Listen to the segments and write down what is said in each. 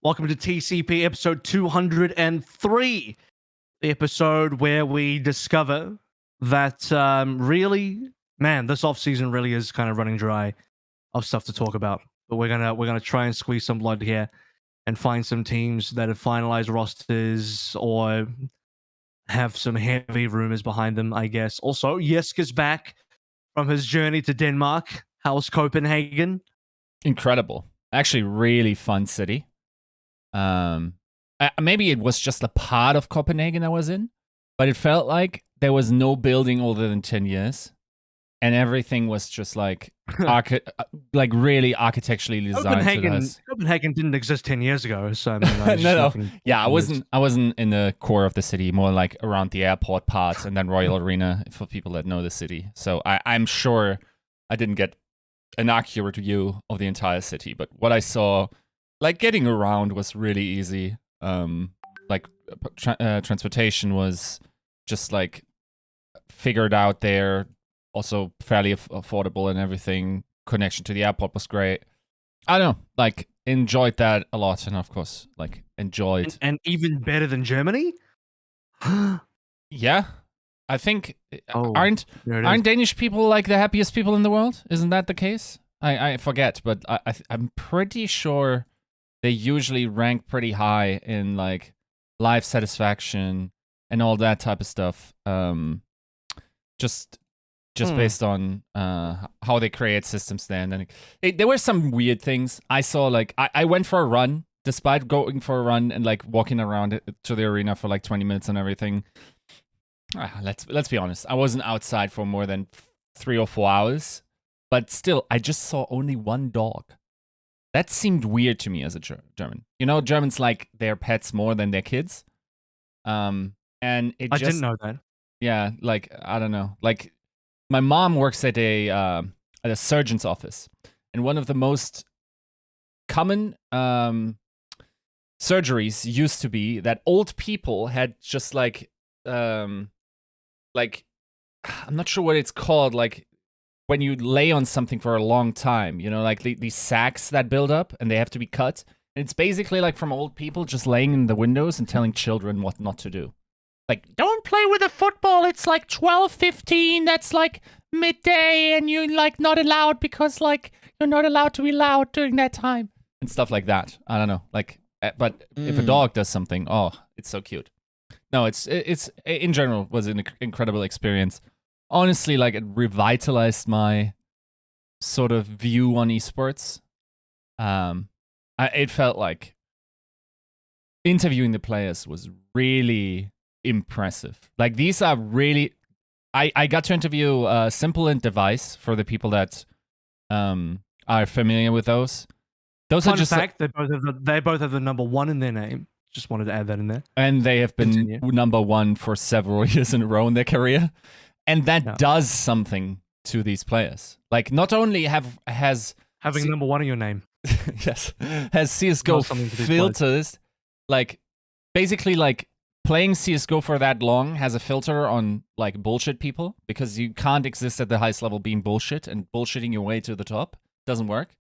Welcome to TCP episode 203, the episode where we discover that really, man, this offseason really is kind of running dry of stuff to talk about. But we're gonna try and squeeze some blood here and find some teams that have finalized rosters or have some heavy rumors behind them, I guess. Also, Yiska's back from his journey to Denmark. How's Copenhagen? Incredible. Actually, really fun city. Maybe it was just a part of Copenhagen I was in, but it felt like there was no building older than 10 years. And everything was just like really architecturally designed. Copenhagen didn't exist 10 years ago, so I mean, no. Yeah, I wasn't in the core of the city, more like around the airport parts and then Royal Arena for people that know the city. So I'm sure I didn't get an accurate view of the entire city, but what I saw, like getting around was really easy. Transportation was just like figured out there. Also fairly affordable and everything. Connection to the airport was great. I don't know, like enjoyed that a lot, and of course, like enjoyed. And even better than Germany? Yeah, I think aren't Danish people like the happiest people in the world? Isn't that the case? I forget, but I'm pretty sure they usually rank pretty high in like life satisfaction and all that type of stuff. Just based on how they create systems there. And then there were some weird things. I saw, like, I went for a run, despite going for a run and, like, walking around to the arena for, like, 20 minutes and everything. Let's be honest. I wasn't outside for more than 3 or 4 hours. But still, I just saw only one dog. That seemed weird to me as a German. You know, Germans like their pets more than their kids. And I didn't know that. Yeah, like, I don't know. Like, my mom works at a surgeon's office, and one of the most common surgeries used to be that old people had just like I'm not sure what it's called, like when you lay on something for a long time, you know, like these sacks that build up and they have to be cut. And it's basically like from old people just laying in the windows and telling children what not to do. Like, don't play with a football. It's like 12:15. That's like midday, and you're like not allowed because like you're not allowed to be loud during that time and stuff like that. I don't know. Like, but if a dog does something, oh, it's so cute. No, it's in general was an incredible experience. Honestly, like it revitalized my sort of view on esports. It felt like interviewing the players was really impressive. Like these are really, I got to interview Simple and Device for the people that are familiar with those. Those Fun are just fact, they both have the number 1 in their name. Just wanted to add that in there. And they have been number 1 for several years in a row in their career, and that does something to these players. Like not only has having number 1 in your name, yes, has CS:GO filters, like basically like. Playing CSGO for that long has a filter on like bullshit people, because you can't exist at the highest level being bullshit, and bullshitting your way to the top doesn't work.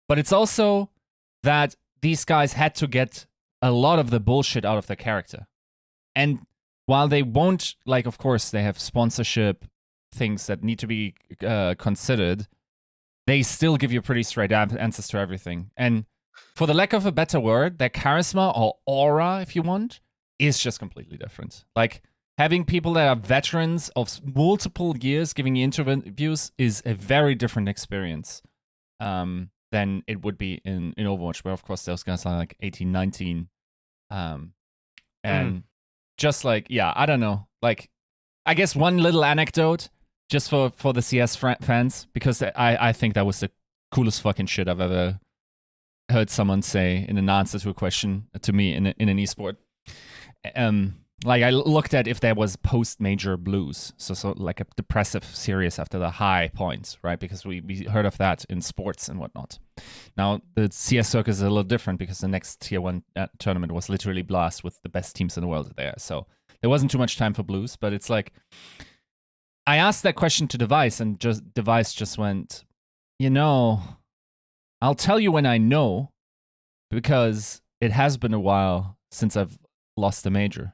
But it's also that these guys had to get a lot of the bullshit out of their character. And while they won't, like, of course, they have sponsorship things that need to be considered, they still give you pretty straight answers to everything. And for the lack of a better word, their charisma or aura, if you want, is just completely different. Like having people that are veterans of multiple years giving you interviews is a very different experience than it would be in Overwatch, where of course those guys are like 18, 19. And just like, yeah, I don't know. Like, I guess one little anecdote just for the CS fans, because I think that was the coolest fucking shit I've ever heard someone say in an answer to a question to me in an esport. Like I looked at if there was post-major blues, so like a depressive series after the high points, right? Because we heard of that in sports and whatnot. Now the CS circuit is a little different because the next tier 1 tournament was literally blast with the best teams in the world there, so there wasn't too much time for blues. But it's like I asked that question to Device, and Device just went, you know, I'll tell you when I know, because it has been a while since I've lost a major.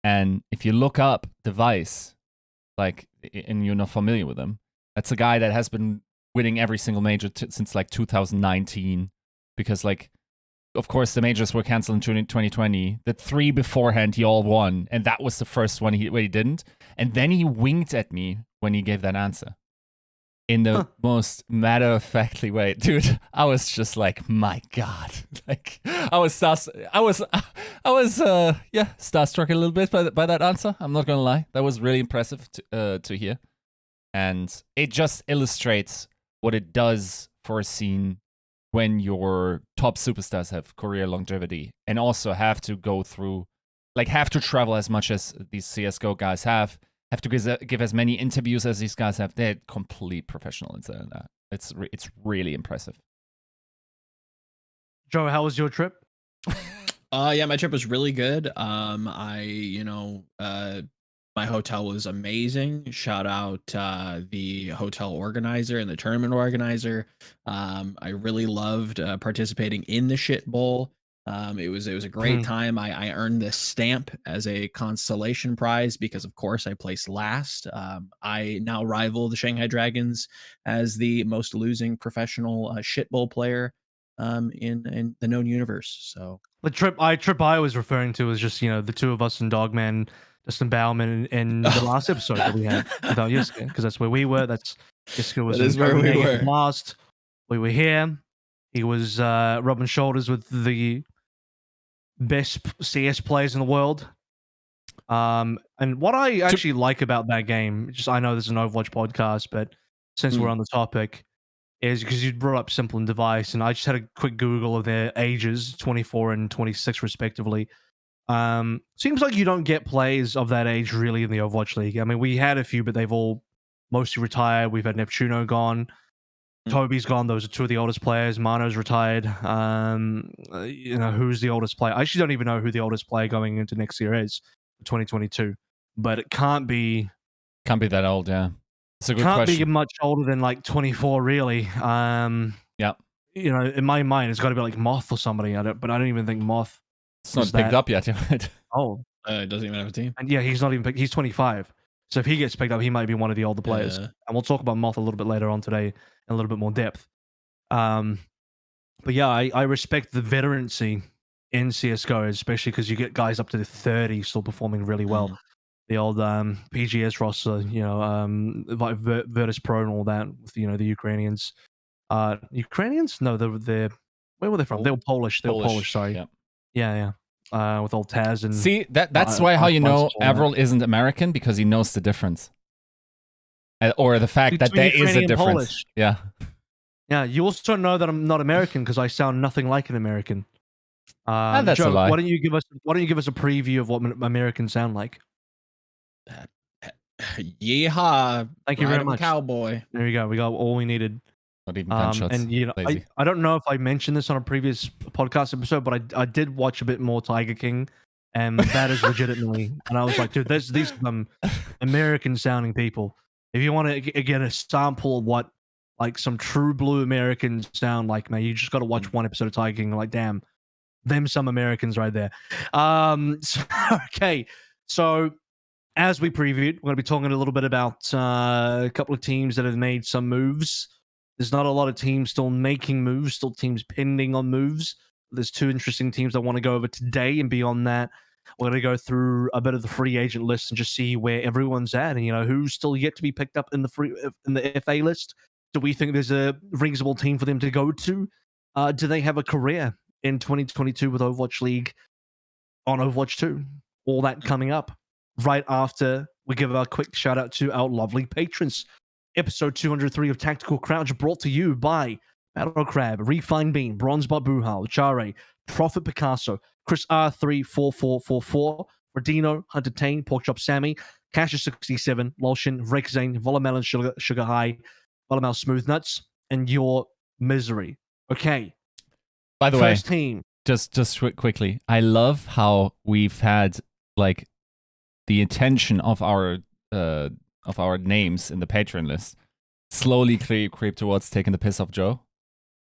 And if you look up Device, like, and you're not familiar with him, that's a guy that has been winning every single major since like 2019. Because, like, of course, the majors were canceled in 2020. The 3 beforehand, he all won. And that was the first one where he didn't. And then he winked at me when he gave that answer. In the most matter-of-factly way. Dude, I was just like, my God. Like, I was starstruck a little bit by that answer. I'm not going to lie. That was really impressive to hear. And it just illustrates what it does for a scene when your top superstars have career longevity and also have to go through, like, have to travel as much as these CSGO guys have to give as many interviews as these guys have. They're complete professionals in that. It's really impressive. Joe, how was your trip? Yeah, my trip was really good. My hotel was amazing. Shout out the hotel organizer and the tournament organizer. I really loved participating in the shit bowl. It was a great time. I earned this stamp as a consolation prize because, of course, I placed last. I now rival the Shanghai Dragons as the most losing professional shit bowl player in the known universe. So the trip I was referring to was just, you know, the two of us and Dogman, Justin Bauman, in the last episode that we had without Yiska, because that's where we were. Yiska was where we were last. We were here. He was rubbing shoulders with the best CS players in the world. And what I actually like about that game, just, I know this is an Overwatch podcast, but since we're on the topic, is because you brought up Simple and Device, and I just had a quick Google of their ages, 24 and 26 respectively. Seems like you don't get players of that age really in the Overwatch League. I mean, we had a few, but they've all mostly retired. We've had Neptuno gone. Toby's gone. Those are two of the oldest players. Mano's retired. You know, who's the oldest player? I actually don't even know who the oldest player going into next year is, 2022. But it can't be that old, yeah. It's a good can't question. be much older than like 24, really. Yeah. You know, in my mind, it's got to be like Moth or somebody. I don't even think Moth. It's not picked up yet. Oh, it doesn't even have a team. And yeah, he's not even picked. He's 25. So if he gets picked up, he might be one of the older players. And we'll talk about Moth a little bit later on today in a little bit more depth. But yeah, I respect the veterancy in CSGO, especially because you get guys up to the 30 still performing really well. The old PGS roster, you know, like Virtus Pro and all that, with, you know, the Ukrainians. Ukrainians? No, they're where were they from? They were Polish. They were Polish, sorry. Yeah. With old Taz and... See, that's why how you know AVRL isn't American, because he knows the difference. Or the fact that there is a difference. Polish. Yeah. Yeah, you also know that I'm not American because I sound nothing like an American. That's Joe, a lie. Why don't you give us a preview of what Americans sound like? Yeehaw! Thank you very much, cowboy. There you go. We got all we needed. Not even gunshots. And you know, I don't know if I mentioned this on a previous podcast episode, but I did watch a bit more Tiger King, and that is legitimately. And I was like, dude, these some American sounding people. If you want to get a sample of what like some true blue Americans sound like, man, you just got to watch one episode of Tiger King. Like, damn, them some Americans right there. Okay, so as we previewed, we're going to be talking a little bit about a couple of teams that have made some moves. There's not a lot of teams still making moves, still teams pending on moves. There's two interesting teams I want to go over today, and beyond that, we're going to go through a bit of the free agent list and just see where everyone's at, and, you know, who's still yet to be picked up in the FA list. Do we think there's a reasonable team for them to go to? Do they have a career in 2022 with Overwatch League on Overwatch 2? All that coming up right after we give a quick shout out to our lovely patrons. Episode 203 of Tactical Crouch brought to you by Battle Crab, Refined Bean, Bronzebot Buhal, Chare, Prophet Picasso, Chris R34444, Radino, Hunter Tane, Porkchop Sammy, Casher67, Lolshin, Rexzane, Volamel and Sugar High, Volamel Smooth Nuts, and Your Misery. Okay. By the First way, team. Just quickly, I love how we've had like the intention of our names in the Patreon list slowly creep towards taking the piss off Joe.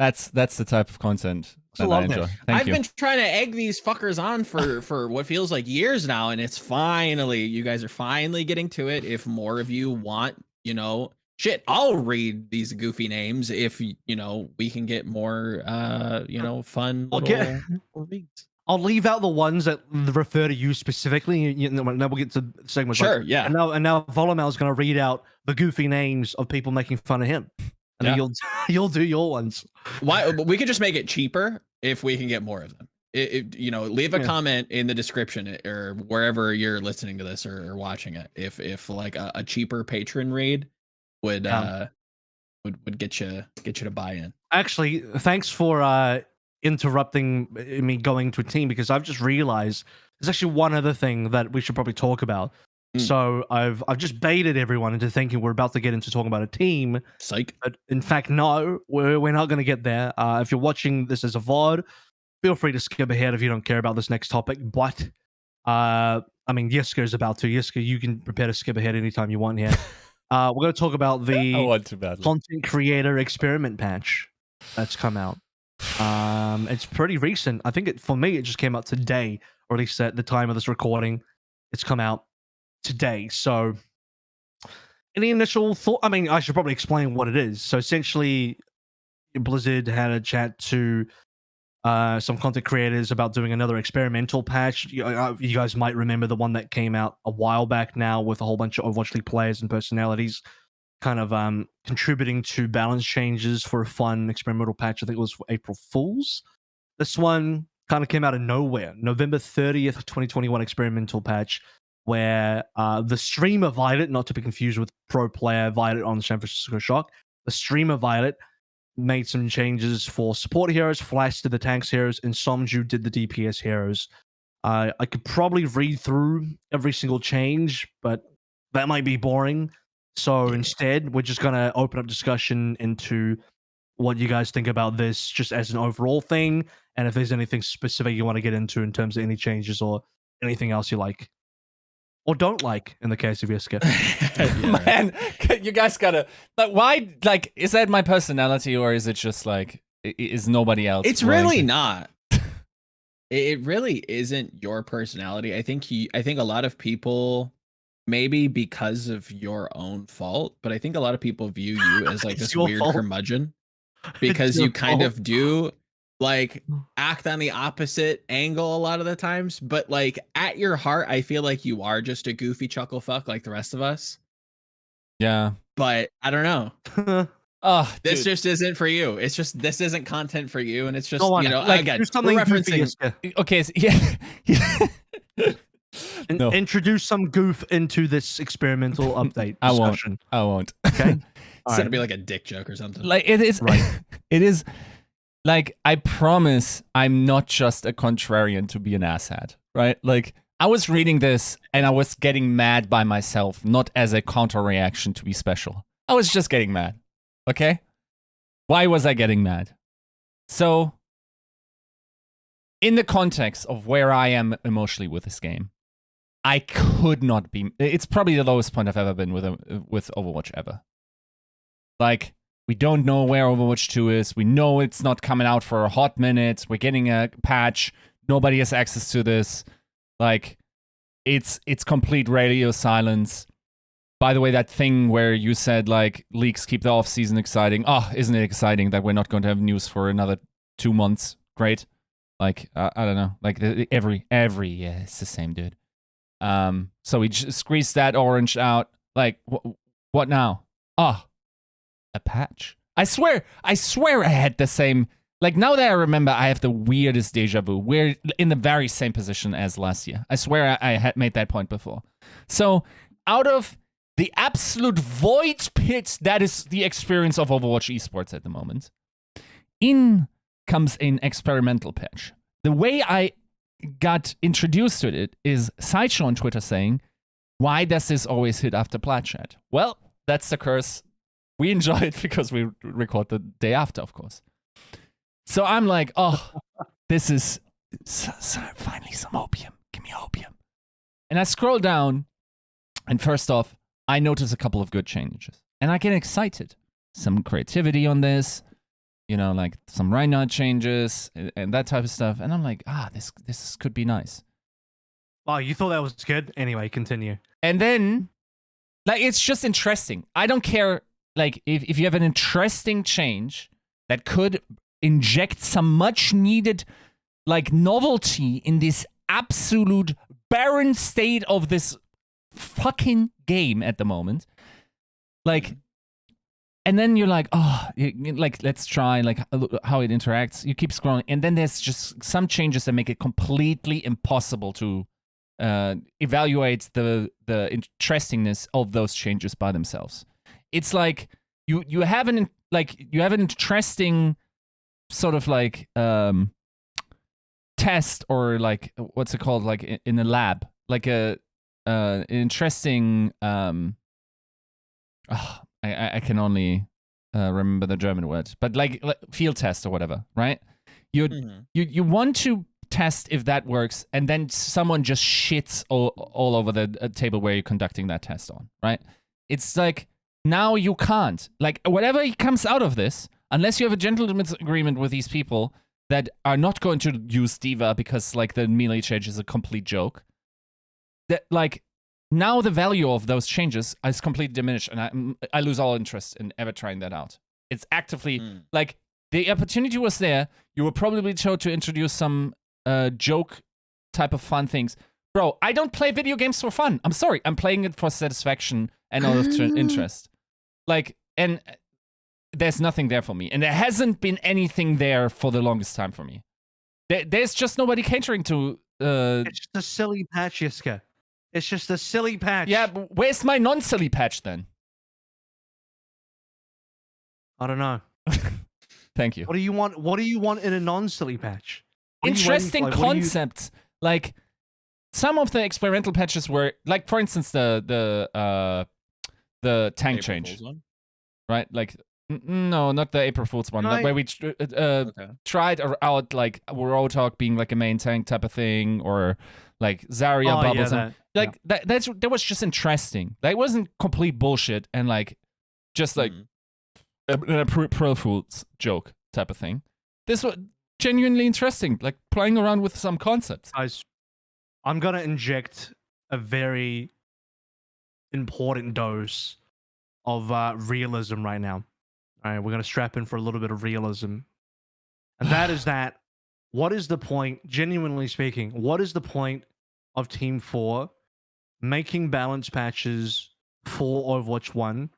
That's the type of content that I enjoy. I've been trying to egg these fuckers on for what feels like years now, and it's finally, you guys are finally getting to it. If more of you want, shit, I'll read these goofy names if we can get more fun little reads. I'll leave out the ones that refer to you specifically. Now we'll get to segments. Sure, yeah. And now Volamel is going to read out the goofy names of people making fun of him, and then you'll do your ones. Why? We could just make it cheaper if we can get more of them. Leave a comment in the description or wherever you're listening to this or watching it. If like a cheaper patron read would get you to buy in. Actually, thanks for interrupting me going to a team, because I've just realized there's actually one other thing that we should probably talk about. So I've just baited everyone into thinking we're about to get into talking about a team. Psych. But in fact, no, we're not going to get there. If you're watching this as a VOD, feel free to skip ahead if you don't care about this next topic. But I mean, Yiska is about to. Yiska, you can prepare to skip ahead anytime you want here. We're going to talk about the content creator experiment patch that's come out. It's pretty recent. I think for me, it just came out today, or at least at the time of this recording, it's come out today. So, any initial thought? I mean, I should probably explain what it is. So, essentially, Blizzard had a chat to some content creators about doing another experimental patch. You guys might remember the one that came out a while back now, with a whole bunch of Overwatch League players and personalities kind of contributing to balance changes for a fun experimental patch. I think it was for April Fools. This one kind of came out of nowhere. November 30th, 2021 experimental patch, where the streamer Violet, not to be confused with pro player Violet on San Francisco Shock, the streamer Violet made some changes for support heroes. Flash did the tanks heroes, and Somju did the DPS heroes. I could probably read through every single change, but that might be boring. So instead, we're just going to open up discussion into what you guys think about this just as an overall thing, and if there's anything specific you want to get into in terms of any changes or anything else you like. Or don't like, in the case of Yiska. Man, you guys gotta... Like, why? Like, is that my personality, or is it just, like, is nobody else? It's really not. It really isn't your personality. I think a lot of people... Maybe because of your own fault, but I think a lot of people view you as like this weird curmudgeon because you kind of do like act on the opposite angle a lot of the times. But like at your heart, I feel like you are just a goofy chuckle fuck like the rest of us. Yeah. But I don't know. This dude. just isn't for you. It's just, this isn't content for you. And it's just, like, again, something we're referencing. Okay. So, yeah. No. Introduce some goof into this experimental update discussion. I won't. Okay. It's gonna be like a dick joke or something. Like it is right. It is like, I promise I'm not just a contrarian to be an asshat, right? Like I was reading this and I was getting mad by myself, not as a counter reaction to be special. I was just getting mad. Okay? Why was I getting mad? So in the context of where I am emotionally with this game, I could not be. It's probably the lowest point I've ever been with Overwatch ever. Like, we don't know where Overwatch 2 is. We know it's not coming out for a hot minute. We're getting a patch. Nobody has access to this. Like, it's complete radio silence. By the way, that thing where you said, like, leaks keep the off-season exciting. Oh, isn't it exciting that we're not going to have news for another 2 months? Great. Like, I don't know. Like, every yeah, it's the same, dude. So we just squeezed that orange out. Like, what now? Oh, a patch. I swear I had the same. Like, now that I remember, I have the weirdest deja vu. We're in the very same position as last year. I swear I had made that point before. So, out of the absolute void pit that is the experience of Overwatch esports at the moment, in comes an experimental patch. The way I got introduced to it is Sideshow on Twitter saying, why does this always hit after Platchat? Well, that's the curse. We enjoy it because we record the day after, of course. So I'm like, oh, this is finally some opium. Give me opium. And I scroll down, and first off, I notice a couple of good changes. And I get excited. Some creativity on this. you know, like some Reinhardt changes and that type of stuff. And I'm like, this could be nice. Oh, you thought that was good? Anyway, continue. And then, like, it's just interesting. I don't care, like, if you have an interesting change that could inject some much needed, like, novelty in this absolute barren state of this fucking game at the moment. Like, and then you're like, like, let's try, like, how it interacts. You keep scrolling, and then there's just some changes that make it completely impossible to evaluate the interestingness of those changes by themselves. It's like you have an interesting sort of like test, or like, what's it called, like in a lab, like an interesting I can only remember the German word, but like field test or whatever, right? You want to test if that works, and then someone just shits all over the table where you're conducting that test on, right? It's like, now you can't. Like, whatever comes out of this, unless you have a gentleman's agreement with these people that are not going to use D.Va because, like, the melee change is a complete joke, that, like, now the value of those changes is completely diminished, and I lose all interest in ever trying that out. It's actively, like, the opportunity was there. You were probably told to introduce some joke type of fun things. Bro, I don't play video games for fun. I'm sorry. I'm playing it for satisfaction and out of interest. Like, and there's nothing there for me. And there hasn't been anything there for the longest time for me. There's just nobody catering to... It's just a silly patch, Yiska. It's just a silly patch. Yeah, but where's my non-silly patch then? I don't know. Thank you. What do you want? What do you want in a non-silly patch? Interesting concepts. Like, some of the experimental patches were, like, for instance, the tank change, right? Like, no, not the April Fool's one, where we tried out, like, Roadhog being like a main tank type of thing, or like Zarya bubbles. That was just interesting. That wasn't complete bullshit and, like, just like a Pro Fools joke type of thing. This was genuinely interesting, like playing around with some concepts. Guys, I'm gonna inject a very important dose of realism right now. All right, we're gonna strap in for a little bit of realism, and that is that. What is the point? Genuinely speaking, what is the point of Team 4 making balance patches for Overwatch 1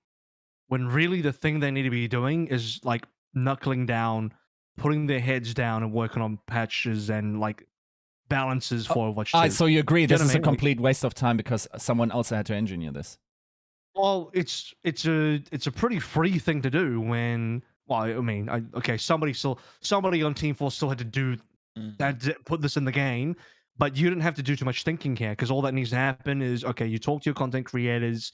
when really the thing they need to be doing is, like, knuckling down, putting their heads down and working on patches and, like, balances for Overwatch 2. So you agree this is a complete waste of time because someone else had to engineer this? Well, it's a pretty free thing to do when, well, I mean, somebody on Team 4 still had to do that, put this in the game, but you didn't have to do too much thinking here, because all that needs to happen is, okay, you talk to your content creators,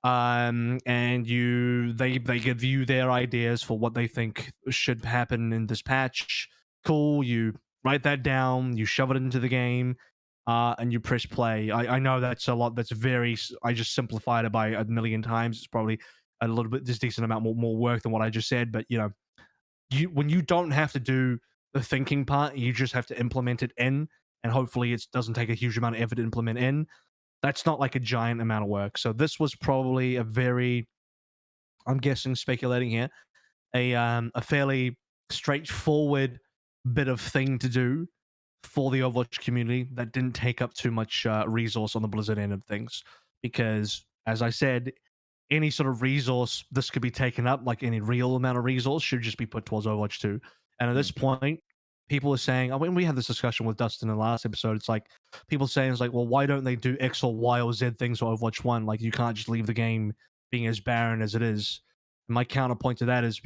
and they give you their ideas for what they think should happen in this patch. Cool, you write that down, you shove it into the game, and you press play. I know that's a lot. That's very. I just simplified it by a million times. It's probably a little bit, just decent amount more work than what I just said. But when you don't have to do the thinking part, you just have to implement it in, and hopefully it doesn't take a huge amount of effort to implement in. That's not like a giant amount of work. So this was probably a very, I'm guessing, speculating here, a fairly straightforward bit of thing to do for the Overwatch community that didn't take up too much resource on the Blizzard end of things. Because, as I said, any sort of resource this could be taken up, like any real amount of resource, should just be put towards Overwatch 2. And at this point, people are saying, I mean, we had this discussion with Dustin in the last episode. It's like, people saying, it's like, well, why don't they do X or Y or Z things for Overwatch 1? Like, you can't just leave the game being as barren as it is. And my counterpoint to that is,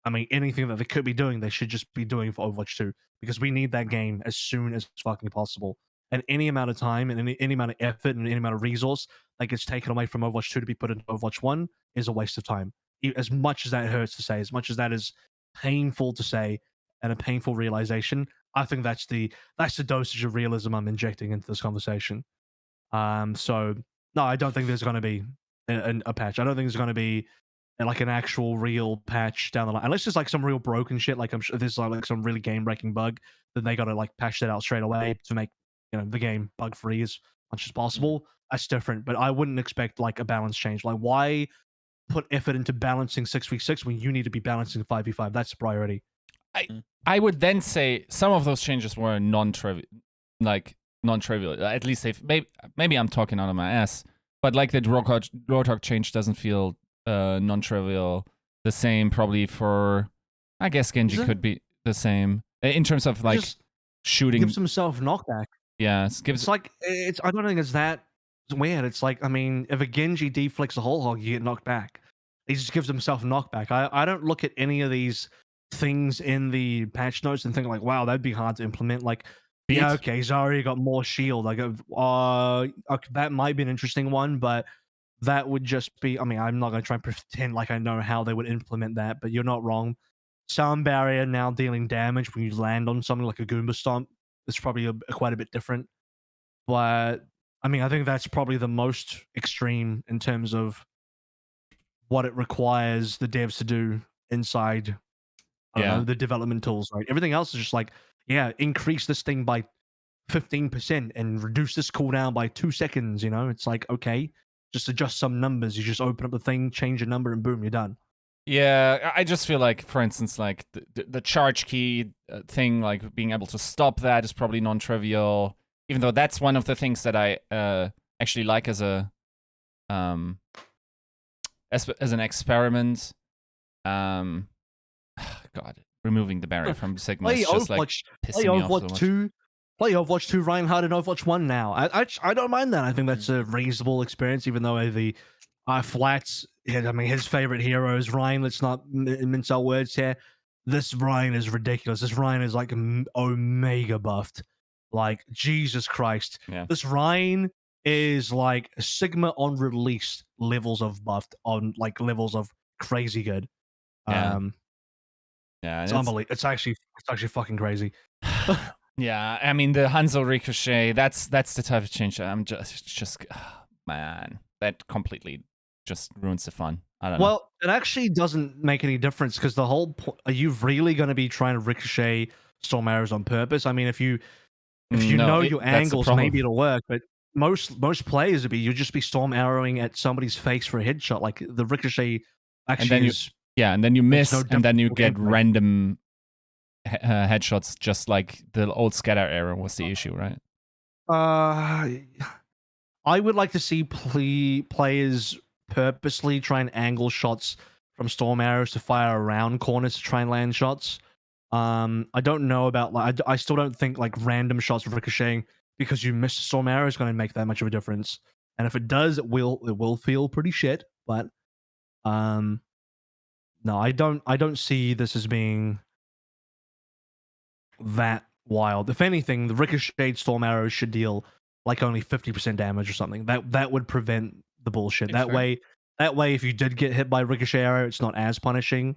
I mean, anything that they could be doing, they should just be doing for Overwatch 2, because we need that game as soon as fucking possible. And any amount of time and any amount of effort and any amount of resource that gets taken away from Overwatch 2 to be put into Overwatch 1 is a waste of time. As much as that hurts to say, as much as that is painful to say and a painful realization, I think that's the dosage of realism I'm injecting into this conversation. So no, I don't think there's going to be a patch. I don't think there's going to be like an actual real patch down the line, unless there's like some real broken shit, like I'm sure there's like some really game breaking bug, then they gotta like patch that out straight away to make the game bug free as much as possible. That's different, but I wouldn't expect like a balance change. Like, why put effort into balancing 6v6 when you need to be balancing 5v5? That's the priority. I would then say some of those changes were non-trivial. At least maybe I'm talking out of my ass, but like the Roadhog change doesn't feel non-trivial. The same probably for, I guess Genji could be the same in terms of like shooting. Gives himself knockback. Yeah, it's like I don't think it's that weird. It's like, I mean, if a Genji deflects a whole hog, you get knocked back. He just gives himself knockback. I don't look at any of these things in the patch notes and think like, wow, that'd be hard to implement. Like, yeah, okay, Zarya got more shield. Like, that might be an interesting one, but that would just be, I mean, I'm not going to try and pretend like I know how they would implement that, but you're not wrong. Sound barrier now dealing damage when you land on something like a Goomba Stomp is probably quite a bit different. But, I mean, I think that's probably the most extreme in terms of what it requires the devs to do inside the development tools. Right? Everything else is just like, yeah, increase this thing by 15% and reduce this cooldown by 2 seconds. It's like, okay, just adjust some numbers. You just open up the thing, change a number, and boom, you're done. Yeah, I just feel like, for instance, like the charge key thing, like being able to stop that is probably non-trivial. Even though that's one of the things that I actually like as a as an experiment. God, removing the barrier from Sigma is just like pissing me off so much. Play Overwatch 2 Reinhardt and Overwatch 1 now. I don't mind that. I think that's a reasonable experience, even though the Flats, I mean, his favorite hero is Ryan. Let's not mince our words here. This Ryan is ridiculous. This Ryan is like Omega buffed. Like, Jesus Christ. Yeah. This Ryan is like Sigma on release levels of buffed, on like levels of crazy good. Yeah. It's unbelievable. It's actually fucking crazy. Yeah, I mean, the Hanzo Ricochet, that's the type of change that I'm just man, that completely just ruins the fun. I don't know. Well, it actually doesn't make any difference because the whole are you really going to be trying to ricochet storm arrows on purpose? I mean, if you know your angles, maybe it'll work, but most players you'll just be storm arrowing at somebody's face for a headshot. Like, the ricochet actually and then you miss, and then you get random headshots, just like the old scatter arrow was the issue, right? I would like to see players purposely try and angle shots from storm arrows to fire around corners to try and land shots. I don't know about I still don't think like random shots ricocheting because you missed a storm arrow is going to make that much of a difference. And if it does, it will feel pretty shit. But no, I don't see this as being that wild. If anything, the ricocheted storm arrows should deal like only 50% damage or something. That would prevent the bullshit. That way, if you did get hit by a ricochet arrow, it's not as punishing.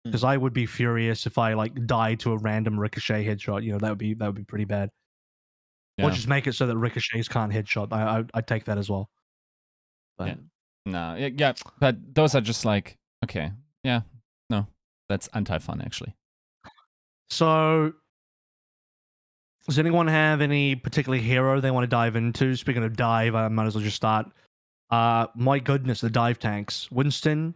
Because I would be furious if I like died to a random ricochet headshot. That would be pretty bad. Yeah. Or just make it so that ricochets can't headshot. I'd take that as well. But but those are just like, okay, yeah, no, that's anti-fun actually. So, does anyone have any particular hero they want to dive into? Speaking of dive, I might as well just start. My goodness, the dive tanks. Winston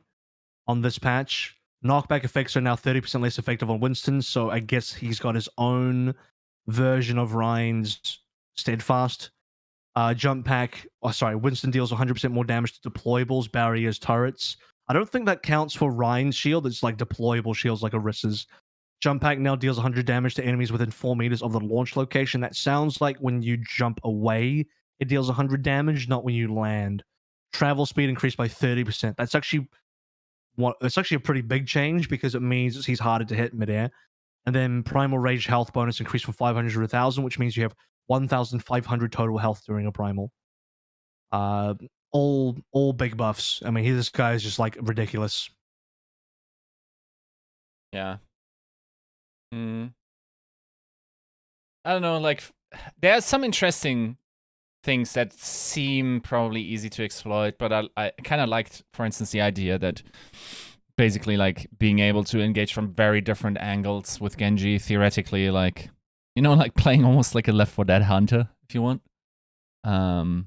on this patch. Knockback effects are now 30% less effective on Winston, so I guess he's got his own version of Ryan's Steadfast. Jump pack. Winston deals 100% more damage to deployables, barriers, turrets. I don't think that counts for Ryan's shield. It's like deployable shields like Orissa's. Jump pack now deals 100 damage to enemies within 4 meters of the launch location. That sounds like when you jump away, it deals 100 damage, not when you land. Travel speed increased by 30%. That's actually a pretty big change because it means he's harder to hit midair. And then Primal Rage health bonus increased from 500 to 1,000, which means you have 1,500 total health during a Primal. All big buffs. I mean, this guy is just like ridiculous. Yeah. I don't know, like, there are some interesting things that seem probably easy to exploit, but I kind of liked, for instance, the idea that basically like being able to engage from very different angles with Genji, theoretically, like, you know, like playing almost like a Left 4 Dead hunter, if you want. Oh,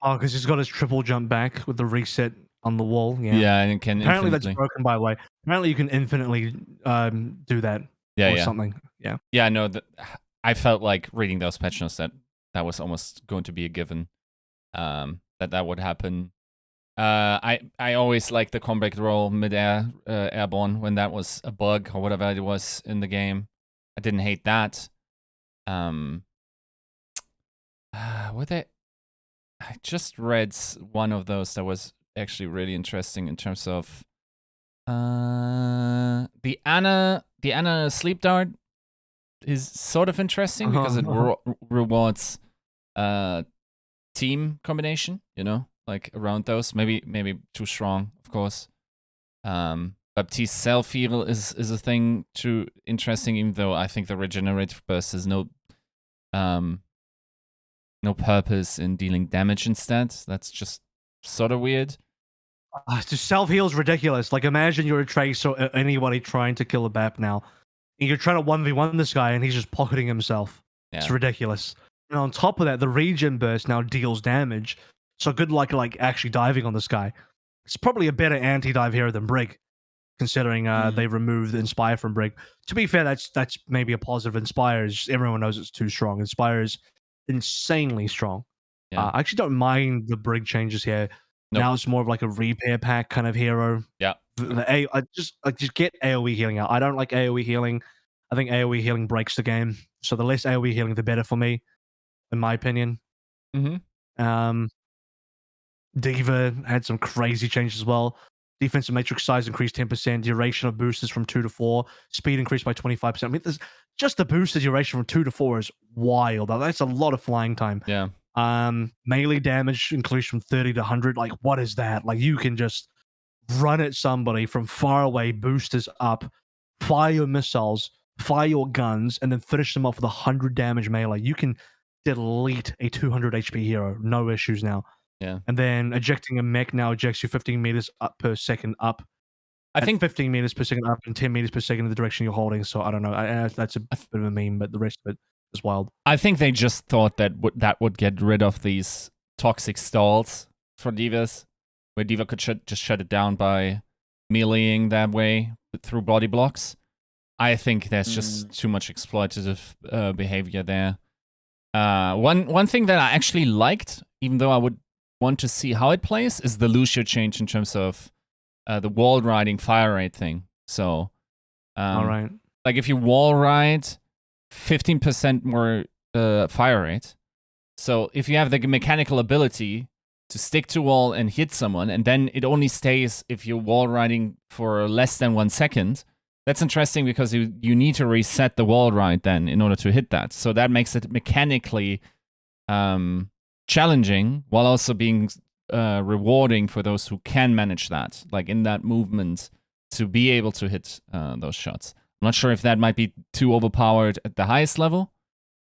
because he's got his triple jump back with the reset on the wall. Yeah. Yeah, and it can Apparently infinitely. that's broken, by the way. Apparently you can infinitely do that or something. Yeah. Yeah, no, I felt like reading those patch notes that was almost going to be a given, that would happen. I always liked the comeback roll mid-air, airborne, when that was a bug or whatever it was in the game. I didn't hate that. I just read one of those that was actually really interesting in terms of the Ana sleep dart is sort of interesting because it rewards team combination, you know, like around those. Maybe too strong, of course. Baptiste's self heal is a thing too interesting, even though I think the regenerative burst has no purpose in dealing damage instead. That's just sort of weird. To self heal is ridiculous. Like, imagine you're a Trace or anybody trying to kill a BAP now. And you're trying to 1v1 this guy and he's just pocketing himself. Yeah. It's ridiculous. And on top of that, the regen burst now deals damage. So good luck like actually diving on this guy. It's probably a better anti-dive hero than Brig, considering they removed Inspire from Brig. To be fair, that's maybe a positive. Inspire is, everyone knows it's too strong. Inspire is insanely strong. Yeah. I actually don't mind the Brig changes here. Nope. Now it's more of like a repair pack kind of hero. Yeah. Just get AoE healing out. I don't like AoE healing. I think AoE healing breaks the game. So the less AoE healing, the better for me, in my opinion. Mm-hmm. D.Va had some crazy changes as well. Defensive matrix size increased 10%. Duration of boosters from 2 to 4. Speed increased by 25%. I mean, there's just the booster duration from 2 to 4 is wild. That's a lot of flying time. Yeah. Melee damage increased from 30 to 100. Like, what is that? Like, you can just run at somebody from far away, boosters up, fire your missiles, fire your guns, and then finish them off with 100 damage melee. You can delete a 200 HP hero. No issues now. Yeah. And then ejecting a mech now ejects you 15 meters up per second up. I think 15 meters per second up and 10 meters per second in the direction you're holding. So I don't know. That's a bit of a meme, but the rest of it is wild. I think they just thought that would get rid of these toxic stalls for divas, where D.Va could just shut it down by meleeing that way through body blocks. I think there's just too much exploitative behavior there. One thing that I actually liked, even though I would want to see how it plays, is the Lucio change in terms of the wall riding fire rate thing. So, all right, like if you wall ride, 15% more fire rate. So if you have the mechanical ability to stick to wall and hit someone, and then it only stays if you're wall riding for less than 1 second. That's interesting because you need to reset the wall ride then in order to hit that. So that makes it mechanically challenging while also being rewarding for those who can manage that, like in that movement, to be able to hit those shots. I'm not sure if that might be too overpowered at the highest level,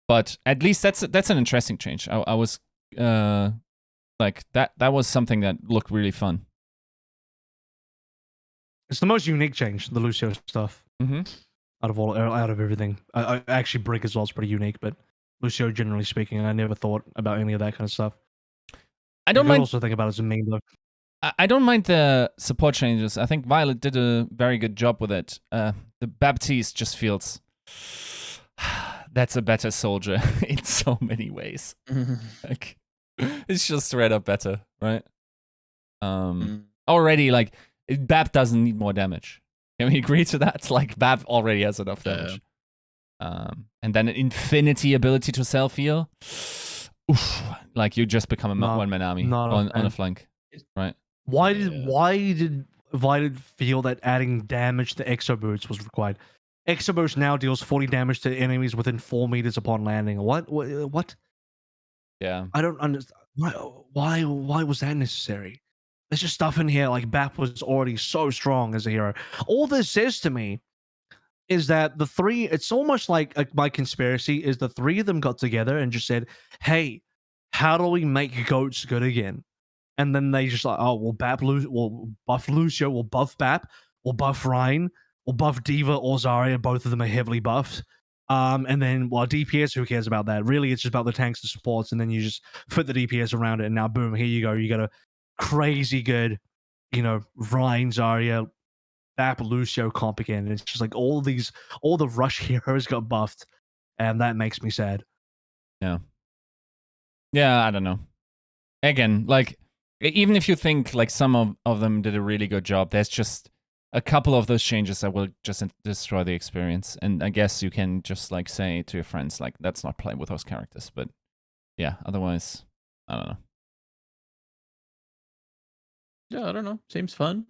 but at least that's an interesting change. I was like that was something that looked really fun. It's the most unique change, the Lucio stuff. Mm-hmm. Out of everything. I actually Brick as well is pretty unique, but Lucio, generally speaking, I never thought about any of that kind of stuff. I don't mind. Also think about it as a meme though. I don't mind the support changes. I think Violet did a very good job with it. The Baptiste just feels that's a better soldier in so many ways. Like, it's just straight up better, right? Already, like, Bap doesn't need more damage. Can we agree to that? Like, Bap already has enough damage. And then an infinity ability to self-heal. Oof, like, you just become a one-man army on a flank, right? Why did Violet feel that adding damage to Exo Boots was required? Exo Boots now deals 40 damage to enemies within 4 meters upon landing. What? Yeah. I don't understand. Why was that necessary? There's just stuff in here, like Bap was already so strong as a hero. All this says to me is that the three, it's almost like my conspiracy is the three of them got together and just said, hey, how do we make goats good again? And then they just like, oh, we'll buff Lucio, we'll buff Bap, or buff Rhine or buff Diva or Zarya. Both of them are heavily buffed. And then, well, DPS, who cares about that? Really, it's just about the tanks and supports, and then you just fit the DPS around it, and now, boom, here you go. You got a crazy good, Rhine, Zarya, Bap, Lucio comp again. And it's just like all the rush heroes got buffed, and that makes me sad. Yeah. Yeah, I don't know. Again, like, even if you think like some of them did a really good job, there's just a couple of those changes that will just destroy the experience. And I guess you can just like say to your friends, like, let's not play with those characters. But yeah, otherwise, I don't know. Yeah, I don't know. Seems fun.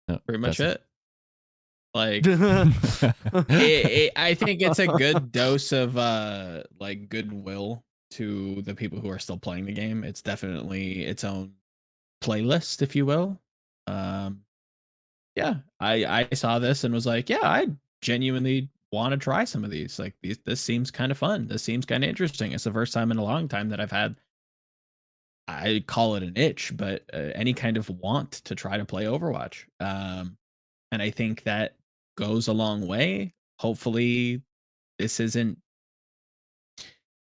No, Pretty much doesn't. it. Like, I think it's a good dose of like goodwill to the people who are still playing the game. It's definitely its own playlist, if you will. Yeah, I saw this and was like, yeah, I genuinely want to try some of these. Like, this seems kind of fun. This seems kind of interesting. It's the first time in a long time that I've had, I call it an itch, but any kind of want to try to play Overwatch. And I think that goes a long way. Hopefully, this isn't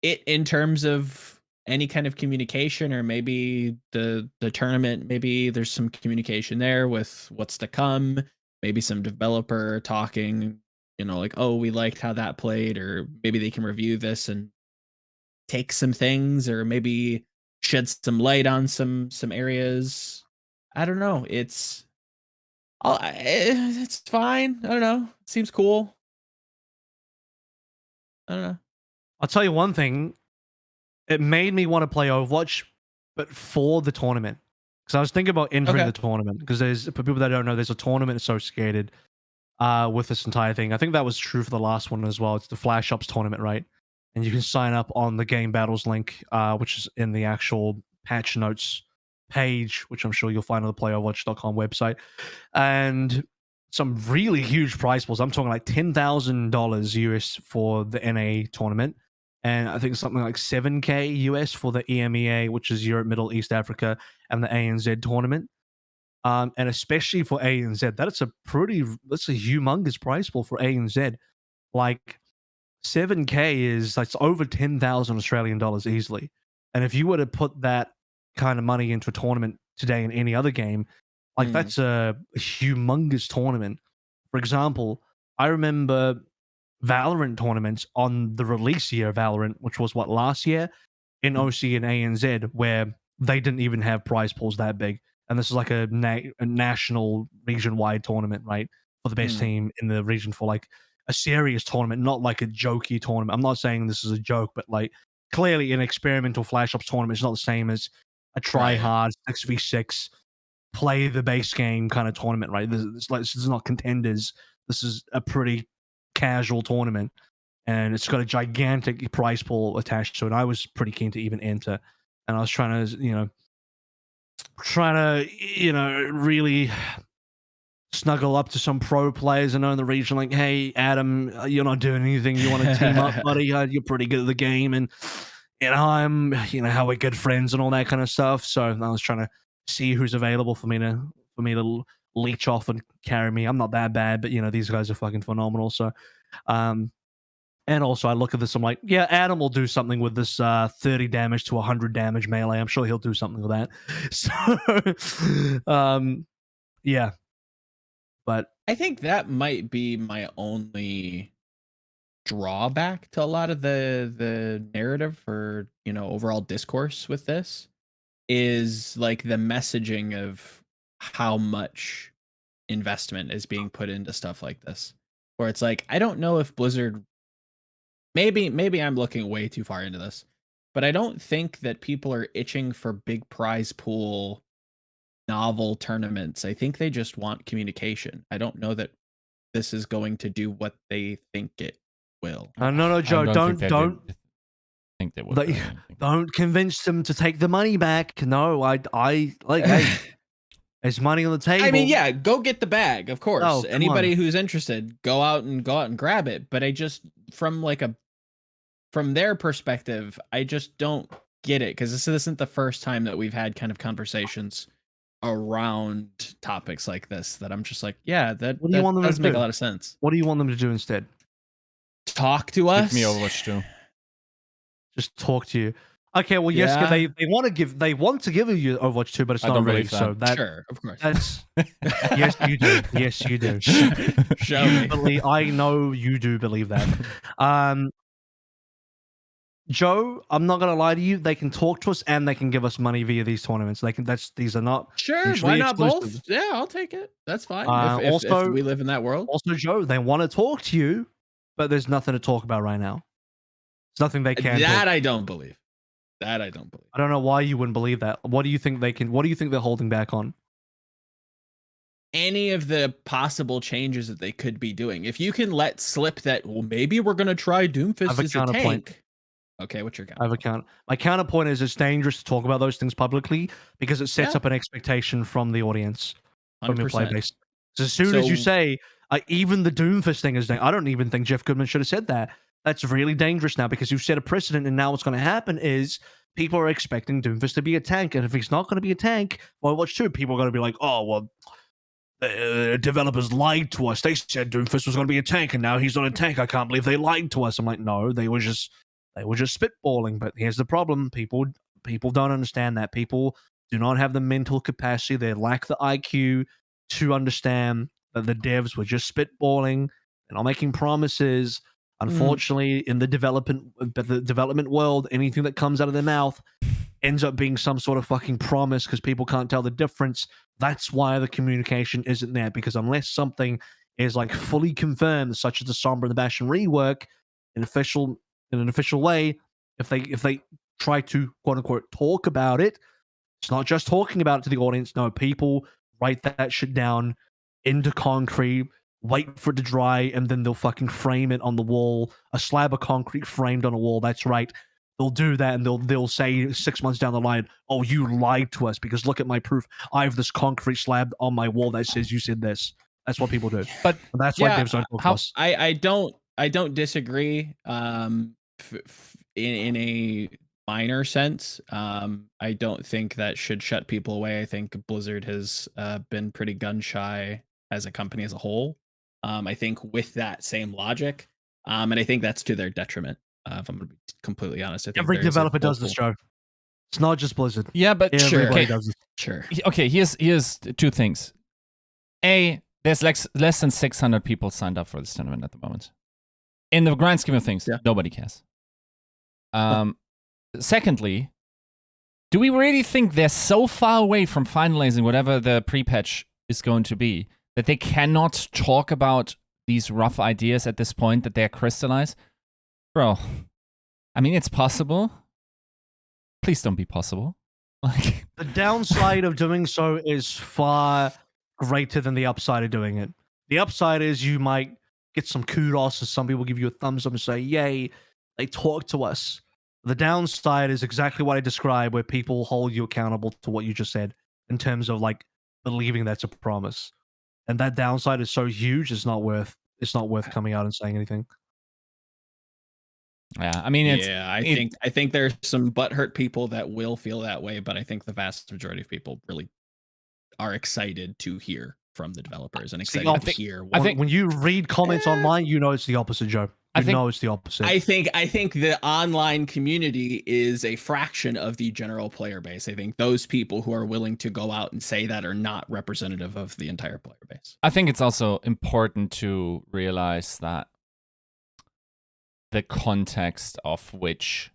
it in terms of any kind of communication, or maybe the tournament, maybe there's some communication there with what's to come, maybe some developer talking, like, oh, we liked how that played, or maybe they can review this and take some things, or maybe shed some light on some areas. I don't know. It's fine. I don't know. It seems cool. I don't know. I'll tell you one thing. It made me want to play Overwatch, but for the tournament. Because I was thinking about entering the tournament. Because for people that don't know, there's a tournament associated with this entire thing. I think that was true for the last one as well. It's the Flash Ops tournament, right? And you can sign up on the Game Battles link, which is in the actual patch notes page, which I'm sure you'll find on the playoverwatch.com website. And some really huge prize pools. I'm talking like $10,000 US for the NA tournament. And I think something like 7K US for the EMEA, which is Europe, Middle East, Africa, and the ANZ tournament. And especially for ANZ, that's a humongous prize pool for ANZ. Like 7K is like over 10,000 Australian dollars easily. And if you were to put that kind of money into a tournament today in any other game, like that's a humongous tournament. For example, I remember Valorant tournaments on the release year of Valorant, which was last year in OC and ANZ, where they didn't even have prize pools that big. And this is like a national region-wide tournament, right? For the best team in the region, for like a serious tournament, not like a jokey tournament. I'm not saying this is a joke, but like clearly an experimental Flash Ops tournament is not the same as a try-hard 6v6, play the base game kind of tournament, right? This is not contenders. This is a pretty casual tournament, and it's got a gigantic prize pool attached to it. I was pretty keen to even enter, and I was trying to really snuggle up to some pro players I know in the region, like, hey, Adam, you're not doing anything. You want to team up, buddy? You're pretty good at the game, and I'm, how we're good friends and all that kind of stuff. So I was trying to see who's available for me to leech off and carry me. I'm not that bad, but these guys are fucking phenomenal. So, and also I look at this, I'm like, yeah, Adam will do something with this 30 damage to 100 damage melee. I'm sure he'll do something with that. So, yeah. But I think that might be my only drawback to a lot of the narrative, or overall discourse with this, is like the messaging of how much investment is being put into stuff like this, where it's like, I don't know if Blizzard, maybe I'm looking way too far into this, but I don't think that people are itching for big prize pool novel tournaments. I think they just want communication. I don't know that this is going to do what they think it will. No, Joe, don't think they will. Don't convince them to take the money back. No, I like, hey, there's money on the table. I mean, yeah, go get the bag, of course. Oh, anybody who's interested, go out and grab it. But I just, from their perspective, I just don't get it, because this isn't the first time that we've had kind of conversations around topics like this that I'm just like, yeah, that What do you want them does to make do? a lot of sense. What do you want them to do instead? Talk to us. Give me Overwatch 2. Just talk to you. Okay, well, yes, Yeah. they want to give you Overwatch 2, but it's I not don't released. believe that. So Sure, of course. that's yes, you do. Yes, you do. Show You me. believe, I know you do believe that. Joe, I'm not gonna lie to you. They can talk to us and they can give us money via these tournaments. They can. These are not Sure, mutually why not exclusive. both? Yeah, I'll take it. That's fine. If Also, we live in that world. Also, Joe, they want to talk to you, but there's nothing to talk about right now. There's nothing they can. That I don't believe. That I don't believe. I don't know why you wouldn't believe that. What do you think they can? What do you think they're holding back on? Any of the possible changes that they could be doing. If you can let slip that, well, maybe we're gonna try Doomfist as a tank. Okay, what's your counterpoint? I have a count. My counterpoint is it's dangerous to talk about those things publicly because it sets up an expectation from the audience, from your play 100%. base. So as soon as you say, even the Doomfist thing is dangerous, I don't even think Jeff Goodman should have said that. That's really dangerous now because you've set a precedent, and now what's going to happen is people are expecting Doomfist to be a tank, and if he's not going to be a tank, well, watch too. People are going to be like, oh, well, developers lied to us. They said Doomfist was going to be a tank, and now he's not a tank. I can't believe they lied to us. I'm like, no, they were just spitballing. But here's the problem: people don't understand that. People do not have the mental capacity. They lack the IQ to understand that the devs were just spitballing. They're not making promises. Unfortunately, in the development world, anything that comes out of their mouth ends up being some sort of fucking promise because people can't tell the difference. That's why the communication isn't there, because unless something is like fully confirmed, such as the Sombra and the Bastion rework, in an official way, if they try to quote unquote talk about it, it's not just talking about it to the audience. No, people write that shit down into concrete, wait for it to dry, and then they'll fucking frame it on the wall, a slab of concrete framed on a wall. That's right. They'll do that, and they'll say 6 months down the line, "Oh, you lied to us because look at my proof. I have this concrete slab on my wall that says you said this." That's what people do. But that's why devs don't talk to us. I don't disagree. In a minor sense, I don't think that should shut people away. I think Blizzard has been pretty gun shy as a company as a whole. I think with that same logic, and I think that's to their detriment. If I'm going to be completely honest, I think every developer does this, Joe. It's not just Blizzard. Yeah, but everybody does this. Sure. Okay, here's two things. There's less than 600 people signed up for this tournament at the moment. In the grand scheme of things, nobody cares. Secondly, do we really think they're so far away from finalizing whatever the pre-patch is going to be that they cannot talk about these rough ideas at this point, that they're crystallized? Bro, I mean, it's possible. Please don't be possible. Like, the downside of doing so is far greater than the upside of doing it. The upside is you might get some kudos, and some people give you a thumbs up and say, yay, they talk to us. The downside is exactly what I described, where people hold you accountable to what you just said in terms of like believing that's a promise. And that downside is so huge, it's not worth coming out and saying anything. Yeah, I mean, I think there's some butthurt people that will feel that way, but I think the vast majority of people really are excited to hear from the developers and excited to hear. I think when you read comments online, you know it's the opposite, Joe. You know it's the opposite. I think the online community is a fraction of the general player base. I think those people who are willing to go out and say that are not representative of the entire player base. I think it's also important to realize that the context of which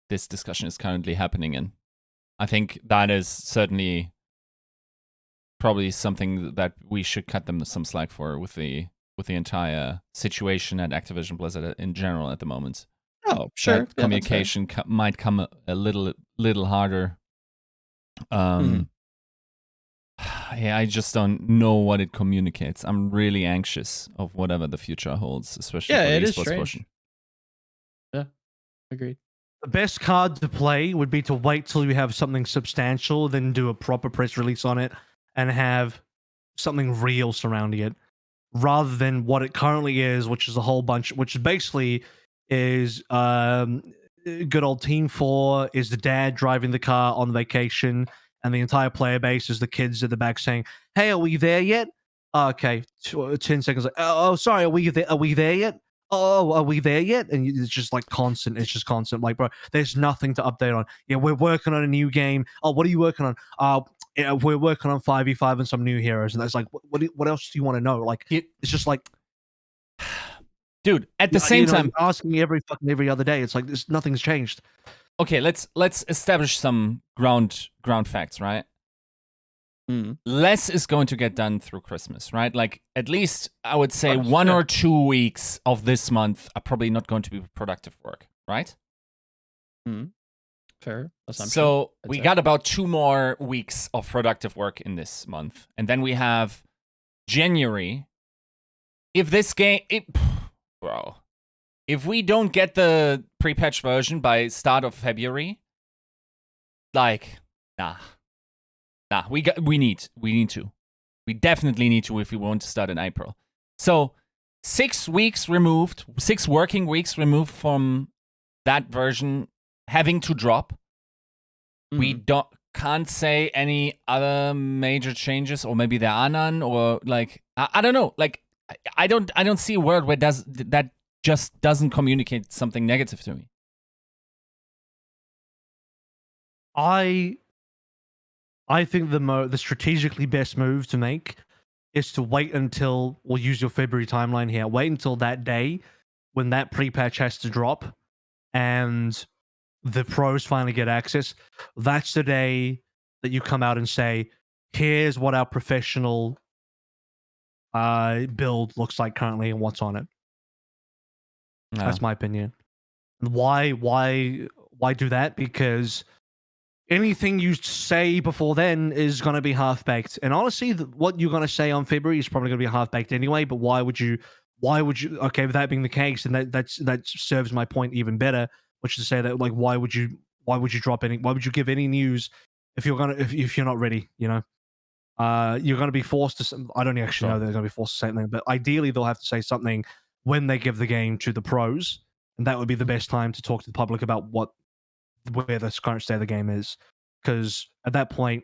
this discussion is currently happening in. I think that is certainly probably something that we should cut them some slack for with the entire situation at Activision Blizzard in general at the moment. Oh, sure. That communication might come a little harder. Yeah, I just don't know what it communicates. I'm really anxious of whatever the future holds, especially for the esports portion. Yeah, agreed. The best card to play would be to wait till you have something substantial, then do a proper press release on it and have something real surrounding it, rather than what it currently is, which is a whole bunch, which basically is good old Team 4 is the dad driving the car on vacation, and the entire player base is the kids at the back saying, "Hey, are we there yet?" Okay, 10 seconds. Like, oh, sorry, are we there? Are we there yet? Oh, are we there yet? And it's just like constant. It's just constant. Like, bro, there's nothing to update on. Yeah, we're working on a new game. Oh, what are you working on? Yeah, we're working on 5v5 and some new heroes. And that's like, what else do you want to know? Like, it's just like, dude. At the same time, you're asking me every other day. It's like nothing's changed. Okay, let's establish some ground facts, right? Less is going to get done through Christmas, right? Like, at least I would say 1 or 2 weeks of this month are probably not going to be productive work, right? Fair assumption. So we got about 2 more weeks of productive work in this month. And then we have January. If this game... bro. If we don't get the pre-patch version by start of February, like, nah, we need to. We definitely need to if we want to start in April. So 6 weeks removed, 6 working weeks removed from that version having to drop. We can't say any other major changes, or maybe there are none, or like I don't know. Like I don't see a world where that just doesn't communicate something negative to me. I think the strategically best move to make is to wait until, we'll use your February timeline here, wait until that day when that pre-patch has to drop and the pros finally get access. That's the day that you come out and say, here's what our professional build looks like currently and what's on it. No. That's my opinion. Why do that? Because anything you say before then is going to be half-baked. And honestly, what you're going to say on February is probably going to be half-baked anyway, but why would you, okay, with that being the case, and that serves my point even better, which is to say that, like, why would you give any news if you're not ready, you know? You're going to be forced to, I don't actually know they're going to be forced to say something, but ideally they'll have to say something when they give the game to the pros, and that would be the best time to talk to the public about where the current state of the game is, because at that point,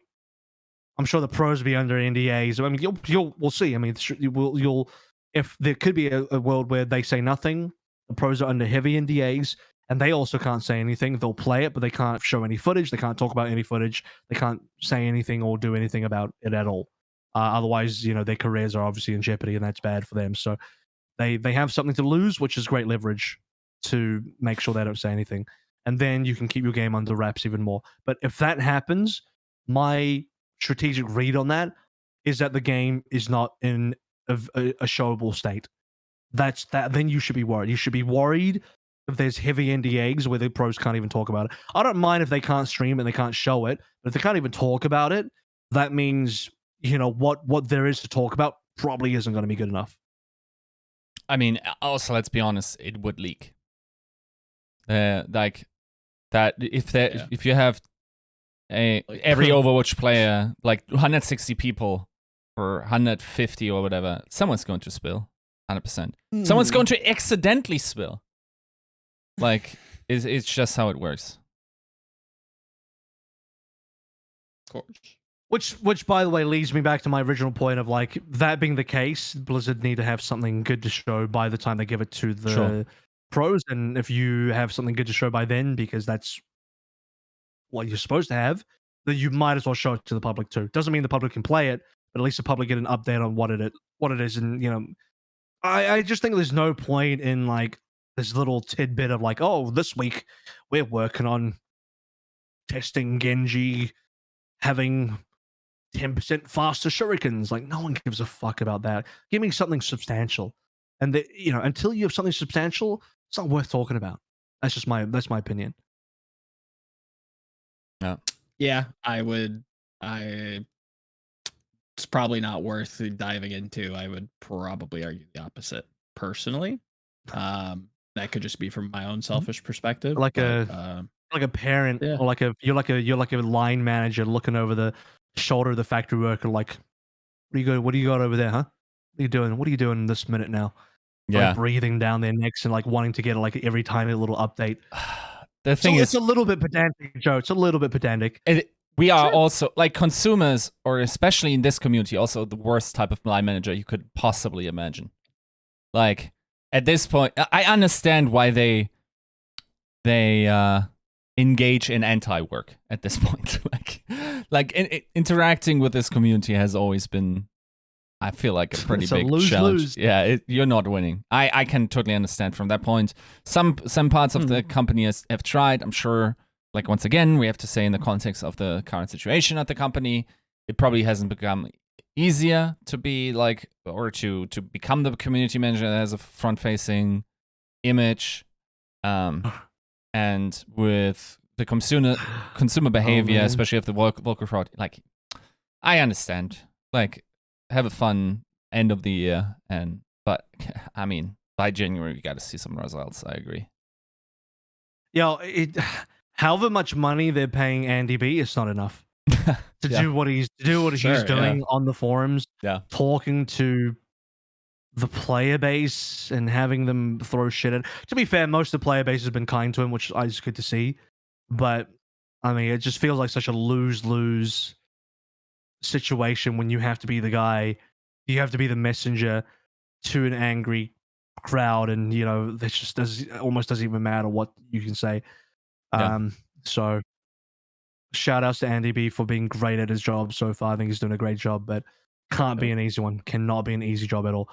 I'm sure the pros will be under NDAs. I mean, we'll see. I mean, you'll if there could be a world where they say nothing, the pros are under heavy NDAs, and they also can't say anything. They'll play it, but they can't show any footage. They can't talk about any footage. They can't say anything or do anything about it at all. Otherwise, their careers are obviously in jeopardy, and that's bad for them. So they have something to lose, which is great leverage to make sure they don't say anything. And then you can keep your game under wraps even more. But if that happens, my strategic read on that is that the game is not in a showable state. That's that. Then you should be worried. You should be worried if there's heavy NDAs where the pros can't even talk about it. I don't mind if they can't stream and they can't show it, but if they can't even talk about it, that means, what there is to talk about probably isn't going to be good enough. I mean, also, let's be honest, it would leak. Like that, if you have every Overwatch player, like 160 people or 150 or whatever, someone's going to spill, 100%. Someone's going to accidentally spill. Like, it's just how it works. Of course. Which, by the way, leads me back to my original point of, like, that being the case, Blizzard need to have something good to show by the time they give it to the pros. And if you have something good to show by then, because that's what you're supposed to have, then you might as well show it to the public too. Doesn't mean the public can play it, but at least the public get an update on what it is. And, I just think there's no point in, like, this little tidbit of, like, oh, this week we're working on testing Genji having 10% faster shurikens. Like, no one gives a fuck about that. Give me something substantial. And until you have something substantial, it's not worth talking about. That's my opinion. Yeah, it's probably not worth diving into. I would probably argue the opposite personally. That could just be from my own selfish perspective. Like a parent, or you're like a line manager looking over the shoulder of the factory worker, like, what do you got over there, huh? What are you doing this minute now? Yeah, like, breathing down their necks and, like, wanting to get, like, every tiny little update. The thing it's a little bit pedantic, Joe. It's a little bit pedantic. we are also like consumers, or especially in this community, also the worst type of line manager you could possibly imagine. Like at this point, I understand why they engage in anti-work at this point. Interacting with this community has always been, I feel like, a pretty big challenge. Yeah, you're not winning. I can totally understand from that point. Some parts of the company have tried. I'm sure, like, once again, we have to say in the context of the current situation at the company, it probably hasn't become easier to be like, or to become the community manager that has a front-facing image. And with the consumer behavior, especially of the vocal crowd, like, I understand. Like, have a fun end of the year, but I mean, by January we got to see some results. I agree. However much money they're paying Andy B, it's not enough to do what he's doing on the forums. Yeah, talking to the player base and having them throw shit at. To be fair, most of the player base has been kind to him, which is good to see. But I mean, it just feels like such a lose-lose situation when you have to be the guy, you have to be the messenger to an angry crowd, and that just almost doesn't even matter what you can say. So shout outs to Andy B for being great at his job so far. I think he's doing a great job, but can't be an easy one. Cannot be an easy job at all.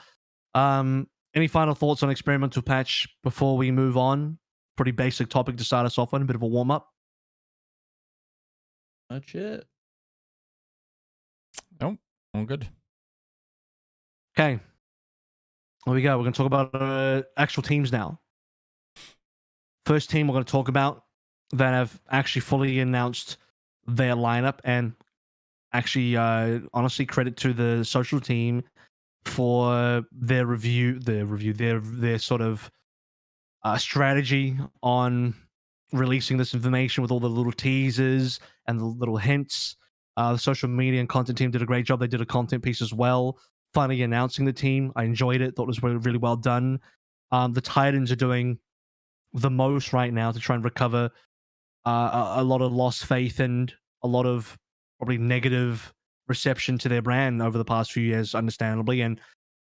Any final thoughts on experimental patch before we move on? Pretty basic topic to start us off on, a bit of a warm up. That's it. Nope, all good. Okay, here we go. We're going to talk about actual teams now. First team we're going to talk about that have actually fully announced their lineup, and actually, honestly, credit to the social team for their sort of strategy on releasing this information with all the little teasers and the little hints. The social media and content team did a great job. They did a content piece as well, finally announcing the team. I enjoyed it. Thought it was really, really well done. The Titans are doing the most right now to try and recover a lot of lost faith and a lot of probably negative reception to their brand over the past few years, understandably. And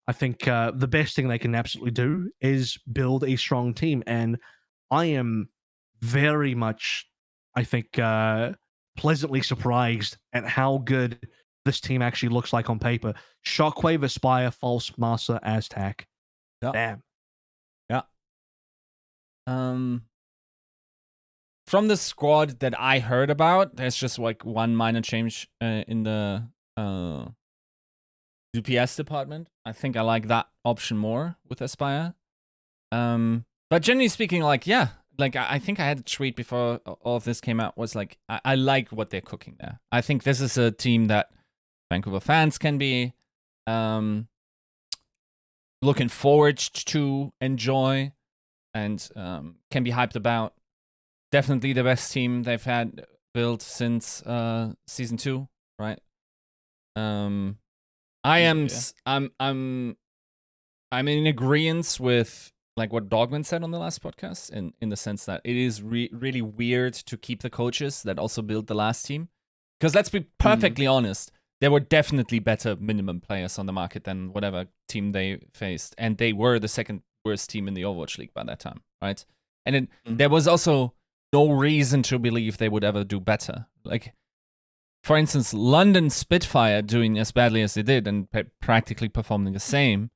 I think the best thing they can absolutely do is build a strong team. And I am very much, I think, pleasantly surprised at how good this team actually looks like on paper. Shockwave, Aspire, False, Master, Aztec. Yeah. Damn. Yeah. From the squad that I heard about, there's just like one minor change in the DPS department. I think I like that option more with Aspire. But generally speaking, like, yeah, like I think I had a tweet before all of this came out, was like, I like what they're cooking there. I think this is a team that Vancouver fans can be looking forward to enjoy and can be hyped about. Definitely the best team they've had built since season 2, right? I'm in agreement with like what Dogman said on the last podcast, in the sense that it is really weird to keep the coaches that also built the last team. Because let's be perfectly honest, there were definitely better minimum players on the market than whatever team they faced, and they were the second worst team in the Overwatch League by that time, right? And there was also no reason to believe they would ever do better. Like, for instance, London Spitfire doing as badly as they did and practically performing the same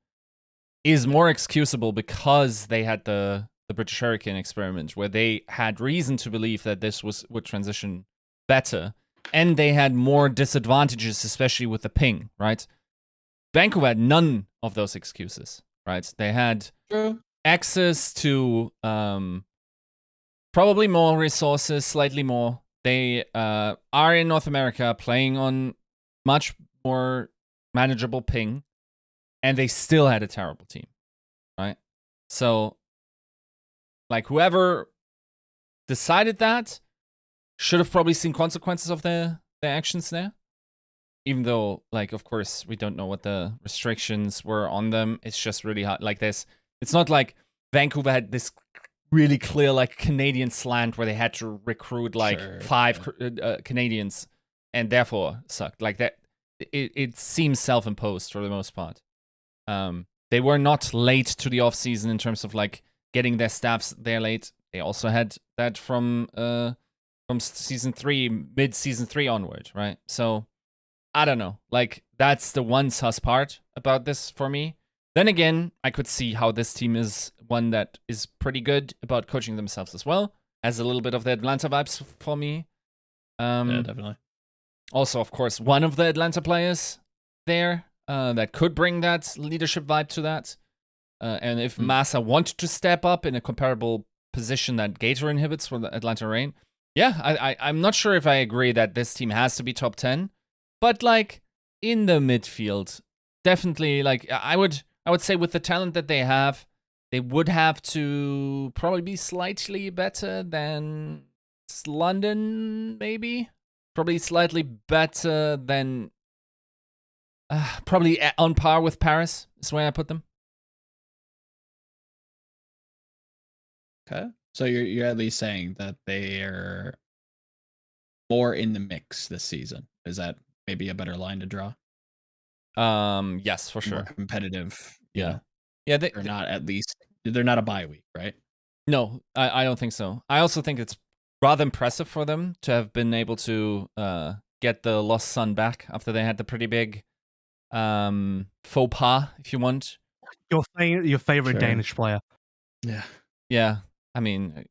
is more excusable because they had the British Hurricane experiment, where they had reason to believe that this would transition better, and they had more disadvantages, especially with the ping, right? Vancouver had none of those excuses, right? They had access to probably more resources, slightly more. They are in North America playing on much more manageable ping, and they still had a terrible team, right? So, like, whoever decided that should have probably seen consequences of their actions there. Even though, like, of course, we don't know what the restrictions were on them. It's just really hard. Like, it's not like Vancouver had this really clear, like, Canadian slant where they had to recruit like 5 Canadians and therefore sucked. Like that, it seems self-imposed for the most part. They were not late to the offseason in terms of like getting their staffs there late. They also had that from season 3, mid-season 3 onward, right? So I don't know. Like that's the one sus part about this for me. Then again, I could see how this team is one that is pretty good about coaching themselves as well. Has a little bit of the Atlanta vibes for me. Yeah, definitely. Also, of course, one of the Atlanta players there that could bring that leadership vibe to that. And if Massa wanted to step up in a comparable position that Gator inhibits for the Atlanta Reign, yeah, I'm not sure if I agree that this team has to be top 10, but like in the midfield, definitely. Like I would say with the talent that they would have to probably be slightly better than London, maybe. Probably slightly better than, probably on par with Paris is where I put them. Okay, so you're at least saying that they're more in the mix this season. Is that maybe a better line to draw? Yes, for sure. More competitive. Yeah. They're not they're not a bye week, right? No, I don't think so. I also think it's rather impressive for them to have been able to get the lost son back after they had the pretty big faux pas, if you want. Your favorite Danish player. Yeah. Yeah. I mean,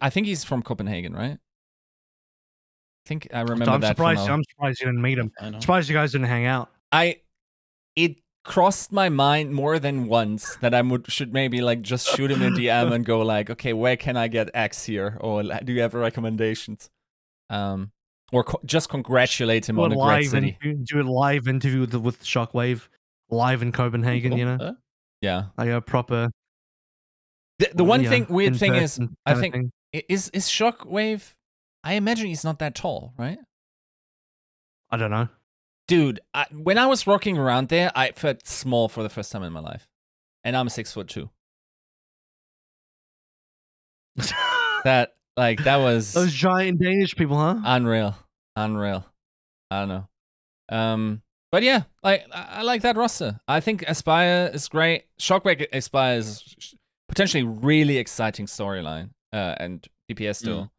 I think he's from Copenhagen, right? I think I remember I'm that. Surprised. I'm surprised you didn't meet him. I'm surprised you guys didn't hang out. It crossed my mind more than once that I should maybe like just shoot him in DM and go like, okay, where can I get X here? Or do you have recommendations? Or just congratulate him on a great city. Do a live interview with Shockwave live in Copenhagen. Cool. You know, yeah, like a proper. The one weird thing is, I think thing. is Shockwave. I imagine he's not that tall, right? I don't know. Dude, when I was walking around there, I felt small for the first time in my life. And I'm 6'2". that was... Those giant Danish people, huh? Unreal. I don't know. But yeah, like I like that roster. I think Aspire is great. Shockwave Aspire is potentially really exciting storyline. And DPS still.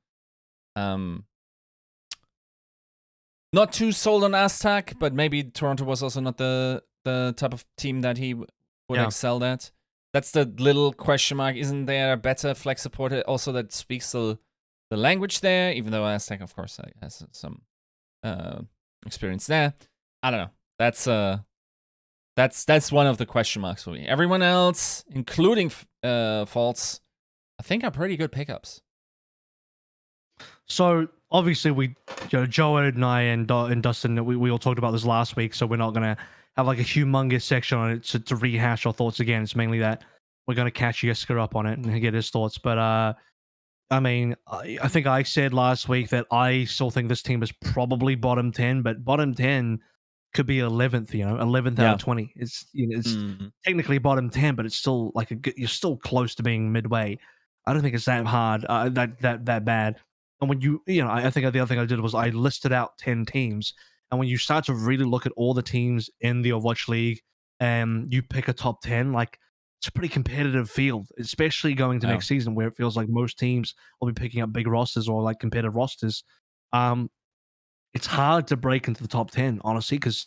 Not too sold on Aztec, but maybe Toronto was also not the type of team that he would excel at. That's the little question mark. Isn't there a better flex supporter also that speaks the language there? Even though Aztec, of course, has some experience there. I don't know. That's one of the question marks for me. Everyone else, including Faults, I think are pretty good pickups. So obviously Joe and I and Dustin, we all talked about this last week, so we're not gonna have like a humongous section on it to rehash our thoughts again. It's mainly that we're gonna catch Yiska up on it and get his thoughts. But I mean, I think I said last week that I still think this team is probably bottom 10, but bottom 10 could be 11th. 11th out of 20. It's it's technically bottom 10, but it's still like you're still close to being midway. I don't think it's that hard, that bad. And when I think the other thing I did was I listed out 10 teams. And when you start to really look at all the teams in the Overwatch League and you pick a top 10, like it's a pretty competitive field, especially going to next season where it feels like most teams will be picking up big rosters or like competitive rosters. It's hard to break into the top 10, honestly, because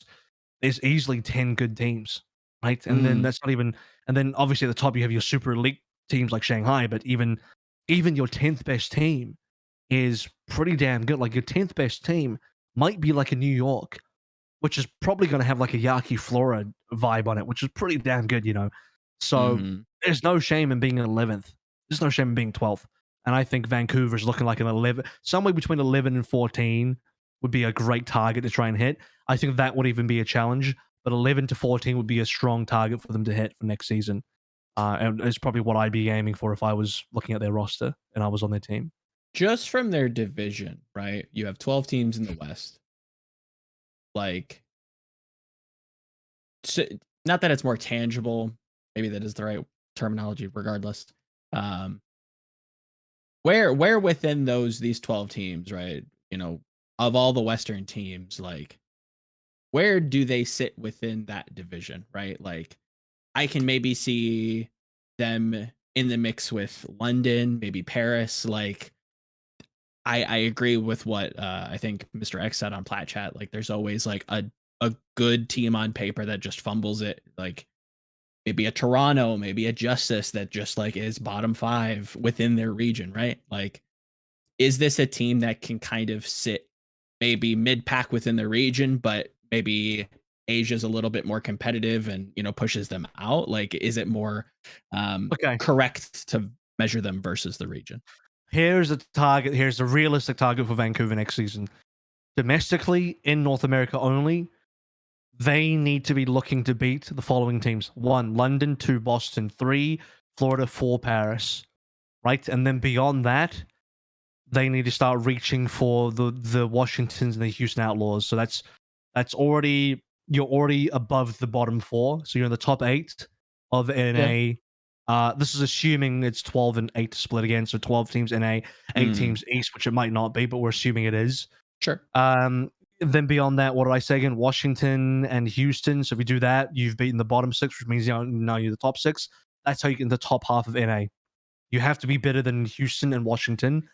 there's easily 10 good teams, right? And then that's not even, and then obviously at the top you have your super elite teams like Shanghai, but even your 10th best team is pretty damn good. Like your 10th best team might be like a New York, which is probably going to have like a Yaki Flora vibe on it, which is pretty damn good, So there's no shame in being 11th. There's no shame in being 12th. And I think Vancouver's looking like an 11, somewhere between 11 and 14 would be a great target to try and hit. I think that would even be a challenge, but 11 to 14 would be a strong target for them to hit for next season. And it's probably what I'd be aiming for if I was looking at their roster and I was on their team. Just from their division, right? You have 12 teams in the West. Like, so, not that it's more tangible. Maybe that is the right terminology, regardless. Where within these 12 teams, right? of all the Western teams, like where do they sit within that division, right? Like I can maybe see them in the mix with London, maybe Paris. Like I agree with what I think Mr. X said on Plat Chat. Like there's always like a good team on paper that just fumbles it. Like maybe a Toronto, maybe a Justice that just like is bottom 5 within their region, right? Like, is this a team that can kind of sit maybe mid pack within the region, but maybe Asia's a little bit more competitive and pushes them out? Like, is it more Okay. correct to measure them versus the region? Here's a target. Here's a realistic target for Vancouver next season. Domestically, in North America only, they need to be looking to beat the following teams: 1, London; 2, Boston; 3, Florida; 4, Paris. Right, and then beyond that, they need to start reaching for the Washingtons and the Houston Outlaws. So that's already, you're already above the bottom 4. So you're in the top 8 of NA. This is assuming it's 12 and 8 split again. So 12 teams NA, 8 teams East, which it might not be, but we're assuming it is. Sure. Then beyond that, what did I say again? Washington and Houston. So if you do that, you've beaten the bottom 6, which means now you're the top 6. That's how you get in the top half of NA. You have to be better than Houston and Washington.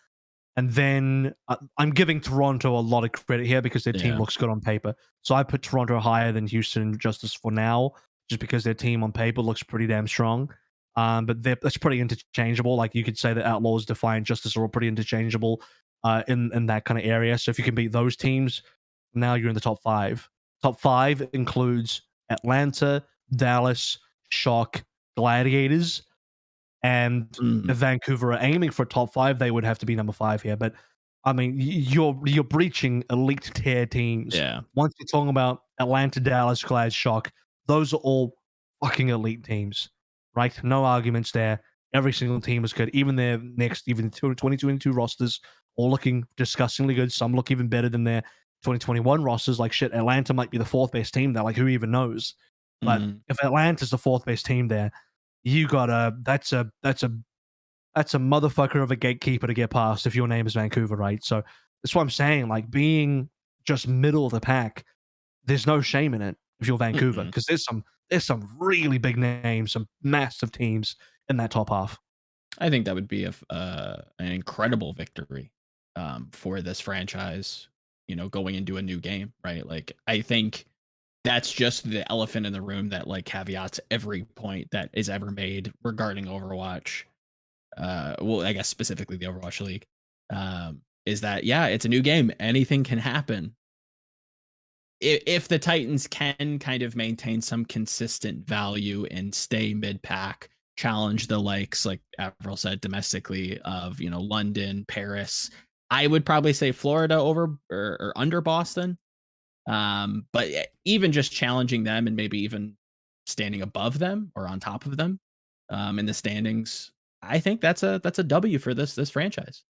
And then I'm giving Toronto a lot of credit here because their team looks good on paper. So I put Toronto higher than Houston and Justice for now, just because their team on paper looks pretty damn strong. But that's pretty interchangeable. Like you could say that Outlaws, Defiant, Justice are all pretty interchangeable in that kind of area. So if you can beat those teams, now you're in the top 5. Top 5 includes Atlanta, Dallas, Shock, Gladiators, and if Vancouver are aiming for top 5, they would have to be number 5 here. But I mean, you're breaching elite tier teams. Yeah. Once you're talking about Atlanta, Dallas, Glad, Shock, those are all fucking elite teams, right? No arguments there. Every single team is good. Even their next, even 2022 rosters, all looking disgustingly good. Some look even better than their 2021 rosters. Like shit, Atlanta might be the 4th best team there. Like who even knows? But if Atlanta's the 4th best team there, you got that's a motherfucker of a gatekeeper to get past if your name is Vancouver, right? So that's what I'm saying. Like being just middle of the pack, there's no shame in it if you're Vancouver, because there's some really big names, some massive teams in that top half. I think that would be an incredible victory for this franchise, going into a new game, right? Like I think that's just the elephant in the room that like caveats every point that is ever made regarding Overwatch. Well, I guess specifically the Overwatch League, is that, yeah, it's a new game. Anything can happen. If the Titans can kind of maintain some consistent value and stay mid-pack, challenge the likes, like AVRL said, domestically of, London, Paris, I would probably say Florida over or under Boston. But even just challenging them and maybe even standing above them or on top of them in the standings, I think that's a W for this franchise.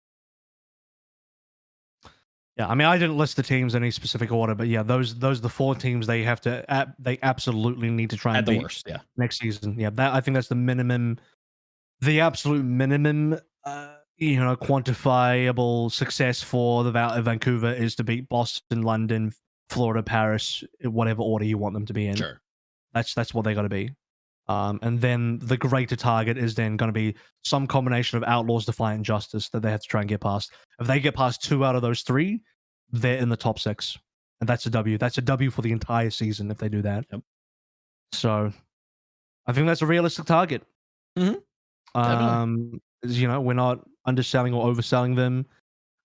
Yeah, I mean, I didn't list the teams in any specific order, but yeah, those are the 4 teams they have to they absolutely need to try and At the beat worst, yeah. next season. Yeah, that I think that's the minimum, the absolute minimum, quantifiable success for the Vancouver is to beat Boston, London, Florida, Paris, whatever order you want them to be in. Sure. That's what they got to be. And then the greater target is then going to be some combination of Outlaws, Defiant, Justice that they have to try and get past. If they get past 2 out of those 3, they're in the top 6. And that's a W. That's a W for the entire season if they do that. Yep. So I think that's a realistic target. Definitely. We're not underselling or overselling them.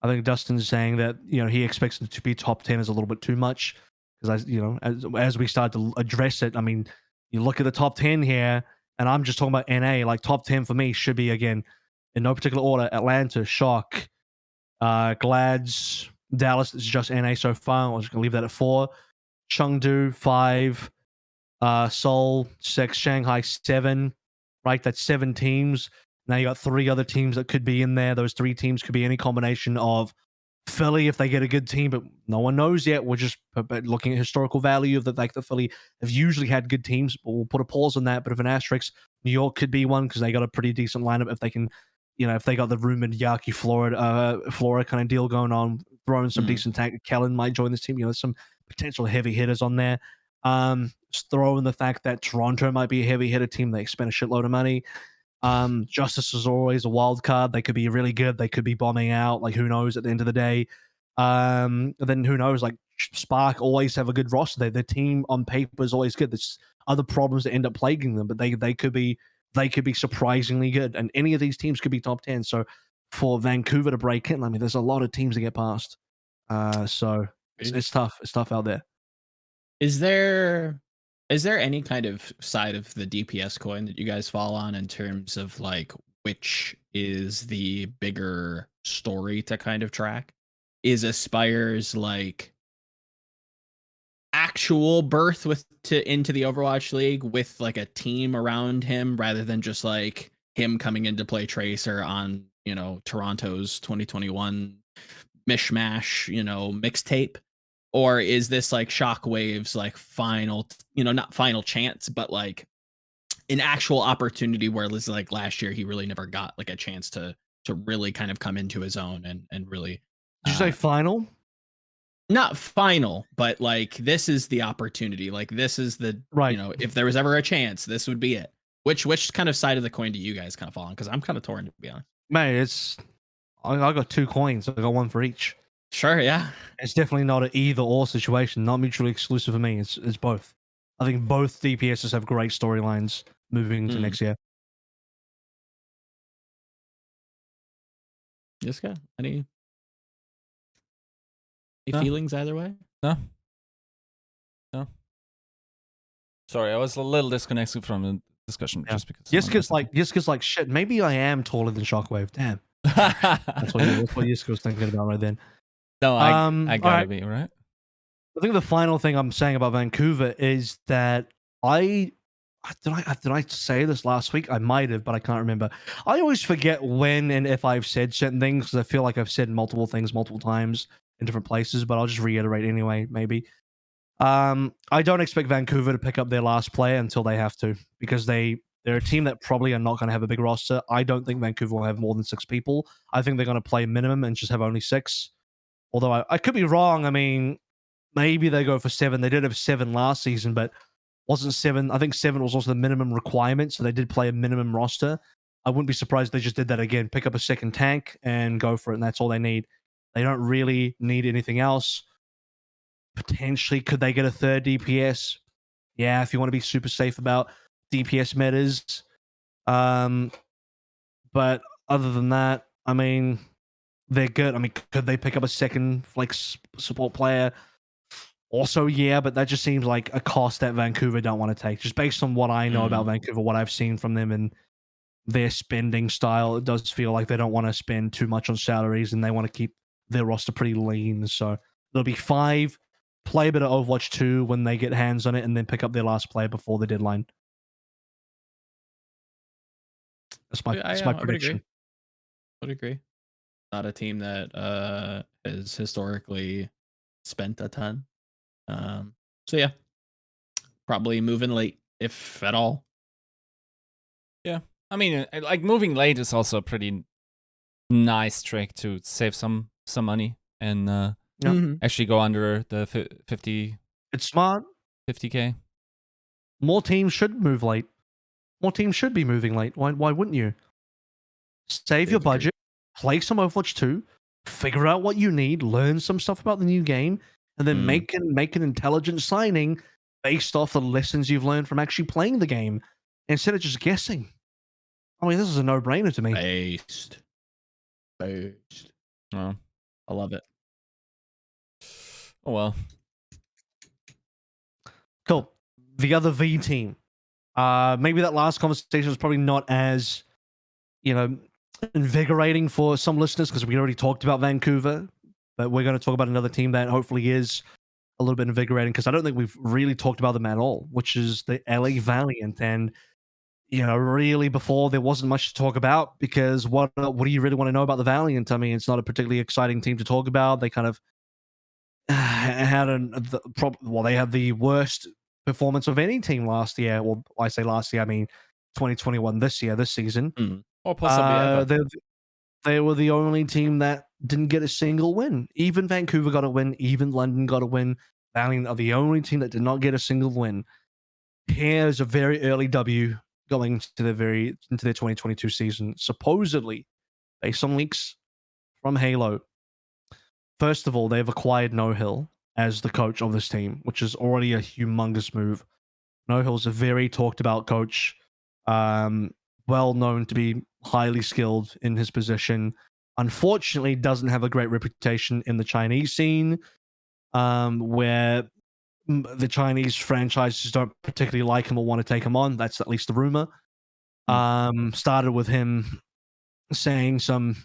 I think Dustin's saying that, he expects them to be top 10 is a little bit too much. Because, as we start to address it, I mean, you look at the top 10 here, and I'm just talking about NA. Like, top 10 for me should be, again, in no particular order, Atlanta, Shock, Glads, Dallas is just NA so far. I'm just going to leave that at 4. Chengdu, 5. Seoul, 6. Shanghai, 7. Right? That's 7 teams. Now you got 3 other teams that could be in there. Those 3 teams could be any combination of Philly if they get a good team, but no one knows yet. We're just looking at historical value of the Philly have usually had good teams, but we'll put a pause on that. But if an asterisk, New York could be one because they got a pretty decent lineup. If they can, if they got the rumored Yaki Florida kind of deal going on, throw in some Mhm. decent tank. Kellen might join this team. There's some potential heavy hitters on there. Just throw in the fact that Toronto might be a heavy hitter team. They spend a shitload of money. Justice is always a wild card. They could be really good. They could be bombing out. Like, who knows at the end of the day. Then who knows? Like, Spark always have a good roster. Their team on paper is always good. There's other problems that end up plaguing them, but they could be surprisingly good. And any of these teams could be top 10. So for Vancouver to break in, I mean, there's a lot of teams to get past. So it's tough. It's tough out there. Is there any kind of side of the DPS coin that you guys fall on in terms of like which is the bigger story to kind of track? Is Aspire's like actual birth into the Overwatch League with like a team around him rather than just like him coming in to play Tracer on, Toronto's 2021 mishmash, mixtape? Or is this like Shockwave's like final, not final chance, but like an actual opportunity where it's like last year he really never got like a chance to really kind of come into his own and really Did you say final? Not final, but like this is the opportunity. Like this is the right. If there was ever a chance, this would be it. Which kind of side of the coin do you guys kind of fall on? Because I'm kind of torn, to be honest. Man, I got 2 coins. I got one for each. Sure, yeah. It's definitely not an either or situation. Not mutually exclusive for me. It's both. I think both DPSs have great storylines moving into next year. Yiska, any feelings either way? No. Sorry, I was a little disconnected from the discussion just because. Yiska's like shit. Maybe I am taller than Shockwave. Damn. That's what Yiska was thinking about right then. No, I gotta be right. I think the final thing I'm saying about Vancouver is that did I say this last week? I might have, but I can't remember. I always forget when and if I've said certain things because I feel like I've said multiple things multiple times in different places, but I'll just reiterate anyway, maybe. I don't expect Vancouver to pick up their last player until they have to, because they're a team that probably are not going to have a big roster. I don't think Vancouver will have more than 6 people. I think they're going to play minimum and just have only 6. Although I could be wrong. I mean, maybe they go for 7. They did have 7 last season, but wasn't 7. I think 7 was also the minimum requirement, so they did play a minimum roster. I wouldn't be surprised if they just did that again, pick up a second tank and go for it, and that's all they need. They don't really need anything else. Potentially, could they get a 3rd DPS? Yeah, if you want to be super safe about DPS metas. But other than that, I mean, they're good. I mean, could they pick up a second like support player? Also, yeah, but that just seems like a cost that Vancouver don't want to take. Just based on what I know about Vancouver, what I've seen from them and their spending style, it does feel like they don't want to spend too much on salaries and they want to keep their roster pretty lean. So it'll be 5, play a bit of Overwatch 2 when they get hands on it, and then pick up their last player before the deadline. That's my prediction. I would agree. Not a team that has historically spent a ton. So yeah, probably moving late, if at all. Yeah, I mean, like moving late is also a pretty nice trick to save some money and actually go under the 50. It's smart. 50K. More teams should move late. More teams should be moving late. Why wouldn't you? Save your budget, play some Overwatch 2, figure out what you need, learn some stuff about the new game, and then make an intelligent signing based off the lessons you've learned from actually playing the game, instead of just guessing. I mean, this is a no-brainer to me. Based. Oh. I love it. Oh, well. Cool. The other V team. Maybe that last conversation was probably not as, invigorating for some listeners because we already talked about Vancouver, but we're going to talk about another team that hopefully is a little bit invigorating because I don't think we've really talked about them at all, which is the LA Valiant. And, really before there wasn't much to talk about because what do you really want to know about the Valiant? I mean, it's not a particularly exciting team to talk about. They kind of had they had the worst performance of any team last year. Well, I say last year, I mean 2021 this season. Or possibly ever. they were the only team that didn't get a single win. Even Vancouver got a win. Even London got a win. Valiant are the only team that did not get a single win. Here's a very early W going into their 2022 season. Supposedly, based on leaks from Halo, first of all, they've acquired No Hill as the coach of this team, which is already a humongous move. No Hill's a very talked about coach, well known to be highly skilled in his position. Unfortunately, doesn't have a great reputation in the Chinese scene, where the Chinese franchises don't particularly like him or want to take him on. That's at least the rumor. Started with him saying some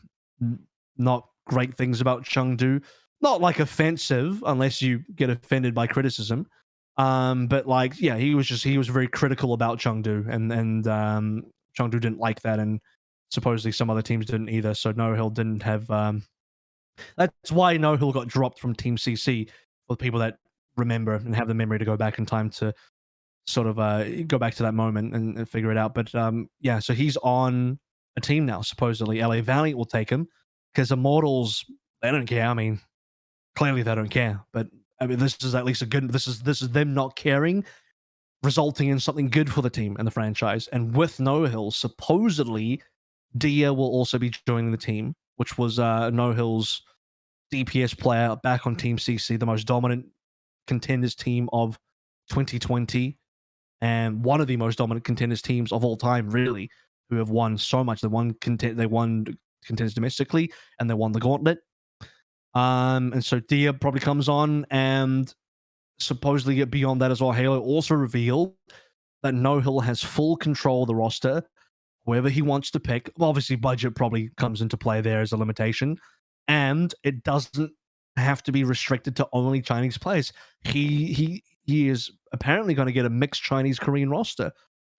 not great things about Chengdu. Not like offensive, unless you get offended by criticism. But like, yeah, he was very critical about Chengdu, and Chengdu didn't like that, and supposedly some other teams didn't either. So No Hill didn't have. That's why No Hill got dropped from Team CC for people that remember and have the memory to go back in time to sort of go back to that moment and figure it out. But yeah, so he's on a team now. Supposedly, LA Valiant will take him because Immortals, they don't care. I mean, clearly they don't care. But I mean, this is at least a good. This is them not caring, resulting in something good for the team and the franchise. And with No Hill, supposedly, Dia will also be joining the team, which was No Hill's DPS player back on Team CC, the most dominant contenders team of 2020, and one of the most dominant contenders teams of all time, really, who have won so much. They won contenders domestically, and they won the gauntlet. And so Dia probably comes on, and supposedly beyond that as well, Halo also revealed that No Hill has full control of the roster. Whoever he wants to pick, well, obviously budget probably comes into play there as a limitation, and it doesn't have to be restricted to only Chinese players. He is apparently going to get a mixed Chinese Korean roster,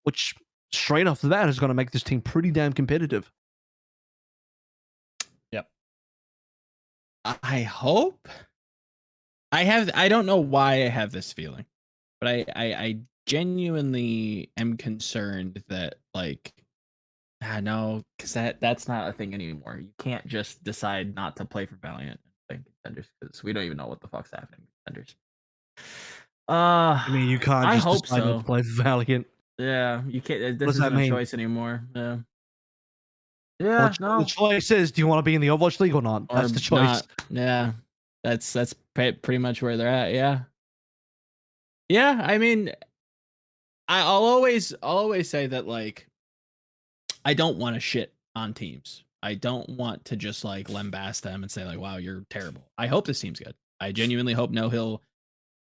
which straight off the bat is going to make this team pretty damn competitive. Yep. I hope. I don't know why I have this feeling, but I genuinely am concerned that, like, no, because that's not a thing anymore. You can't just decide not to play for Valiant and play contenders, because we don't even know what the fuck's happening with contenders. I mean, you can't I just hope decide not so. to play for Valiant. Yeah, you can't. This does that isn't a mean? choice anymore. Yeah. Well, Yeah, no. the choice is, do you want to be in the Overwatch League or not? Or That's the choice. not. Yeah, that's pretty much where they're at. Yeah. Yeah, I mean, I'll always say that, like, I don't want to shit on teams. I don't want to just like lambast them and say like, wow, you're terrible. I hope this team's good. I genuinely hope No Hill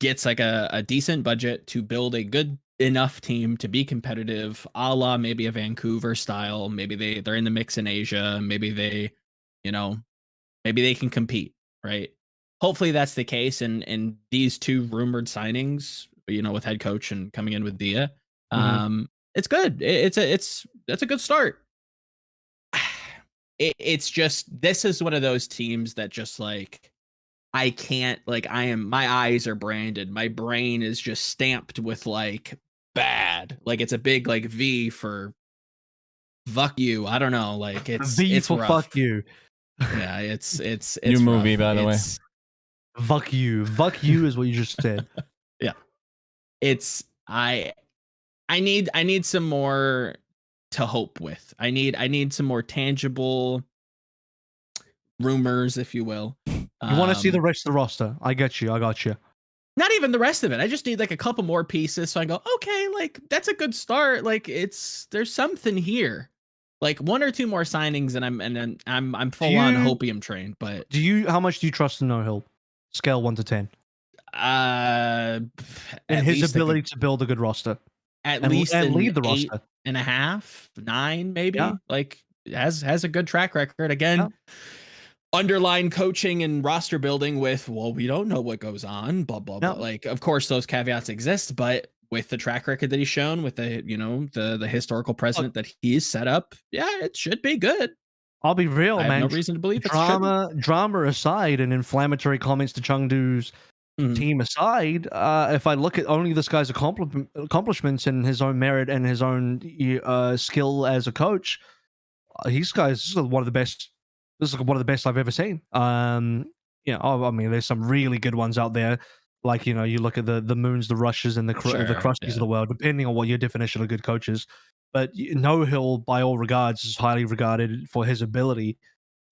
gets like a decent budget to build a good enough team to be competitive, a la maybe a Vancouver style. Maybe they're in the mix in Asia. Maybe they, maybe they can compete, right? Hopefully that's the case. And these two rumored signings, with head coach and coming in with Dia, it's good. That's a good start. It's just, this is one of those teams that just like, I can't, like, my eyes are branded. My brain is just stamped with like bad. Like it's a big like V for fuck you. I don't know. Like V for rough. fuck you. Yeah, it's new rough. movie, by the way. Fuck you. Fuck you is what you just said. Yeah. I need some more to hope with. I need some more tangible rumors, if you will. You want to see the rest of the roster? I got you. Not even the rest of it. I just need like a couple more pieces, so I go, okay, like that's a good start. Like there's something here. Like one or two more signings, and I'm full on hopium trained. But how much do you trust in No Hill? Scale 1 to 10. And his ability to build a good roster. At least and lead the roster. 8.5, 9, maybe. Yeah. Like has a good track record. Again. Yeah. Underline coaching and roster building with, well, we don't know what goes on, blah blah blah. Like, of course, those caveats exist, but with the track record that he's shown, with the the historical precedent that he's set up, yeah, it should be good. I'll be real, man. I have no reason to believe drama aside, and inflammatory comments to Chengdu's team aside, if I look at only this guy's accomplishments and his own merit and his own skill as a coach, he's one of the best this is one of the best I've ever seen. I mean, there's some really good ones out there. Like, you look at the Moons, the Rushes, and the Sure, Crusties of yeah. the world, depending on what your definition of good coach is. But No Hill, by all regards, is highly regarded for his ability,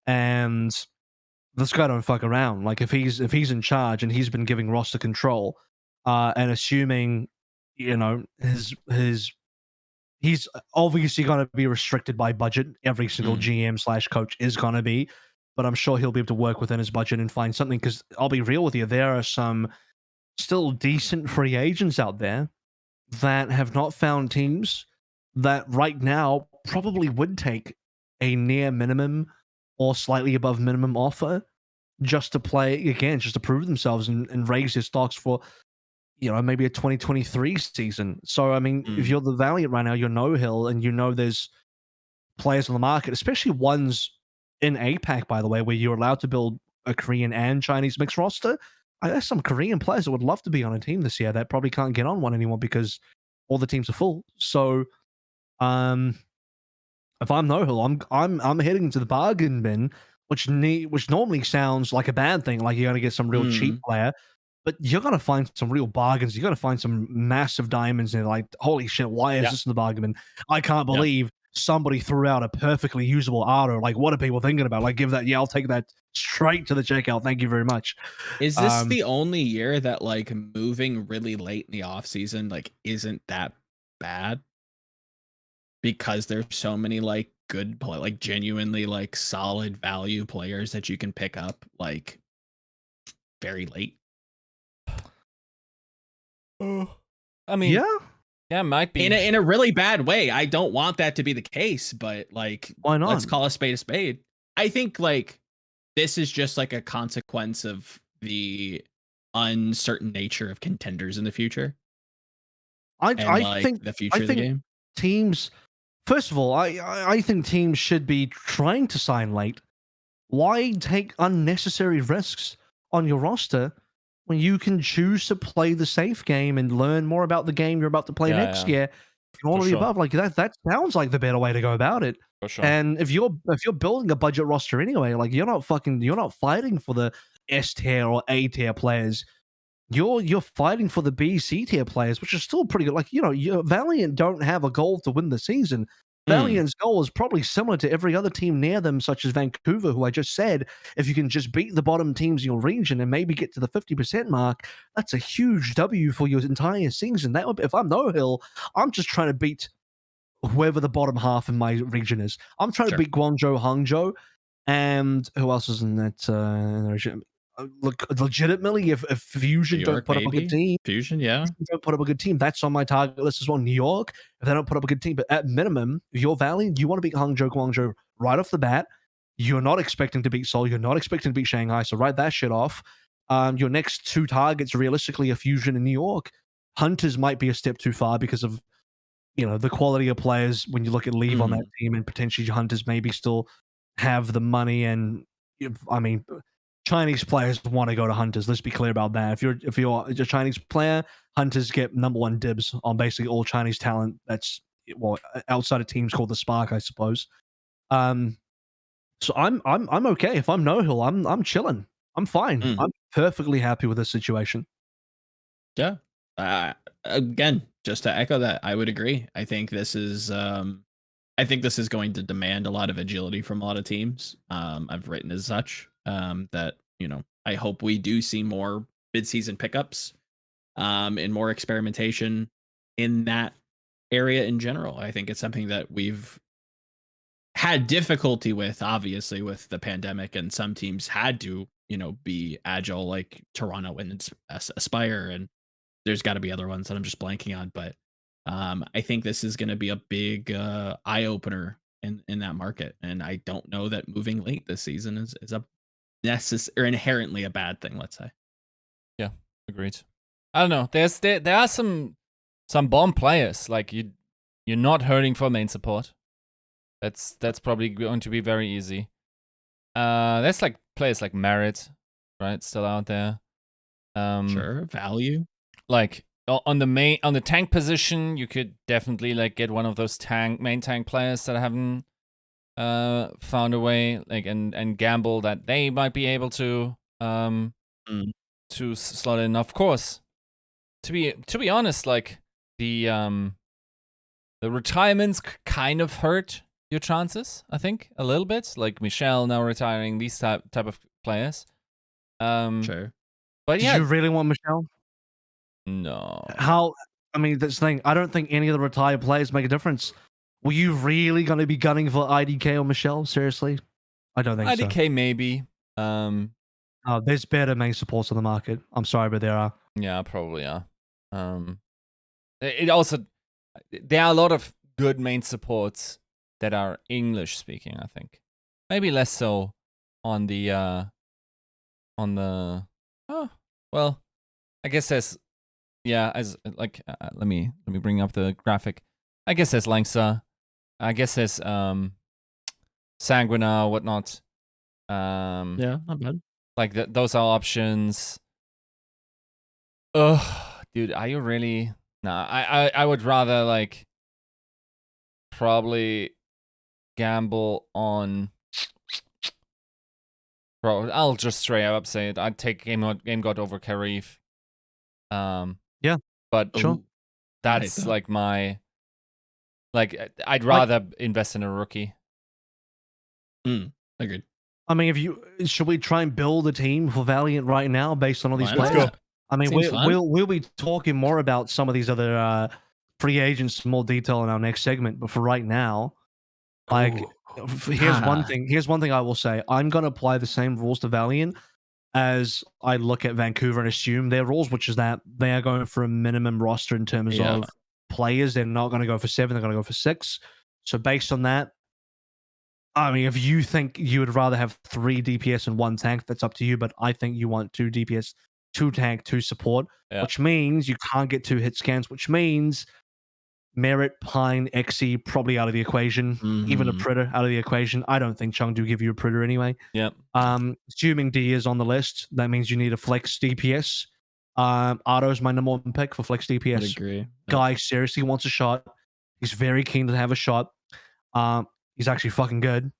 and this guy don't fuck around. Like, if he's in charge and he's been giving roster control, and assuming, his he's obviously going to be restricted by budget. Every single GM/coach is going to be, but I'm sure he'll be able to work within his budget and find something. Because I'll be real with you, there are some still decent free agents out there that have not found teams that right now probably would take a near minimum or slightly above minimum offer just to play again, just to prove themselves and raise their stocks for maybe a 2023 season. So I mean, if you're the Valiant right now, you're No Hill, and there's players on the market, especially ones in APAC, by the way, where you're allowed to build a Korean and Chinese mixed roster. There's some Korean players that would love to be on a team this year that probably can't get on one anymore because all the teams are full. So, if I'm No Hill, I'm heading to the bargain bin, which normally sounds like a bad thing, like you're gonna get some real cheap player, but you're gonna find some real bargains. You're gonna find some massive diamonds, and like, holy shit, why is this in the bargain bin? I can't believe somebody threw out a perfectly usable auto. Like, what are people thinking about? Like, I'll take that straight to the checkout. Thank you very much. Is this the only year that like moving really late in the off season like isn't that bad? Because there's so many like good like genuinely like solid value players that you can pick up like very late. I mean, yeah, might be in a really bad way. I don't want that to be the case, but like, why not? Let's call a spade a spade. I think like this is just like a consequence of the uncertain nature of contenders in the future. I think the future of the game. Teams, first of all, I think teams should be trying to sign late. Why take unnecessary risks on your roster when you can choose to play the safe game and learn more about the game you're about to play next year? And all of the above, like that sounds like the better way to go about it. For sure. And if you're building a budget roster anyway, like you're not fighting for the S tier or A tier players. You're fighting for the B, C tier players, which is still pretty good. Like, Valiant don't have a goal to win the season. Valiant's goal is probably similar to every other team near them, such as Vancouver, who I just said, if you can just beat the bottom teams in your region and maybe get to the 50% mark, that's a huge W for your entire season. That would, if I'm No Hill, I'm just trying to beat whoever the bottom half in my region is. I'm trying to beat Guangzhou, Hangzhou, and who else is in that region? Look, legitimately, if Fusion don't put up a good team, Fusion don't put up a good team, that's on my target list as well. New York, if they don't put up a good team, but at minimum, if you're Valiant, you want to beat Hangzhou, Guangzhou right off the bat. You're not expecting to beat Seoul. You're not expecting to beat Shanghai. So write that shit off. Your next two targets, realistically, are Fusion and New York. Hunters might be a step too far because of the quality of players when you look at Leave on that team, and potentially Hunters maybe still have the money. And I mean, Chinese players want to go to Hunters. Let's be clear about that. If you're a Chinese player, Hunters get number one dibs on basically all Chinese talent. That's outside of teams called the Spark, I suppose. So I'm okay. If I'm No Hill, I'm chilling. I'm fine. I'm perfectly happy with this situation. Yeah. Again, just to echo that, I would agree. I think this is going to demand a lot of agility from a lot of teams. I've written as such that I hope we do see more mid-season pickups, and more experimentation in that area in general. I think it's something that we've had difficulty with, obviously, with the pandemic, and some teams had to be agile, like Toronto and Aspire, and there's got to be other ones that I'm just blanking on, but I think this is going to be a big eye opener in that market, and I don't know that moving late this season is a necessary or inherently a bad thing. Let's say. Yeah, agreed. I don't know. There are some bomb players, like you're not hurting for main support. That's probably going to be very easy. There's like players like Merit, right, still out there. Sure, value. Like on the tank position, you could definitely like get one of those main tank players that haven't found a way, like, and gamble that they might be able to slot in. Of course, to be honest, like the retirements kind of hurt your chances, I think, a little bit. Like Michelle now retiring, these type of players. Sure. But yeah, Did you really want Michelle? no. How? I mean, that's the thing. I don't think any of the retired players make a difference. Were you really going to be gunning for IDK or Michelle? Seriously? I don't think so. IDK maybe. There's better main supports on the market. I'm sorry, but there are. Yeah, probably are. It also, there are a lot of good main supports that are English speaking, I think. Maybe less so on the well, I guess there's, yeah, as like let me bring up the graphic. I guess there's Langsa. I guess there's Sanguina, whatnot. Yeah, not bad. Like those are options. Ugh, dude, are you really? Nah, I would rather like probably gamble on. Bro, I'll just straight up say it. I'd take Game God over Karif. Yeah, but sure. That's like my. Like, I'd rather invest in a rookie. Agreed. I mean, should we try and build a team for Valiant right now based on all these players? Let's go. I mean, we'll be talking more about some of these other free agents in more detail in our next segment. But for right now, like, here's one thing. Here's one thing I will say. I'm gonna apply the same rules to Valiant as I look at Vancouver and assume their rules, which is that they are going for a minimum roster in terms of players. They're not going to go for 7. They're going to go for 6. So based on that, I mean, if you think you would rather have 3 DPS and 1 tank, that's up to you. But I think you want 2 DPS, 2 tank, 2 support, which means you can't get 2 hit scans, which means Merit, Pine, Xe probably out of the equation. Even a Pritter out of the equation. I don't think Chengdu give you a Pritter anyway. Yep. Assuming D is on the list, that means you need a flex DPS. Otto's my number 1 pick for flex DPS. I agree. Guy seriously wants a shot. He's very keen to have a shot. He's actually fucking good.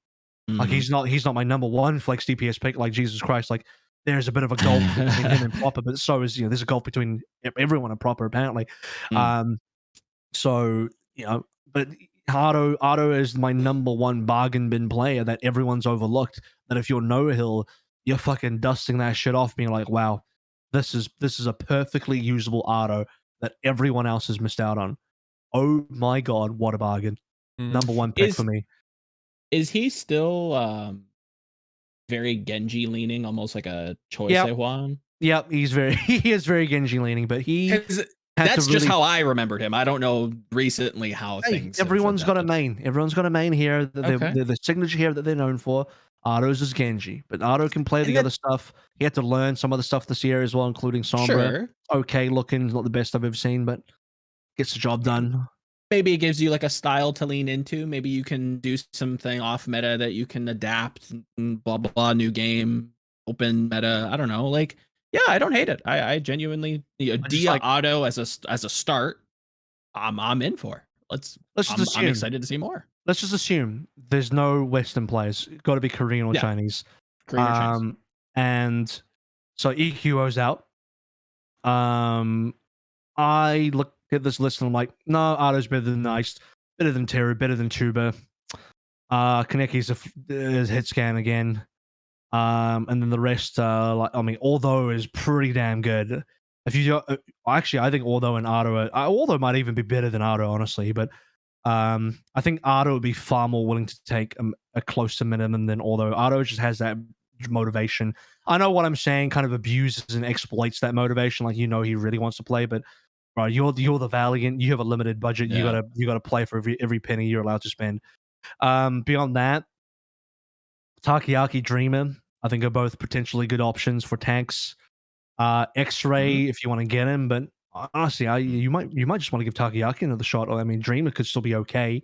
Like he's not my number 1 flex DPS pick. Like Jesus Christ, like there's a bit of a gulf between him and Proper, but so is there's a gulf between everyone and Proper apparently. So but Otto is my number 1 bargain bin player that everyone's overlooked. That if you're no hill, you're fucking dusting that shit off, being like, wow, this is a perfectly usable Otto that everyone else has missed out on. Oh my god, what a bargain! Number 1 pick for me. Is he still very Genji leaning, almost like a Choi Sehwan? Yep, he is very Genji leaning, but that's just how I remembered him. I don't know recently how things. Everyone's got a main. Everyone's got a main here. The signature here that they're known for. Otto's is Genji, but Otto can play the other stuff. He had to learn some of the stuff this year as well, including Sombra. Sure. Okay looking, not the best I've ever seen, but gets the job done. Maybe it gives you like a style to lean into. Maybe you can do something off meta that you can adapt and blah, blah, blah, new game, open meta. I don't know. Like, yeah, I don't hate it. I genuinely, Dia Otto as a start, I'm in for. Let's just assume. I'm excited to see more. Let's just assume there's no Western players. Got to be Korean or Chinese. Korean or Chinese. And so EQO's out. I look at this list and I'm like, no, Otto's better than Ice, better than Teru, better than Tuba. Kaneki's a hit scan again. And then the rest, Although is pretty damn good. If you actually, I think Although and Otto, Although might even be better than Otto, honestly. But I think Otto would be far more willing to take a close to minimum than Although. Otto just has that motivation. I know what I'm saying kind of abuses and exploits that motivation. Like, he really wants to play, but bro, you're the Valiant. You have a limited budget. You gotta play for every penny you're allowed to spend. Beyond that, Takoyaki, Dreamer, I think are both potentially good options for tanks. X-Ray if you want to get him, but honestly, you might just want to give Takoyaki another shot. I mean, Dreamer could still be okay.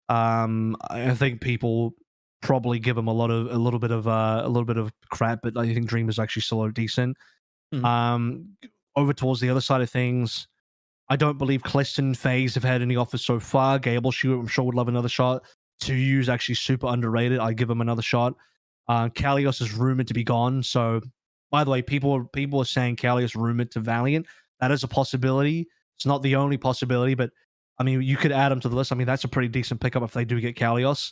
I think people probably give him a little bit of crap, but I think Dreamer's actually still decent. Over towards the other side of things, I don't believe Kleston, FaZe have had any offers so far. Gable Shoot, I'm sure, would love another shot. 2U's actually super underrated. I give him another shot. Kalios is rumored to be gone. So, by the way, people are saying Kalios rumored to Valiant. That is a possibility. It's not the only possibility, but I mean, you could add him to the list. I mean, that's a pretty decent pickup if they do get Kalios.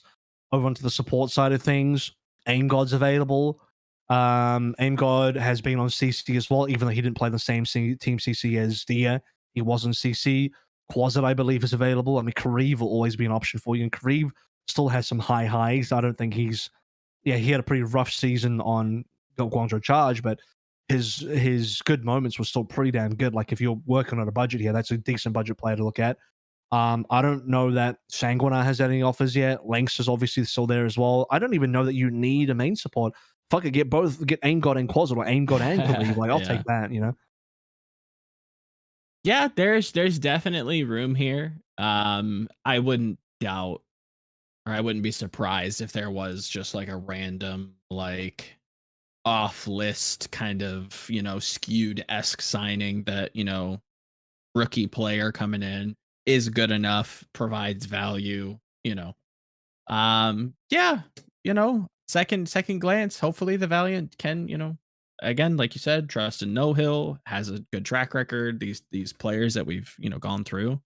Over onto the support side of things, Aim God's available. Aim God has been on CC as well, even though he didn't play the same team CC as Dia. He was on CC. Quasit, I believe, is available. I mean, Kareev will always be an option for you, and Kareev still has some high highs. I don't think he had a pretty rough season on Guangzhou Charge, but his good moments were still pretty damn good. Like if you're working on a budget here, that's a decent budget player to look at. I don't know that Sanguinar has any offers yet. Lynx is obviously still there as well. I don't even know that you need a main support. Fuck it, get Aim God and Quasit or Aim God and Kareev. Like I'll take that, you know. Yeah, there's definitely room here. I wouldn't doubt, or I wouldn't be surprised if there was just like a random like off list kind of, you know, skewed-esque signing that, you know, rookie player coming in is good enough, provides value, you know. Yeah, you know, second glance, hopefully the Valiant can, you know, again, like you said, trust in No Hill, has a good track record. These players that we've, you know, gone through,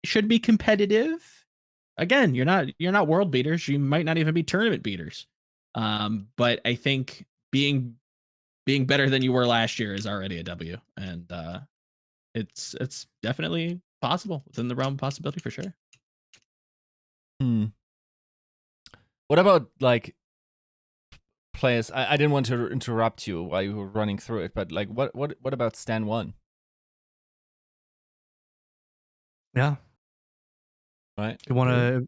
should be competitive. Again, you're not world beaters. You might not even be tournament beaters. But I think being better than you were last year is already a W, and it's definitely possible, within the realm of possibility for sure. What about like players? I didn't want to interrupt you while you were running through it, but like what about Stan 1? Yeah. Right. You want to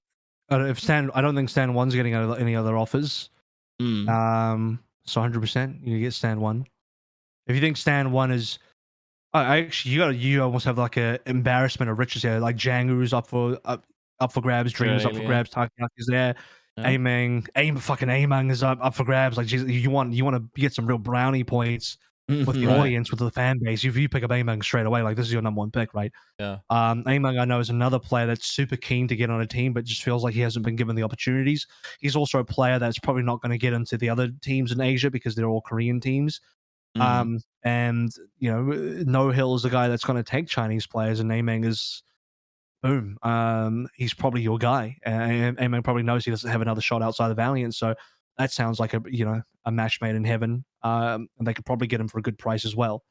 if Stan, I don't think Stan 1's getting any other offers. So 100% you get Stan 1. If you think Stan 1 is I actually you almost have like a embarrassment of riches here. Like Jangu's up for grabs, Dream's up for grabs, Takiyaki's there. Fucking Amang is up for grabs. Like you want to get some real brownie points with the audience, with the fan base. If you pick up Amang straight away, like this is your number one pick, right? Yeah. Amang, I know, is another player that's super keen to get on a team, but just feels like he hasn't been given the opportunities. He's also a player that's probably not going to get into the other teams in Asia because they're all Korean teams. And you know, No Hill is the guy that's going to take Chinese players, and Amang is boom. He's probably your guy, and Amang probably knows he doesn't have another shot outside the Valiant, so that sounds like a match made in heaven. And they could probably get him for a good price as well.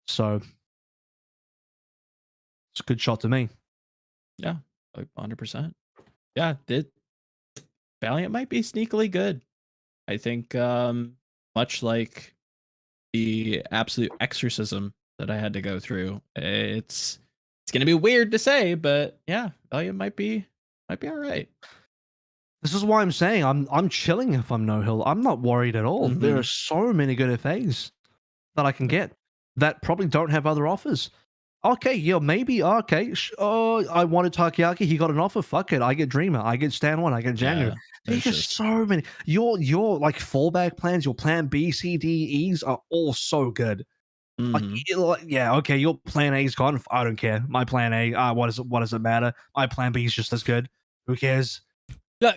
So it's a good shot to me. Yeah, like 100%. Yeah, Valiant might be sneakily good. I think much like the absolute exorcism that I had to go through, it's gonna be weird to say, but yeah, Valiant might be all right. This is why I'm saying I'm chilling if I'm No Hill. I'm not worried at all. There are so many good FAs that I can get that probably don't have other offers. Okay, yeah, maybe. Okay, I wanted Takayaki. He got an offer. Fuck it. I get Dreamer. I get Stan 1. I get Django. Yeah, There's just so many. Your like fallback plans, your plan B, C, D, E's are all so good. Yeah, okay, your plan A's gone. I don't care. My plan A, what does it matter? My plan B is just as good. Who cares?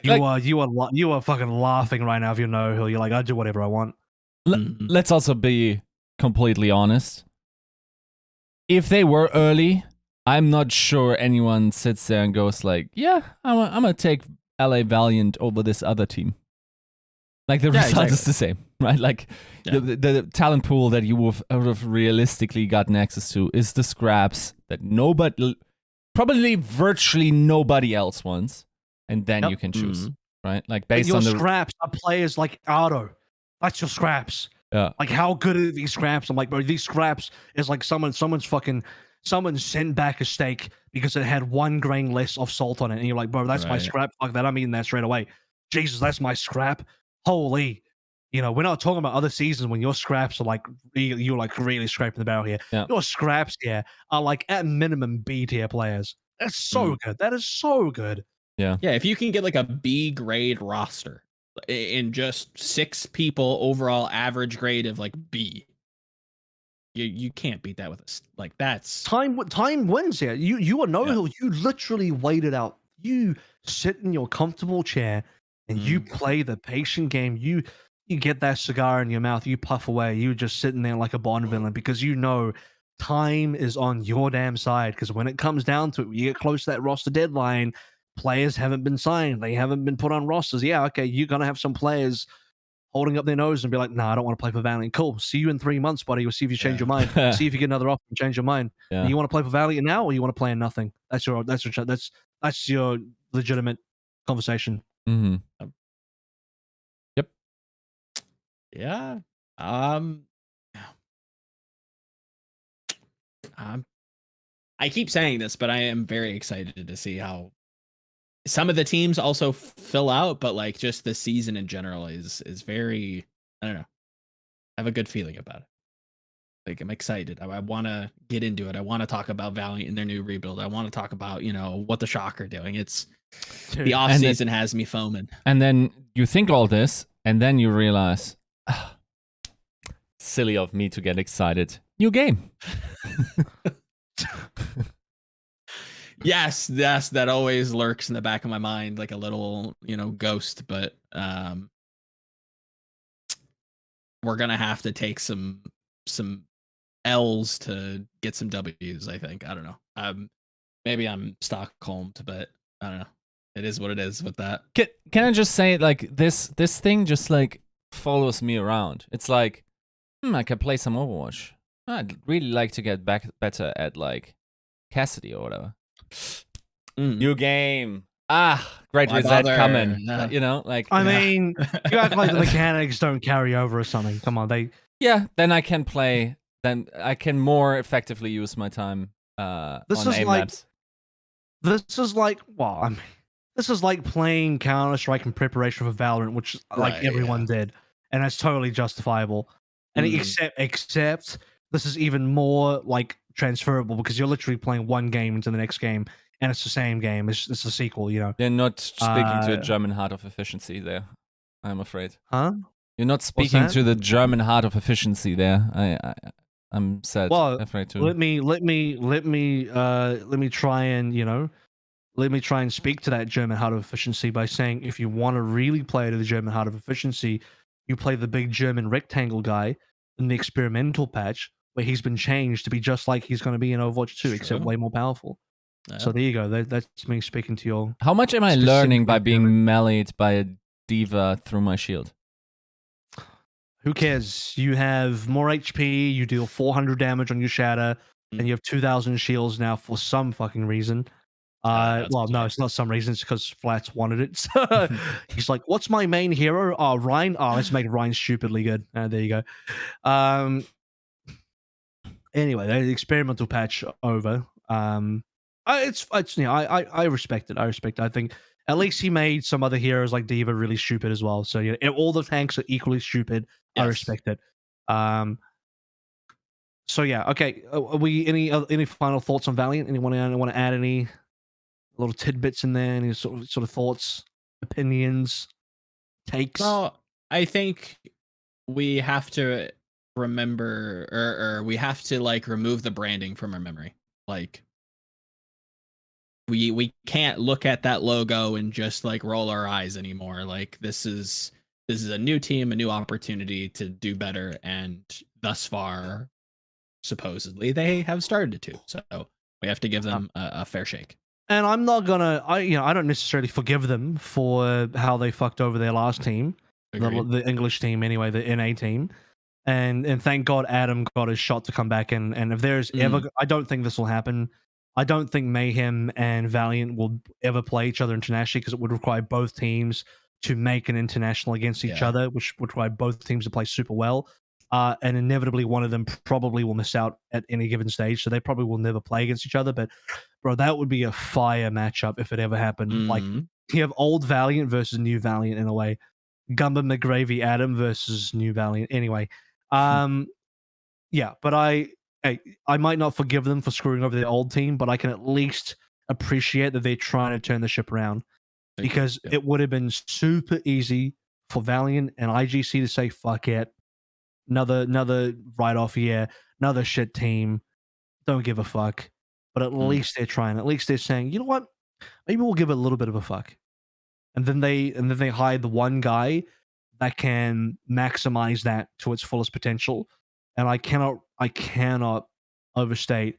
You are fucking laughing right now if you know who you're like, I do whatever I want. Let's also be completely honest. If they were early, I'm not sure anyone sits there and goes like, yeah, I'm gonna take LA Valiant over this other team. Like the result is the same, right? Like the talent pool that you would have realistically gotten access to is the scraps that probably virtually nobody else wants, and then you can choose, right? Like based on the scraps are players like Ardo. That's your scraps. Yeah. Like how good are these scraps? I'm like, bro, these scraps is like someone sent back a steak because it had 1 grain less of salt on it, and you're like, bro, that's my scrap. Fuck that, I'm eating that straight away. Jesus, that's my scrap. Holy, we're not talking about other seasons when your scraps are like you're like really scraping the barrel here. Yeah. Your scraps here are like at minimum B tier players. That's so good. That is so good. Yeah. Yeah, if you can get like a B grade roster in just 6 people overall average grade of like B, you can't beat that with us. Like that's time wins here. You are No Hill. You literally waited out. You sit in your comfortable chair and you play the patient game. You get that cigar in your mouth, you puff away, you just sitting there like a Bond villain because you know time is on your damn side. Because when it comes down to it, you get close to that roster deadline, players haven't been signed, they haven't been put on rosters. Yeah, okay, you're gonna have some players holding up their nose and be like, "Nah, I don't want to play for Valiant." Cool. See you in 3 months, buddy. We'll see if you change your mind. See if you get another offer and change your mind. Yeah. You want to play for Valiant now, or you want to play in nothing? That's your legitimate conversation. Mm-hmm. Yep. Yeah. I keep saying this, but I am very excited to see how some of the teams also fill out, but like just the season in general is very, I don't know. I have a good feeling about it. Like I'm excited. I want to get into it. I want to talk about Valiant and their new rebuild. I want to talk about, what the Shock are doing. It's the off season has me foaming. And then you think all this, and then you realize, silly of me to get excited. New game. Yes, that always lurks in the back of my mind like a little, ghost, but we're going to have to take some L's to get some W's, I think. I don't know. Maybe I'm Stockholmed, but I don't know. It is what it is with that. Can I just say, like, this thing just like follows me around. It's like, I can play some Overwatch. I'd really like to get better at like Cassidy or whatever. New game. Great reset coming. Yeah. I mean, you act like the mechanics don't carry over or something. Come on, then I can play. Then I can more effectively use my time on aim maps. This is like playing Counter-Strike in preparation for Valorant, which everyone did, and that's totally justifiable. And except this is even more like transferable because you're literally playing one game into the next game, and it's the same game. It's a sequel, They're not speaking to a German heart of efficiency there. I'm afraid. Huh? You're not speaking to the German heart of efficiency there. I'm sad. Well, afraid to. let me try and speak to that German heart of efficiency by saying if you want to really play to the German heart of efficiency, you play the big German rectangle guy in the experimental patch where he's been changed to be just like he's going to be in Overwatch 2, except way more powerful. Yeah. So there you go. That's me speaking to your. How much am I learning by being meleeed by a diva through my shield? Who cares? You have more HP, you deal 400 damage on your shatter, and you have 2,000 shields now for some fucking reason. No, it's not some reason. It's because Flats wanted it. So he's like, "What's my main hero? Oh, Ryan. Oh, let's make Ryan stupidly good." There you go. Anyway, the experimental patch over. I respect it. I respect it. I think at least he made some other heroes like D.Va really stupid as well. So all the tanks are equally stupid. Yes. I respect it. So yeah, okay. Are we any final thoughts on Valiant? Anyone want to add any little tidbits in there? Any sort of thoughts, opinions, takes? Well, I think we have to remember, or we have to like remove the branding from our memory. Like we can't look at that logo and just like roll our eyes anymore. Like this is a new team, a new opportunity to do better, and thus far, supposedly they have started to. So we have to give them a fair shake. And I'm not gonna, I don't necessarily forgive them for how they fucked over their last team, the English team anyway, the NA team. And thank God Adam got his shot to come back. And if there's ever, I don't think this will happen. I don't think Mayhem and Valiant will ever play each other internationally because it would require both teams to make an international against each other, which would require both teams to play super well. And inevitably one of them probably will miss out at any given stage. So they probably will never play against each other. But bro, that would be a fire matchup if it ever happened. Like you have old Valiant versus new Valiant in a way. Gumba McGravy Adam versus new Valiant. Anyway, yeah, but I might not forgive them for screwing over their old team, but I can at least appreciate that they're trying to turn the ship around because it would have been super easy for Valiant and IGC to say, fuck it. Another write-off here, another shit team. Don't give a fuck. But at least they're trying. At least they're saying, you know what? maybe we'll give it a little bit of a fuck. And then they hire the one guy that can maximize that to its fullest potential. And I cannot overstate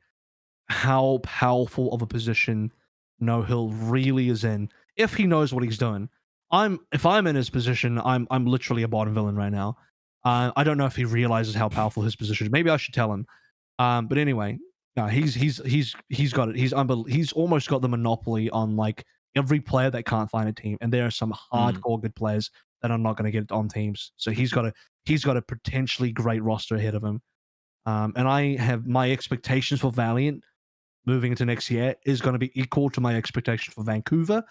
how powerful of a position No Hill really is in if he knows what he's doing. If I'm in his position, I'm literally a bottom villain right now. I don't know if he realizes how powerful his position is. Maybe I should tell him. But anyway, no, he's got it. He's almost got the monopoly on like every player that can't find a team, and there are some hardcore good players that are not going to get on teams. So he's got a potentially great roster ahead of him. And I have my expectations for Valiant moving into next year is going to be equal to my expectation for Vancouver,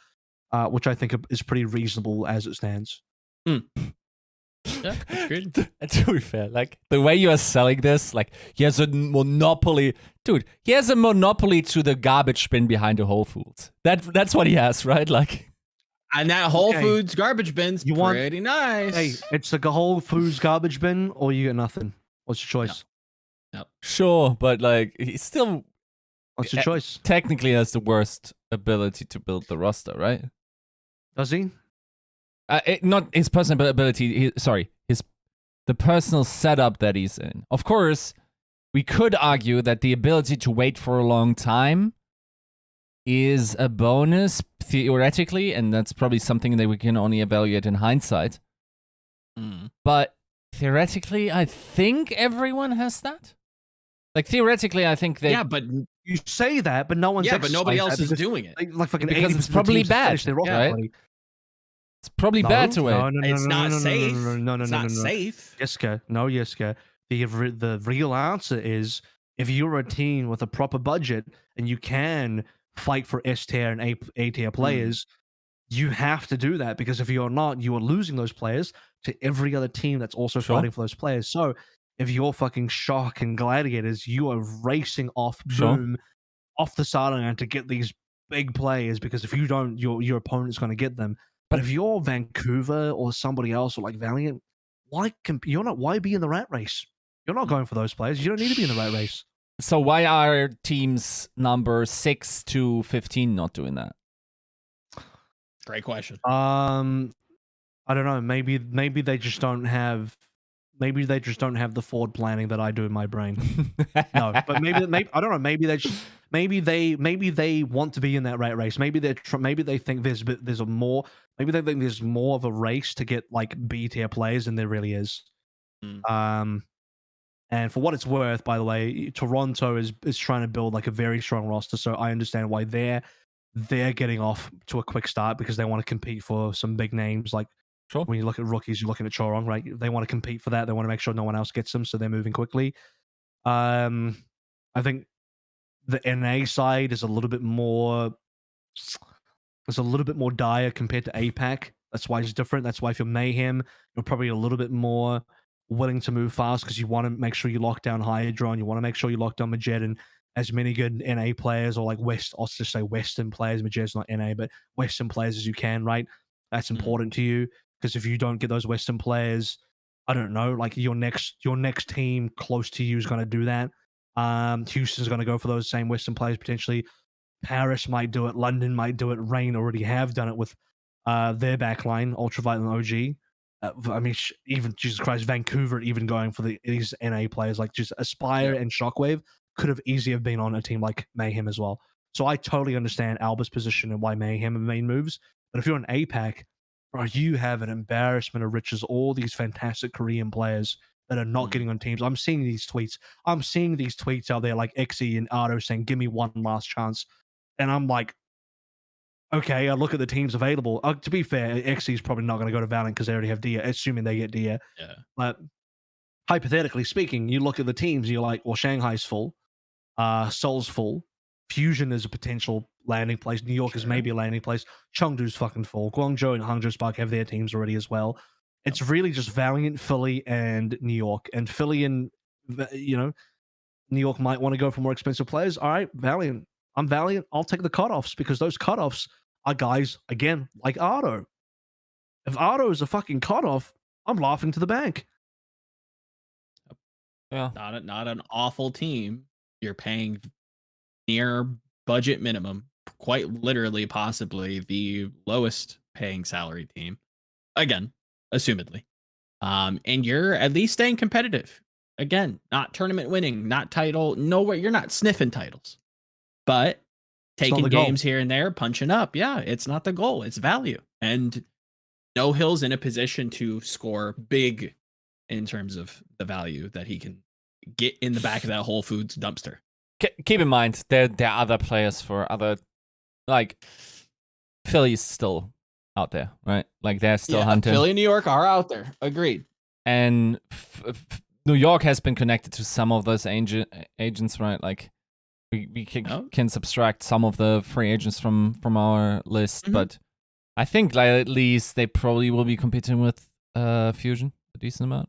which I think is pretty reasonable as it stands. Yeah, that's good. To be fair, like the way you are selling this, like he has a monopoly, dude. He has a monopoly to the garbage bin behind the Whole Foods. That's what he has, right? Like, and that Whole Foods garbage bin's pretty nice. Hey, it's like a Whole Foods garbage bin, or you get nothing. What's your choice? No. Sure, but like he's still. What's your choice? Technically, has the worst ability to build the roster, right? Does he? Not his personal ability. The personal setup that he's in. Of course, we could argue that the ability to wait for a long time is a bonus theoretically, and that's probably something that we can only evaluate in hindsight. But theoretically, I think everyone has that. Like theoretically, I think they. Yeah, but you say that, but no one's. Yeah, but nobody else is doing it. Like fucking because it's probably bad, right? It's probably bad to wait. It's not safe. No, it's not safe. Yiska. The real answer is if you're a team with a proper budget and you can fight for S tier and A tier players, you have to do that, because if you're not, you are losing those players to every other team that's also fighting for those players. So if you're fucking Shock and Gladiators, you are racing off off the sideline to get these big players, because if you don't, your opponent's going to get them. But if you're Vancouver or somebody else or like Valiant, why be in the rat race? You're not going for those players. You don't need to be in the rat race. So why are teams number 6 to 15 not doing that? Great question. I don't know. Maybe they just don't have. Maybe they just don't have the forward planning that I do in my brain. No, but maybe I don't know. Maybe they want to be in that rat race. Maybe they think there's more. Maybe they think there's more of a race to get like B tier players than there really is. And for what it's worth, by the way, Toronto is trying to build like a very strong roster. So I understand why they're getting off to a quick start, because they want to compete for some big names. Like when you look at rookies, you're looking at Chorong, right? They want to compete for that. They want to make sure no one else gets them, so they're moving quickly. I think the NA side is a little bit more. It's a little bit more dire compared to APAC. That's why it's different. That's why if you're Mayhem, you're probably a little bit more willing to move fast, because you want to make sure you lock down Hydra, and you want to make sure you lock down Majed and as many good NA players, or like I'll just say Western players. Majed's not NA, but Western players as you can, right? That's important to you, because if you don't get those Western players, I don't know, like your next team close to you is going to do that. Houston's going to go for those same Western players potentially. Paris might do it. London might do it. Reign already have done it with their backline, Ultraviolent OG. I mean, even Jesus Christ, Vancouver even going for these NA players, like just Aspire and Shockwave could have easily have been on a team like Mayhem as well. So I totally understand Alba's position and why Mayhem have made moves. But if you're an APAC, bro, you have an embarrassment of riches. All these fantastic Korean players that are not getting on teams. I'm seeing these tweets out there, like Xe and Ardo saying, "Give me one last chance," and I'm like, okay, I look at the teams available. To be fair, Xe is probably not going to go to Valiant because they already have Dia, assuming they get Dia. Yeah. But hypothetically speaking, you look at the teams, you're like, well, Shanghai's full, Seoul's full, Fusion is a potential landing place, New York is maybe a landing place, Chengdu's fucking full, Guangzhou and Hangzhou Spark have their teams already as well. It's really just Valiant, Philly, and New York. And Philly and, New York might want to go for more expensive players. All right, Valiant. I'm Valiant. I'll take the cutoffs, because those cutoffs are guys, again, like Ardo. If Ardo is a fucking cutoff, I'm laughing to the bank. Yeah. Not an awful team. You're paying near budget minimum quite literally possibly the lowest paying salary team. Again, assumedly. And you're at least staying competitive. Again, not tournament winning, not title, nowhere. You're not sniffing titles, but taking games here and there, punching up. Yeah, it's not the goal. It's value. And No Hill's in a position to score big in terms of the value that he can get in the back of that Whole Foods dumpster. Keep in mind, there are other players for other, like, Philly's still out there, right? Like, they're still hunting. Philly and New York are out there. Agreed. And New York has been connected to some of those agents, right? Like, we can subtract some of the free agents from our list, but I think like at least they probably will be competing with Fusion a decent amount.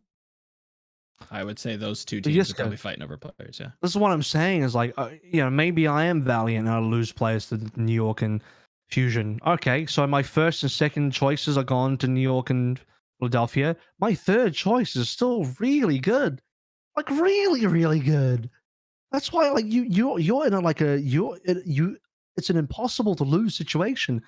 I would say those two teams are probably fighting over players. Yeah, this is what I'm saying. Is like, maybe I am Valiant and I lose players to New York and Fusion. Okay, so my first and second choices are gone to New York and Philadelphia. My third choice is still really good, like really, really good. That's why, like you're in a it's an impossible to lose situation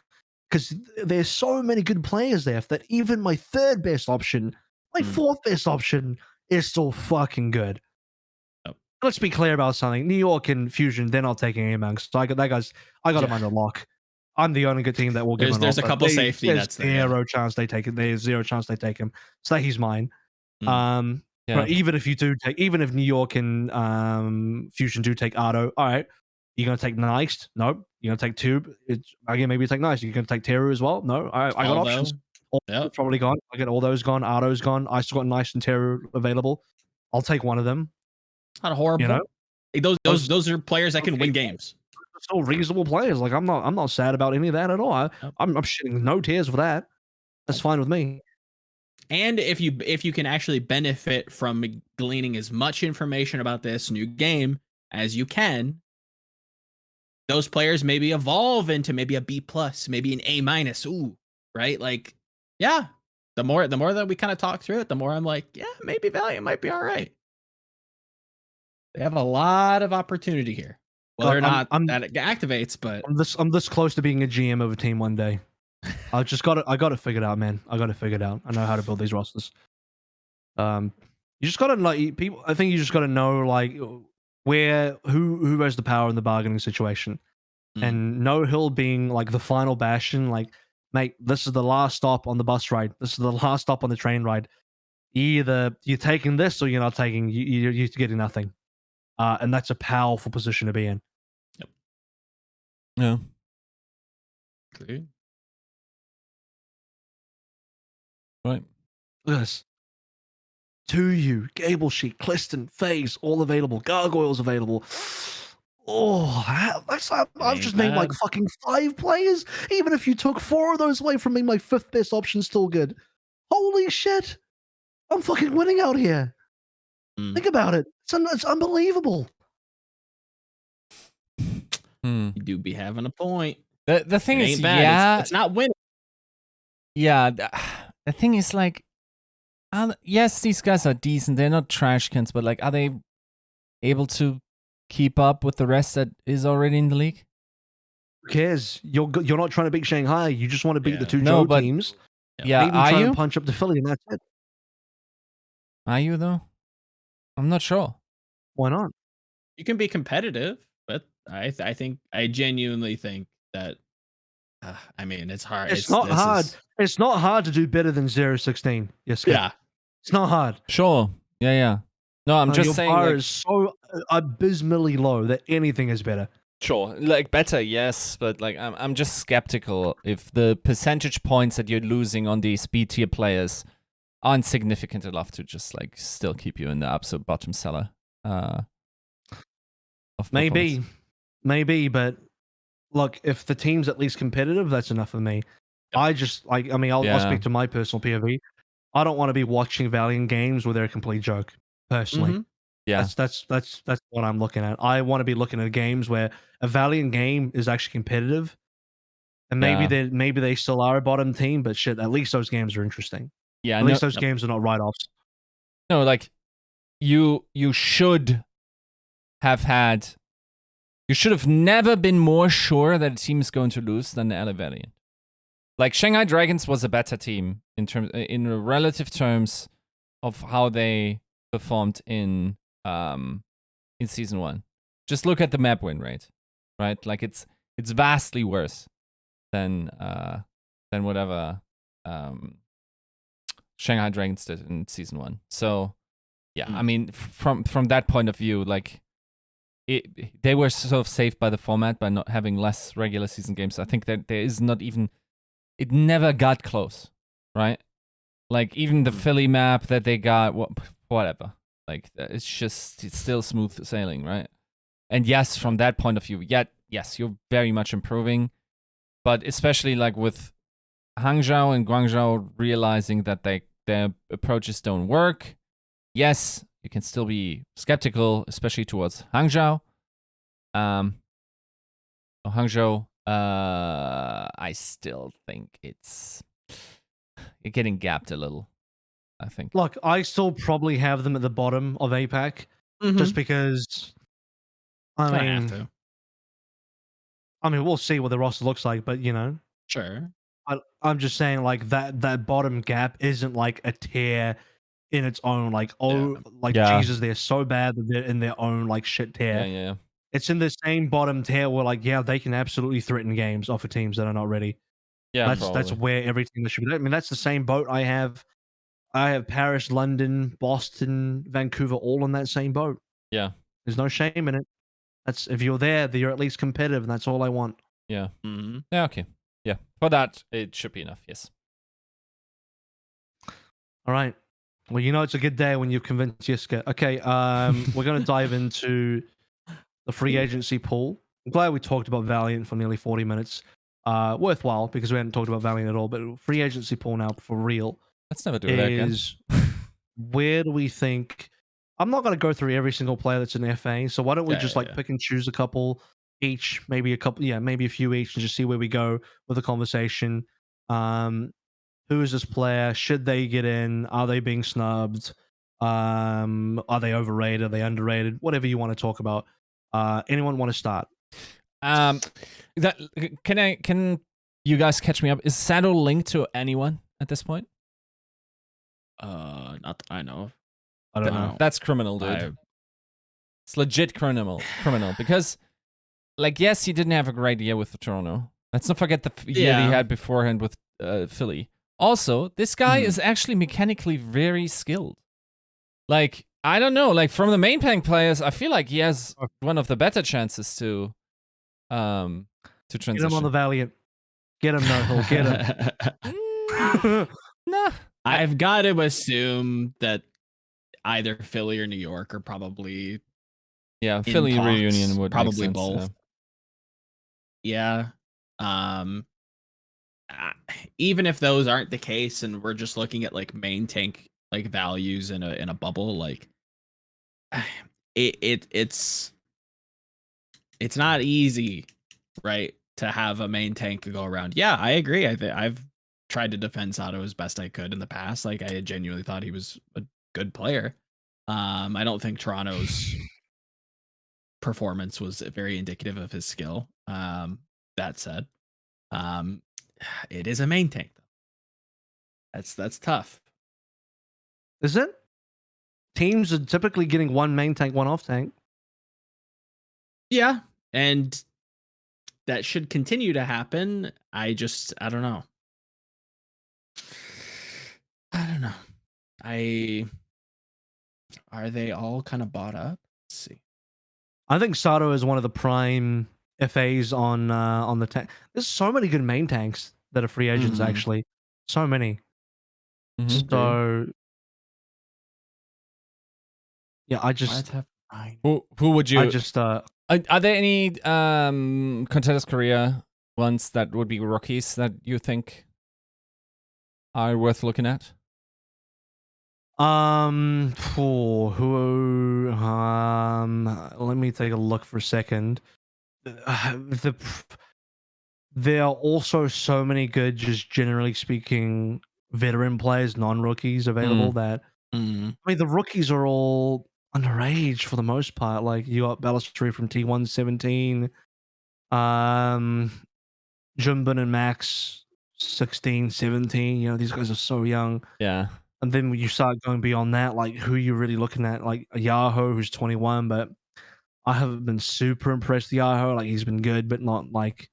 because there's so many good players there that even my third best option, my fourth best option is still fucking good. Yep. Let's be clear about something. New York and Fusion, they're not taking any man. So I got them under lock. I'm the only good team that will give him. There's a couple safety nets there. Zero chance they take it. There's zero chance they take him. So he's mine. Yeah. But even if New York and Fusion do take Ardo, all right, you're gonna take Nice? Nope. You're gonna take Tube? Again, maybe you take Nice. You're gonna take Teru as well? No. I got options. All probably gone. I get all those gone. Ardo's gone. I still got Nice and Teru available. I'll take one of them. Not horrible. You know? Those are players that can win games. Still reasonable players. Like I'm not sad about any of that at all. I'm shedding no tears for that. That's fine with me. And if you can actually benefit from gleaning as much information about this new game as you can, those players maybe evolve into maybe a B+, maybe an A-. Ooh, right? Like, yeah. The more that we kind of talk through it, the more I'm like, yeah, maybe Valiant might be all right. They have a lot of opportunity here. Whether or not that it activates, but I'm this close to being a GM of a team one day. I got it figured out, man. I got it figured out. I know how to build these rosters. You just gotta like people. I think you just gotta know like who has the power in the bargaining situation, and No Hill being like the final bastion. Like, mate, this is the last stop on the bus ride. This is the last stop on the train ride. Either you're taking this or you're not taking. You're getting nothing, and that's a powerful position to be in. Yep. Yeah. Great. Right. Look at this. To Gable Sheet, Cliston, FaZe, all available. Gargoyles available. Oh, I've just named like fucking 5 players. Even if you took 4 of those away from me, my 5th best option's still good. Holy shit. I'm fucking winning out here. Think about it. It's unbelievable. You do be having a point. The thing is, yeah, it's not winning. Yeah, the thing is, like, yes, these guys are decent. They're not trash cans, but like, are they able to keep up with the rest that is already in the league? Who cares? You're not trying to beat Shanghai. You just want to beat the 2 Joe teams. Yeah, maybe try to punch up to Philly, and that's it. Are you though? I'm not sure. Why not? You can be competitive, but I genuinely think that. I mean, it's hard. It's not hard. It's not hard to do better than 0-16. Yes. Yeah. It's not hard. Sure. Yeah. No, I'm just saying. Your bar like, is so abysmally low that anything is better. Sure, like better, yes, but like I'm just skeptical if the percentage points that you're losing on these B tier players aren't significant enough to just like still keep you in the absolute bottom cellar. Maybe, but look, if the team's at least competitive, that's enough for me. I just like, I mean, I'll speak to my personal POV. I don't want to be watching Valiant games where they're a complete joke, personally. Yeah, that's what I'm looking at. I want to be looking at games where a Valiant game is actually competitive, and maybe they still are a bottom team, but shit, at least those games are interesting. Yeah, at least those games are not write-offs. No, like you should have had You should have never been more sure that a team is going to lose than the LA Valiant. Like Shanghai Dragons was a better team in relative terms of how they performed in season 1. Just look at the map win rate, right? Like it's vastly worse than whatever Shanghai Dragons did in season 1. So yeah, I mean from that point of view, like they were sort of saved by the format by not having less regular season games. I think that there is not even, it never got close, right? Like even the Philly map that they got, whatever. Like it's still smooth sailing, right? And yes, from that point of view, yes, you're very much improving, but especially like with Hangzhou and Guangzhou realizing that their approaches don't work. Yes, you can still be skeptical, especially towards Hangzhou. Hangzhou, I still think you're getting gapped a little, I think. Look, I still probably have them at the bottom of APAC, just because. I mean, we'll see what the roster looks like, but you know, sure. I'm just saying, like that bottom gap isn't like a tier in its own. Like, Jesus, they're so bad that they're in their own like shit tier. Yeah. It's in the same bottom tier where, like, they can absolutely threaten games off of teams that are not ready. Yeah, that's where every team should be. I mean, that's the same boat I have. I have Paris, London, Boston, Vancouver, all in that same boat. Yeah. There's no shame in it. That's if you're there, you're at least competitive, and that's all I want. Yeah. Yeah. Okay. Yeah. For that, it should be enough. Yes. All right. Well, you know it's a good day when you've convinced Yiska. Okay. We're gonna dive into the free agency pool. I'm glad we talked about Valiant for nearly 40 minutes. Worthwhile because we hadn't talked about Valiant at all. But free agency pool now for real. Let's never do that again. Where do we think? I'm not going to go through every single player that's in FA. So why don't we just pick and choose a couple each, maybe a few each, and just see where we go with the conversation. Who is this player? Should they get in? Are they being snubbed? Are they overrated? Are they underrated? Whatever you want to talk about. Anyone want to start? Can you guys catch me up? Is SADO linked to anyone at this point? Not that I know of. I don't know. That's criminal, dude. It's legit criminal because, like, yes, he didn't have a great year with Toronto. Let's not forget the year he had beforehand with Philly. Also, this guy is actually mechanically very skilled. Like, I don't know, like from the main tank players, I feel like he has one of the better chances to transition. Get him on the Valiant. Get him, no, get him. Nah. I've got to assume that either Philly or New York are probably Philly talks, reunion would probably make sense, both. Even if those aren't the case, and we're just looking at like main tank like values in a bubble, like it's not easy, right, to have a main tank go around. Yeah, I agree. I've tried to defend SADO as best I could in the past. Like I genuinely thought he was a good player. I don't think Toronto's performance was very indicative of his skill. That said, it is a main tank though. That's tough. Is it? Teams are typically getting one main tank, one off tank. Yeah, and that should continue to happen. I don't know. Are they all kind of bought up? Let's see. I think SADO is one of the prime FAs on the tank. There's so many good main tanks that are free agents, actually. So many. So yeah, I just who would you? I just are there any Contenders Korea ones that would be rookies that you think are worth looking at? Let me take a look for a second. There are also so many good, just generally speaking, veteran players, non-rookies available that I mean the rookies are all underrated. age for the most part. Like you got Ballestery from T117, Jimbin and Max 16, 17. You know, these guys are so young. Yeah. And then when you start going beyond that, like who you're really looking at, like a Yahoo who's 21, but I haven't been super impressed with Yahoo. Like he's been good, but not like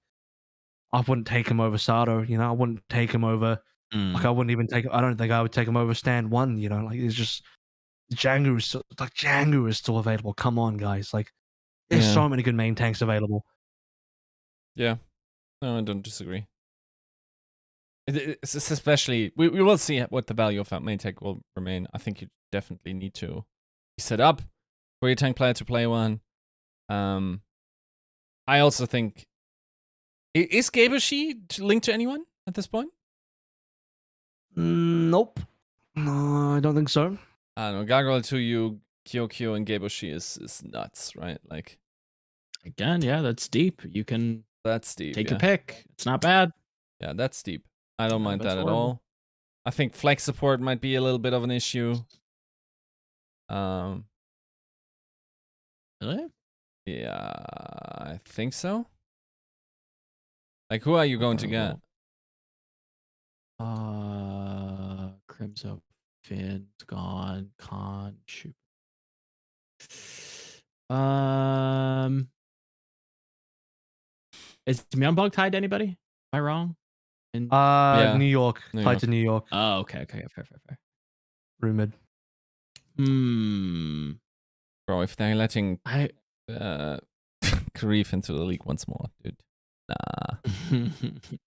I wouldn't take him over SADO. You know, I wouldn't take him over. Like I wouldn't even take. I don't think I would take him over Stand One. You know, like it's just Django is still available. Come on, guys! Like there's so many good main tanks available. Yeah, no, I don't disagree. It's especially we will see what the value of that main tank will remain. I think you definitely need to be set up for your tank player to play one. I also think is Gaboshi linked to anyone at this point? Nope. No, I don't think so. I don't know. Gargoyle to you, Kyokyo, and Gaboshi is nuts, right? Like again, yeah, that's deep. You can take your pick. It's not bad. Yeah, that's deep. I don't mind that at all. I think flex support might be a little bit of an issue. Really? Yeah, I think so. Like, who are you going to get? Crimso, Finn's gone. Con, shoot. Is Myeonbog tied to anybody? Am I wrong? New York. Tied to New York. Oh, okay. Fair. Rumored. Bro, if they're letting Karif into the league once more, dude.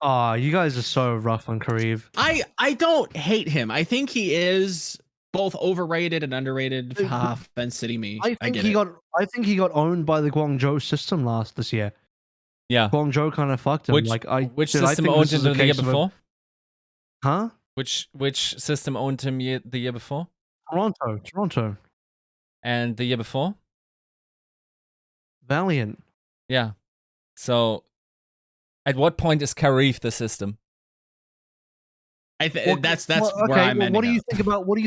Nah. You guys are so rough on Karif. I don't hate him. I think he is both overrated and underrated. Fence City me. I think he got owned by the Guangzhou system this year. Yeah. Guangzhou kind of fucked him. Which system owned him the year before? Huh? Which system owned him the year before? Toronto. And the year before? Valiant. Yeah. So, at what point is Karif the system? That's where I'm ending what do you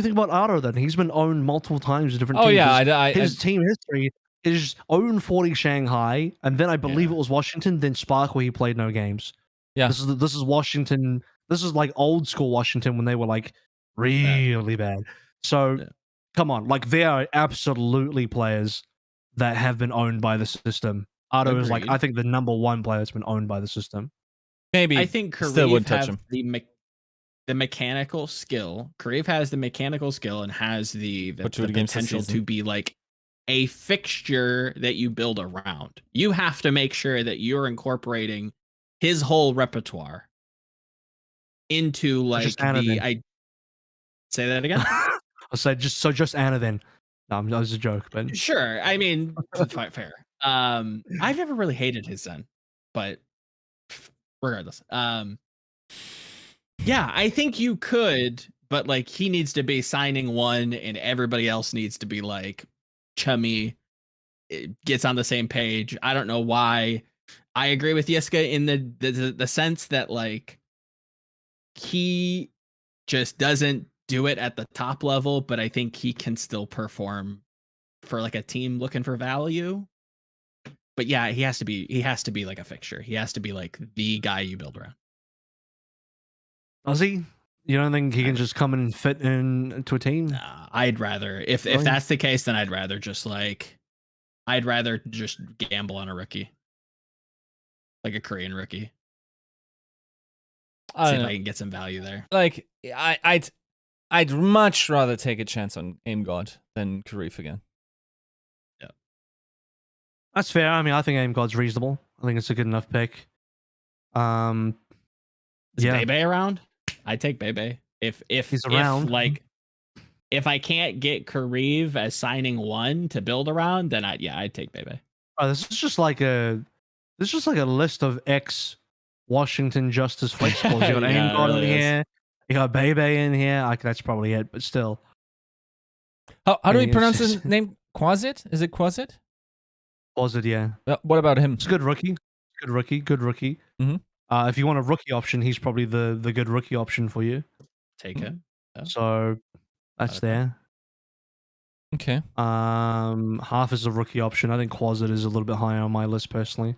think about Otto then? He's been owned multiple times in different teams. Oh yeah, his team history is own 40 Shanghai, and then I believe it was Washington, then Spark where he played no games. Yeah. This is Washington. This is like old school Washington when they were like really bad. So come on, like there are absolutely players that have been owned by the system. Otto is like I think the #1 player that's been owned by the system. Maybe I think Karif still wouldn't touch him. The mechanical skill. Karif has the mechanical skill and has the potential to be like a fixture that you build around. You have to make sure that you're incorporating his whole repertoire into like say that again. I said just Anna then. No, that was a joke, but sure. I mean, fair. I've never really hated his son, but regardless, yeah, I think you could, but like he needs to be signing one, and everybody else needs to be like chummy. It gets on the same page. I don't know why. I agree with Yiska in the sense that like he just doesn't do it at the top level, but I think he can still perform for like a team looking for value. But yeah, he has to be like a fixture. He has to be like the guy you build around. Does he? You don't think he can just come in and fit into a team? Nah, I'd rather if that's the case, then I'd rather just gamble on a rookie. Like a Korean rookie. See if I can get some value there. Like I'd much rather take a chance on Aim God than Karif again. Yeah. That's fair. I mean, I think Aim God's reasonable. I think it's a good enough pick. Is Bebe around? I'd take Bebe. If he's around, if I can't get Kariv as signing one to build around, then I'd take Bebe. Oh, this is just like a list of ex Washington Justice flexibles. You got Aim God in here. You got Bebe in here. That's probably it, but still. How do we pronounce his name? Quasit? Is it Quasit? Quasit, yeah. What about him? It's a good rookie. Good rookie. Mm-hmm. If you want a rookie option, he's probably the good rookie option for you. Take him. So that's there. Okay. Half is a rookie option. I think Quasit is a little bit higher on my list personally.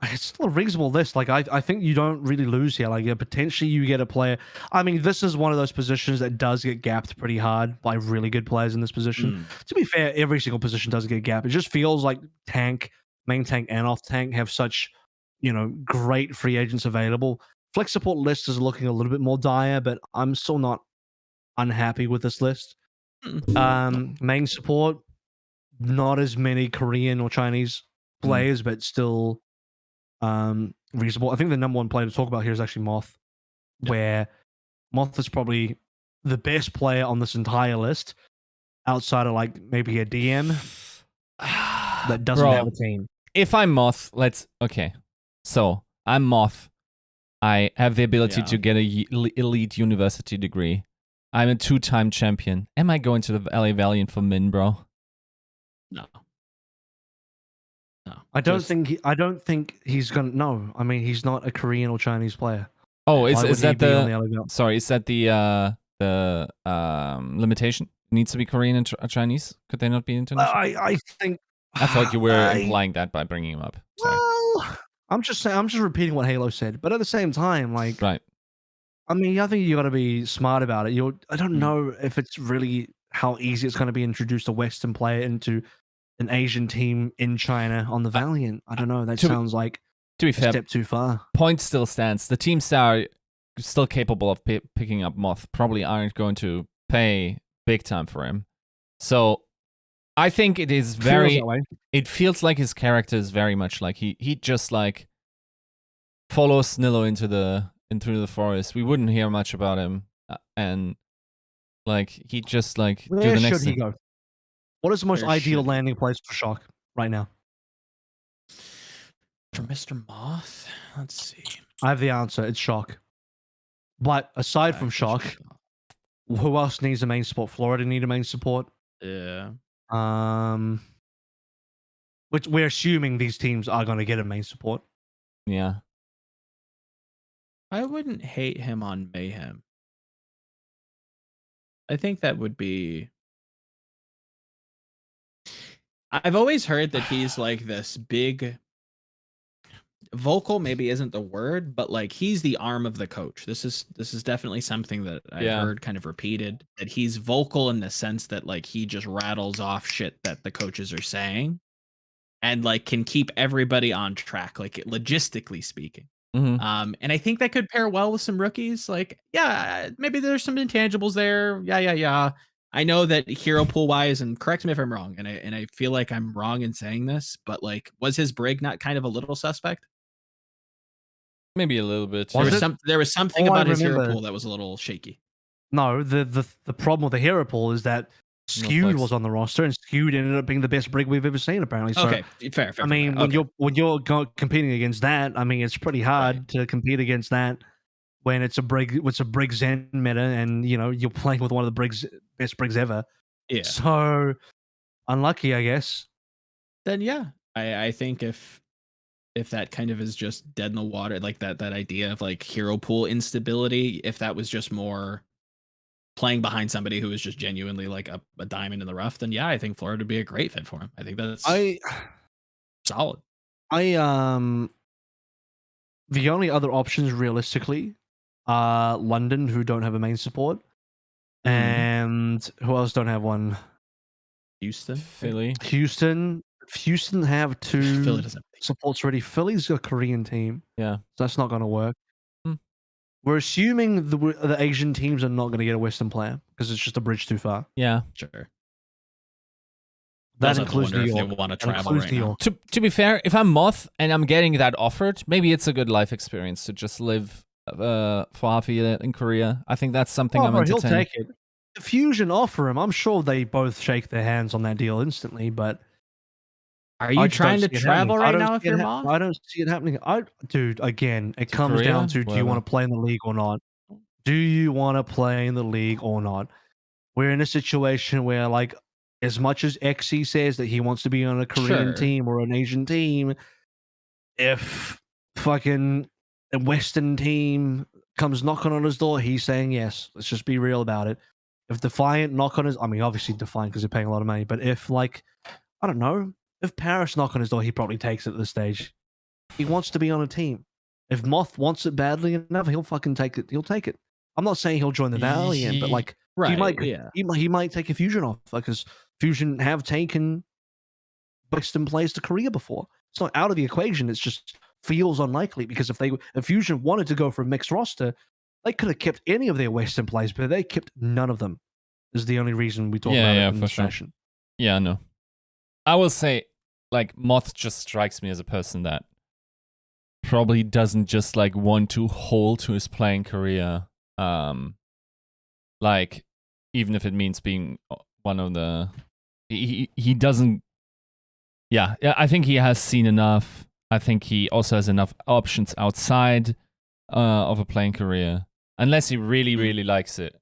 It's still a reasonable list. Like I think you don't really lose here. Like potentially you get a player. I mean, this is one of those positions that does get gapped pretty hard by really good players in this position. To be fair, every single position does get gapped. It just feels like tank, main tank, and off tank have such, great free agents available. Flex support list is looking a little bit more dire, but I'm still not unhappy with this list. Main support, not as many Korean or Chinese players, but still reasonable. I think the number one player to talk about here is actually Moth, where Moth is probably the best player on this entire list, outside of like maybe a DM that doesn't have a team. If I'm Moth, So I'm Moth. I have the ability to get a elite university degree. I'm a 2-time champion. Am I going to the LA Valiant for Min, bro? No. I don't think he's gonna. No, I mean he's not a Korean or Chinese player. Oh, is that the? Sorry, is that the limitation? It needs to be Korean and Chinese. Could they not be international? I think. I thought you were implying that by bringing him up. Sorry. Well, I'm just saying. I'm just repeating what Halo said, but at the same time, like, right. I mean, I think you got to be smart about it. I don't know if it's really how easy it's going to be introduced a Western player into an Asian team in China on the Valiant. I don't know. That sounds like to be fair, a step too far. Point still stands. The teams that are still capable of picking up Moth probably aren't going to pay big time for him. So I think it is very. It feels like his character is very much like he just like follows Snillo into the forest. We wouldn't hear much about him, and like he just like Where do the next should thing. he go? What is the most ideal landing place for Shock right now? For Mr. Moth? Let's see. I have the answer. It's Shock. But aside from Shock, who else needs a main support? Florida need a main support. Yeah. Which we're assuming these teams are going to get a main support. Yeah. I wouldn't hate him on Mayhem. I think that would be. I've always heard that he's like this big. Vocal maybe isn't the word, but like he's the arm of the coach. This is definitely something that I've heard kind of repeated, that he's vocal in the sense that like he just rattles off shit that the coaches are saying and like can keep everybody on track, like logistically speaking. And I think that could pair well with some rookies. Like, maybe there's some intangibles there. Yeah. I know that hero pool wise, and correct me if I'm wrong, and I feel like I'm wrong in saying this, but like, was his brig not kind of a little suspect? Maybe a little bit. There was something about his hero pool that was a little shaky. No, the problem with the hero pool is that Skewed was on the roster, and Skewed ended up being the best brig we've ever seen, apparently. So, okay, fair. I mean, when you're competing against that, I mean, it's pretty hard to compete against that when it's a brig Zen meta, and you're playing with one of the best brigs ever. Yeah. So unlucky, I guess. Then I think if that kind of is just dead in the water, like that idea of like hero pool instability, if that was just more playing behind somebody who is just genuinely like a diamond in the rough, then I think Florida would be a great fit for him. I think that's solid. The only other options realistically are London, who don't have a main support, and who else don't have one? Houston, Philly. Houston have two supports already. Philly's a Korean team. Yeah. So that's not going to work. We're assuming the Asian teams are not going to get a Western player because it's just a bridge too far. Yeah. Sure. That includes New York. If they want to travel right now. To be fair, if I'm Moth and I'm getting that offered, maybe it's a good life experience to just live for half a year in Korea. I think that's something I'm entertaining. He'll take it. The Fusion offer him. I'm sure they both shake their hands on that deal instantly, but are you trying to travel right now if you're Moth? I don't see it happening. Dude, again, it comes down to, do you want to play in the league or not? Do you want to play in the league or not? We're in a situation where, like, as much as XE says that he wants to be on a Korean team or an Asian team, if fucking a Western team comes knocking on his door, he's saying yes. Let's just be real about it. If Defiant knock on his, I mean, obviously Defiant because they're paying a lot of money, but if like, I don't know, if Paris knock on his door, he probably takes it at this stage. He wants to be on a team. If Moth wants it badly enough, he'll fucking take it. He'll take it. I'm not saying he'll join the Valiant, but like he might take a Fusion offer because Fusion have taken Western players to Korea before. It's not out of the equation. It's just feels unlikely because if Fusion wanted to go for a mixed roster, they could have kept any of their Western players, but they kept none of them. Is the only reason we talk about it in this fashion. Yeah, no. I will say, like, Moth just strikes me as a person that probably doesn't just like want to hold to his playing career. Like, even if it means being one of the, he doesn't. Yeah, I think he has seen enough. I think he also has enough options outside of a playing career, unless he really, really likes it.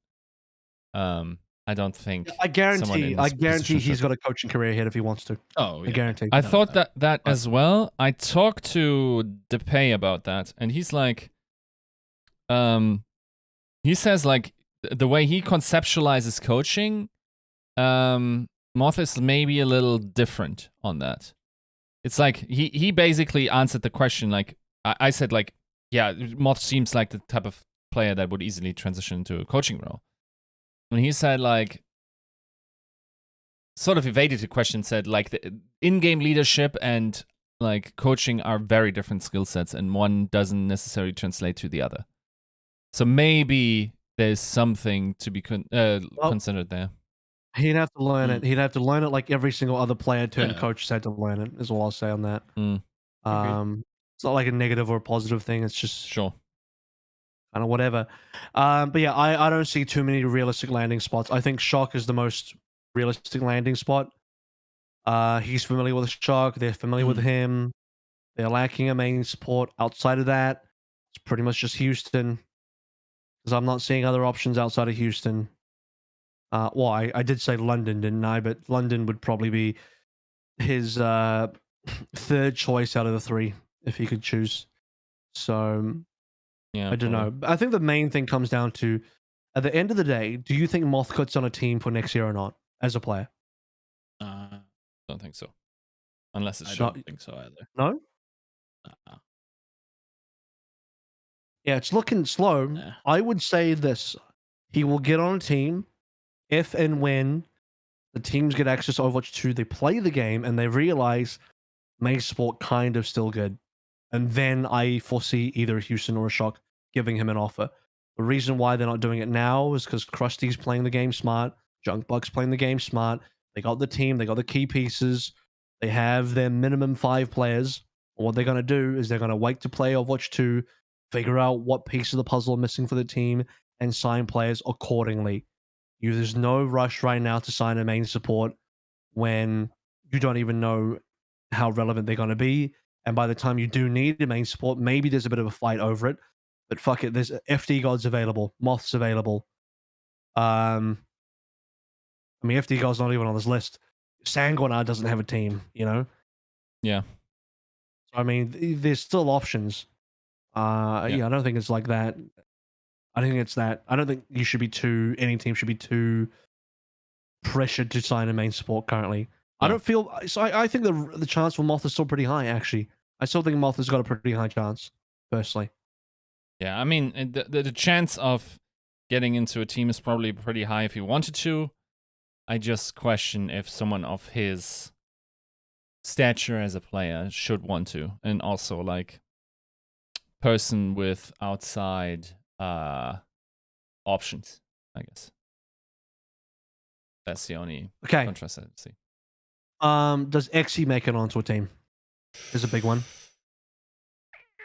I don't think. I guarantee he's got a coaching career ahead if he wants to. Oh, yeah. I guarantee. I thought that as well. I talked to DePay about that, and he's like, he says like the way he conceptualizes coaching, Moth is maybe a little different on that. It's like he basically answered the question like I said like, yeah, Moth seems like the type of player that would easily transition into a coaching role. And he said like, sort of evaded the question, said like the in-game leadership and like coaching are very different skill sets and one doesn't necessarily translate to the other. So maybe there's something to be considered there. He'd have to learn it. He'd have to learn it like every single other player turned coach said to learn it, is all I'll say on that. It's not like a negative or a positive thing. It's just sure. kind of whatever. But yeah, I don't see too many realistic landing spots. I think Shock is the most realistic landing spot. He's familiar with Shock. They're familiar with him. They're lacking a main support. Outside of that, it's pretty much just Houston. Because I'm not seeing other options outside of Houston. Well, I did say London, didn't I? But London would probably be his third choice out of the three if he could choose. So yeah, I don't know. I think the main thing comes down to, at the end of the day, do you think Moth cuts on a team for next year or not as a player? Don't think so. Unless it's I don't think so either. No? Yeah, it's looking slow. I would say this. He will get on a team if and when the teams get access to Overwatch 2, they play the game, and they realize main support kind of still good. And then I foresee either a Houston or a Shock giving him an offer. The reason why they're not doing it now is because Krusty's playing the game smart, Junkbug's playing the game smart. They got the team, they got the key pieces, they have their minimum 5 players. And what they're going to do is they're going to wait to play Overwatch 2, figure out what piece of the puzzle are missing for the team, and sign players accordingly. There's no rush right now to sign a main support when you don't even know how relevant they're going to be. And by the time you do need a main support, maybe there's a bit of a fight over it. But fuck it, there's FD God's available, Moth's available. I mean, FD God's not even on this list. Sanguinar doesn't have a team, you know? Yeah. So, I mean, there's still options. Yeah, I don't think it's like that. I think it's that. I don't think any team should be too pressured to sign a main support currently. Yeah. I don't feel, so I think the chance for Moth is still pretty high, actually. I still think Moth has got a pretty high chance, personally. Yeah, I mean, the chance of getting into a team is probably pretty high if he wanted to. I just question if someone of his stature as a player should want to. And also, like, person with outside options, I guess. That's the only contrast I see. Does Xe make it onto a team? Is a big one.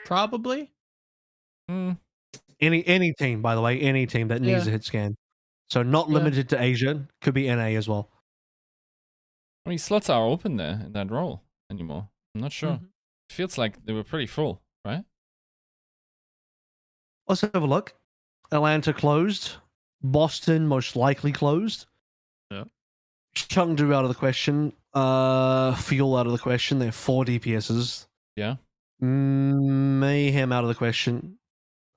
Probably. Any team, by the way, any team that needs a hit scan. So not limited to Asia, could be NA as well. I mean, slots are open there in that role anymore. I'm not sure. It feels like they were pretty full, right? Let's have a look. Atlanta closed. Boston most likely closed. Yeah. Chengdu out of the question. Fuel out of the question. They're 4 DPSs. Yeah. Mayhem out of the question.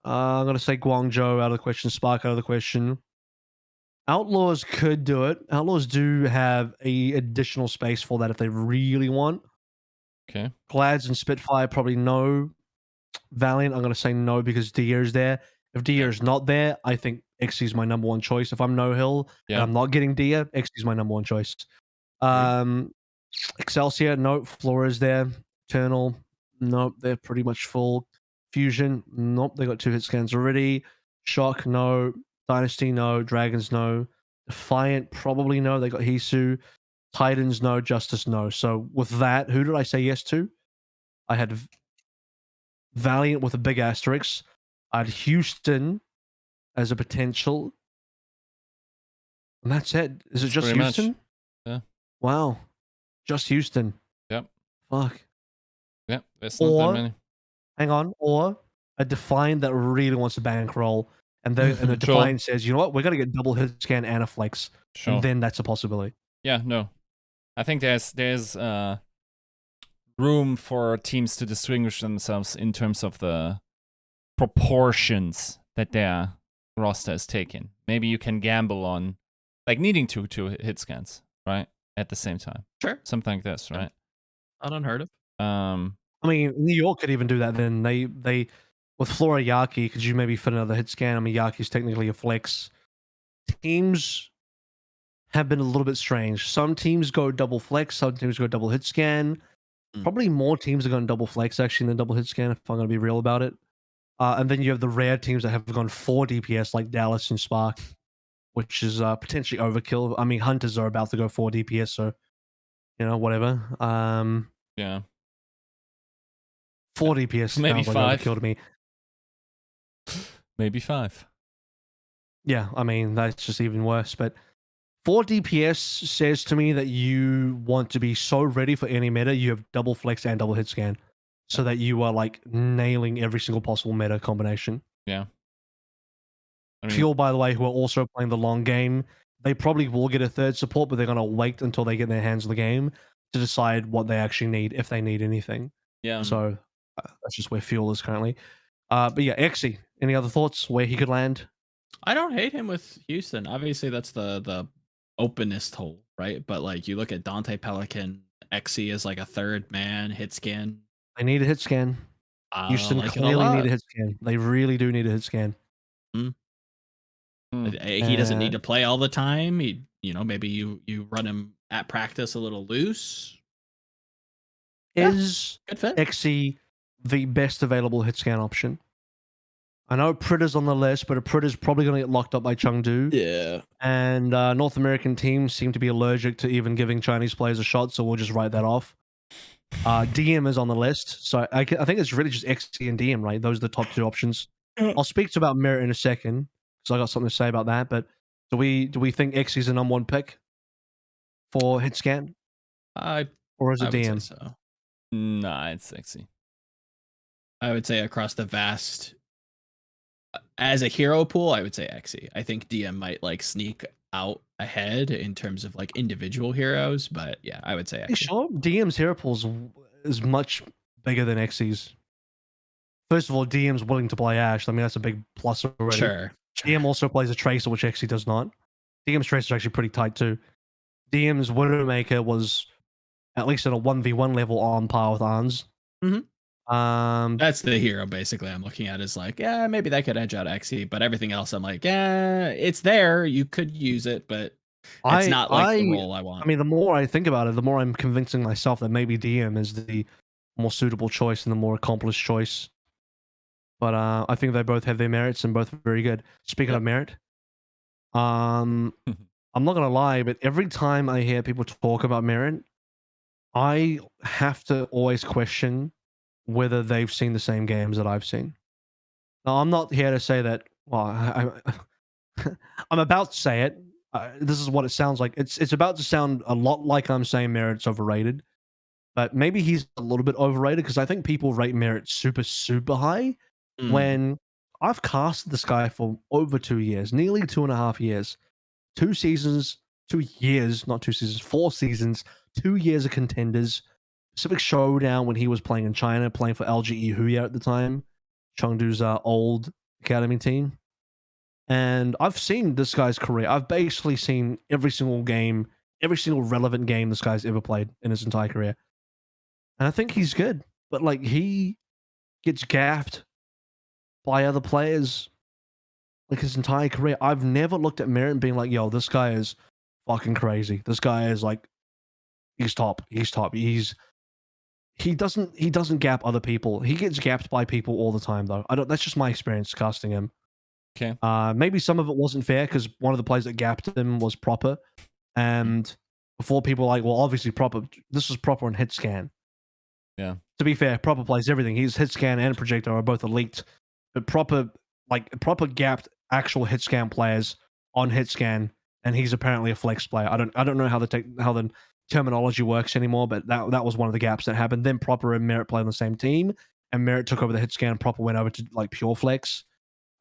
I'm going to say Guangzhou out of the question. Spark out of the question. Outlaws could do it. Outlaws do have a additional space for that if they really want. Okay. Glads and Spitfire probably no. Valiant, I'm going to say no because Dia is there. If Dia is not there, I think Xe is my number one choice. If I'm no hill and Yeah. I'm not getting Dia, Xe is my number one choice. Excelsior, nope. Flora is there. Eternal, nope. They're pretty much full. Fusion, nope. They got 2 hit scans already. Shock, no. Dynasty, no. Dragons, no. Defiant, probably no. They got Hisu. Titans, no. Justice, no. So with that, who did I say yes to? I had Valiant with a big asterisk. I had Houston as a potential. And that's it. Is it That's just pretty Houston? much. Yeah. Wow. Just Houston. Yep. Fuck. Yep. There's not that many. Hang on. Or a Defiant that really wants to bankroll. And the Defiant says, you know what? We're going to get double hit scan and a flex. Sure. And then that's a possibility. Yeah, no. I think there's room for teams to distinguish themselves in terms of the proportions that their roster is taking. Maybe you can gamble on like needing two hit scans, right? At the same time. Sure. Something like this, right? Not unheard of. I mean, New York could even do that then. They with Flora Yaki, could you maybe fit another hit scan? I mean, Yaki's technically a flex. Teams have been a little bit strange. Some teams go double flex, some teams go double hit scan. Probably more teams are going double flex actually than double hit scan, if I'm going to be real about it. And then you have the rare teams that have gone 4 DPS, like Dallas and Spark, which is potentially overkill. I mean, Hunters are about to go 4 DPS, so, you know, whatever. Yeah. 4 DPS Maybe sounds like 5. overkill to me. Maybe 5. Yeah, I mean, that's just even worse. But 4 DPS says to me that you want to be so ready for any meta, you have double flex and double hit scan, so that you are like nailing every single possible meta combination. Yeah. I mean, Fuel, by the way, who are also playing the long game, they probably will get a third support, but they're going to wait until they get their hands on the game to decide what they actually need, if they need anything. yeah. So that's just where Fuel is currently. But yeah, Xe, any other thoughts where he could land? I don't hate him with Houston. Obviously, that's the openest hole, right? But like you look at Dante Pelican, Xe is like a third man hit scan. They need a hit scan. Houston like clearly need a hit scan. They really do need a hit scan. He doesn't need to play all the time. He, you know, maybe you run him at practice a little loose. Is good fit. Xe the best available hit scan option? I know Pritter's on the list, but Pritter's probably going to get locked up by Chengdu. Yeah. And North American teams seem to be allergic to even giving Chinese players a shot, so we'll just write that off. DM is on the list, so I think it's really just Xe and DM, right? Those are the top 2 options. I'll speak to about Merit in a second, because I got something to say about that. But do we think Xe is the number 1 pick for hit scan? Or is it DM? Would say so. Nah, it's Xe. I would say across the vast, as a hero pool, I would say Xe. I think DM might like sneak out ahead in terms of like individual heroes, but yeah, I would say Xe. You sure? DM's hero pool is much bigger than Xe's. First of all, DM's willing to play Ashe. I mean, that's a big plus already. Sure. DM also plays a Tracer, which Xe does not. DM's Tracer is actually pretty tight too. DM's Widowmaker was at least at a 1v1 level on par with Arns. That's the hero basically I'm looking at, is like, yeah, maybe that could edge out Xe, but everything else I'm like, yeah, it's there, you could use it, but it's not like the role I want. I mean, the more I think about it, the more I'm convincing myself that maybe DM is the more suitable choice and the more accomplished choice. But I think they both have their merits and both very good. Speaking of merit, I'm not gonna lie, but every time I hear people talk about merit, I have to always question whether they've seen the same games that I've seen. Now, I'm not here to say that. Well, I'm about to say it. This is what it sounds like. It's about to sound a lot like I'm saying Merit's overrated, but maybe he's a little bit overrated because I think people rate Merit super, super high when I've casted this guy for over 2 years, nearly 2.5 years, 2 seasons, 2 years, not 2 seasons, 4 seasons, 2 years of contenders. Pacific Showdown when he was playing in China, playing for LGE Huya at the time, Chengdu's old academy team. And I've seen this guy's career. I've basically seen every single game, every single relevant game this guy's ever played in his entire career. And I think he's good. But like he gets gaffed by other players like his entire career. I've never looked at Merit and being like, yo, this guy is fucking crazy. This guy is like he's top. He's top. He doesn't gap other people. He gets gapped by people all the time though. That's just my experience casting him. Okay. Maybe some of it wasn't fair because one of the players that gapped him was Proper. And before people were like, well, obviously Proper, this was Proper and Hit Scan. Yeah. To be fair, Proper plays everything. He's Hit Scan and Projector are both elite. But Proper gapped actual Hit Scan players on Hit Scan, and he's apparently a flex player. I don't know how the terminology works anymore, but that was one of the gaps that happened. Then Proper and Merit played on the same team, and Merit took over the Hit Scan, and Proper went over to like pure flex.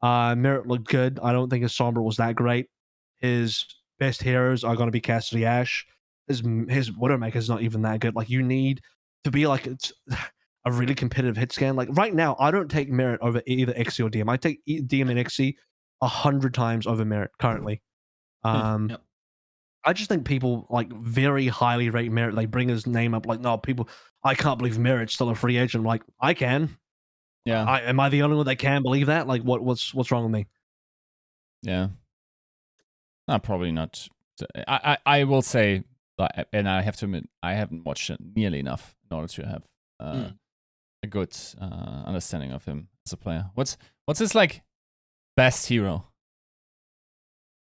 Merit looked good. I don't think his Sombra was that great. His best heroes are going to be Cassidy Ash. His Widowmaker is not even that good. Like you need to be like a really competitive hit scan. Like right now, I don't take Merit over either XC or DM. I take DM and XC 100 times over Merit currently. Yep. I just think people like very highly rate Merit. They bring his name up like, no, people, I can't believe Merit's still a free agent. I'm like, I can. Yeah. Am I the only one that can believe that? Like, what's wrong with me? Yeah. Probably not. I will say, and I have to admit, I haven't watched it nearly enough in order to have a good understanding of him as a player. What's his like best hero?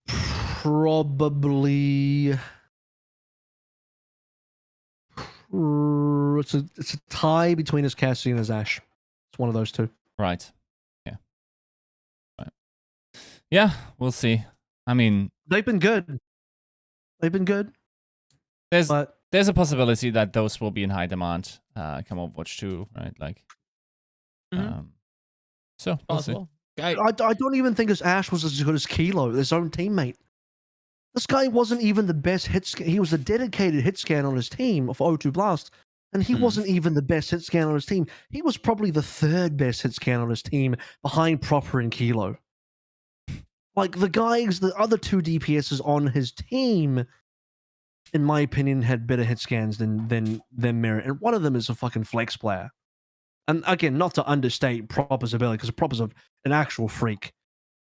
Probably it's a tie between his Cassie and his Ash. It's one of those two. Right. Yeah. Right. Yeah, we'll see. I mean, they've been good. There's a possibility that those will be in high demand come Overwatch 2, right? Like, so we'll see. I don't even think his Ash was as good as Kilo, his own teammate. This guy wasn't even the best hit scan. He was a dedicated hit scan on his team for O2 Blast, and he wasn't even the best hit scan on his team. He was probably the third best hit scan on his team behind Proper and Kilo. Like the other two DPSs on his team, in my opinion, had better hit scans than Merit, and one of them is a fucking flex player. And again, not to understate Proper's ability, because Proper's an actual freak.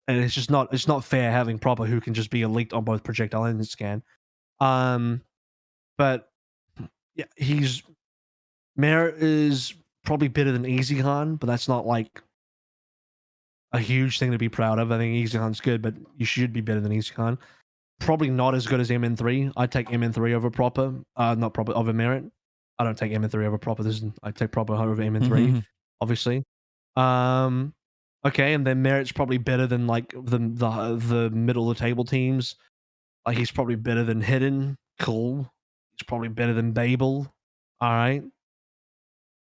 And it's just not fair having Proper who can just be elite on both projectile and scan. But yeah, Merit is probably better than Easy Khan, but that's not like a huge thing to be proud of. I think Easy Khan's good, but you should be better than Easy Khan. Probably not as good as MN3. I take MN3 over Proper, not Proper over Merit. I don't take MN3 over Proper. I take Proper over MN3, obviously. Okay, and then Merit's probably better than like the middle of the table teams. Like he's probably better than Hidden. Cool. He's probably better than Babel. All right.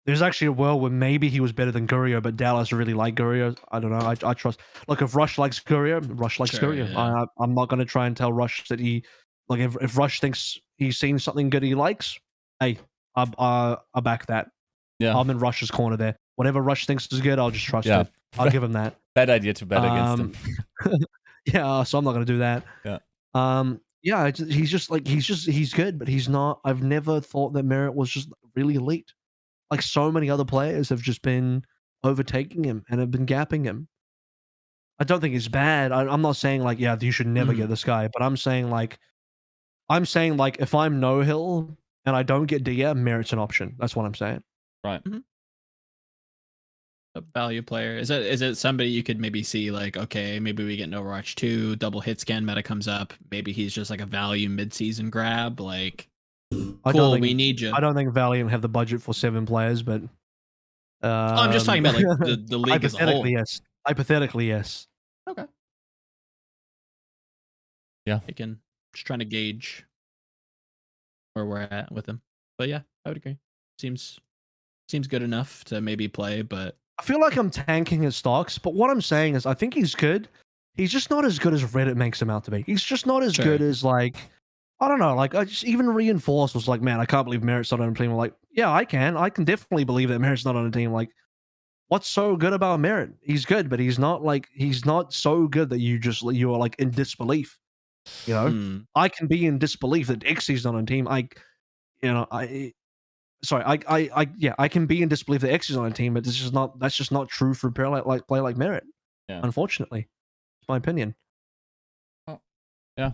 There's actually a world where maybe he was better than Gurio, but Dallas really like Gurio. I don't know. I trust. Look, if Rush likes Gurio, Rush likes Gurio. Yeah. I'm not going to try and tell Rush that he like if Rush thinks he's seen something good he likes. Hey, I back that. Yeah, I'm in Rush's corner there. Whatever Rush thinks is good, I'll just trust it. I'll give him that. Bad idea to bet against him. Yeah, so I'm not going to do that. Yeah. Yeah, he's good, but he's not. I've never thought that Merit was just really elite. Like so many other players have just been overtaking him and have been gapping him. I don't think it's bad. I'm not saying like, yeah, you should never get this guy, but I'm saying like if I'm no hill and I don't get Dia, Merit's an option. That's what I'm saying. Right. A value player. Is it somebody you could maybe see like, okay, maybe we get an Overwatch 2, double hit scan meta comes up. Maybe he's just like a value mid-season grab. Like, cool, we need you. I don't think Valiant have the budget for 7 players, but I'm just talking about like the league as a whole. Yes. Hypothetically, yes. Okay. Yeah. Just trying to gauge where we're at with him. But yeah, I would agree. Seems good enough to maybe play, but I feel like I'm tanking his stocks, but what I'm saying is I think he's good. He's just not as good as Reddit makes him out to be. He's just not as good as like, I don't know, like I just even Reinforce was like, man, I can't believe Merit's not on a team. I'm like, yeah, I can definitely believe that Merit's not on a team. Like, what's so good about Merit? He's good, but he's not so good that you are like in disbelief. You know, I can be in disbelief that Xy's not on team. I can be in disbelief that X is on a team, but that's just not true for a player like Merit. Yeah. Unfortunately, it's my opinion. Oh, yeah.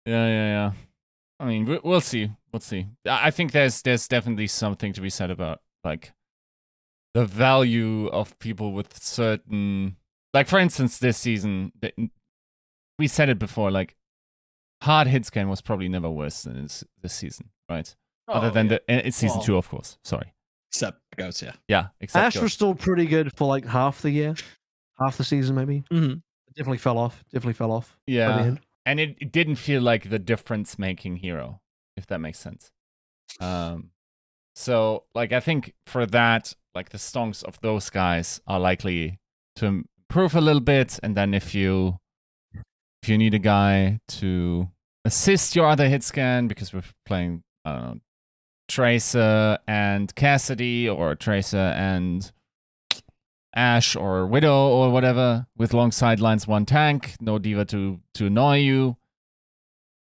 Yeah. I mean, we'll see. We'll see. I think there's definitely something to be said about like the value of people with certain, like for instance, this season we said it before. Like hard hit scan was probably never worse than this season, right? Other than it's season 2, of course. Sorry. Except Goats, yeah. Yeah, except Ash Goats. was still pretty good for like half the year, half the season maybe. Mm-hmm. It definitely fell off. By the Yeah, end. and it didn't feel like the difference-making hero, if that makes sense. So like I think for that, like the stonks of those guys are likely to improve a little bit, and then if you need a guy to assist your other hit scan because we're playing Tracer and Cassidy, or Tracer and Ash or Widow or whatever, with long sidelines, one tank, no diva to annoy you.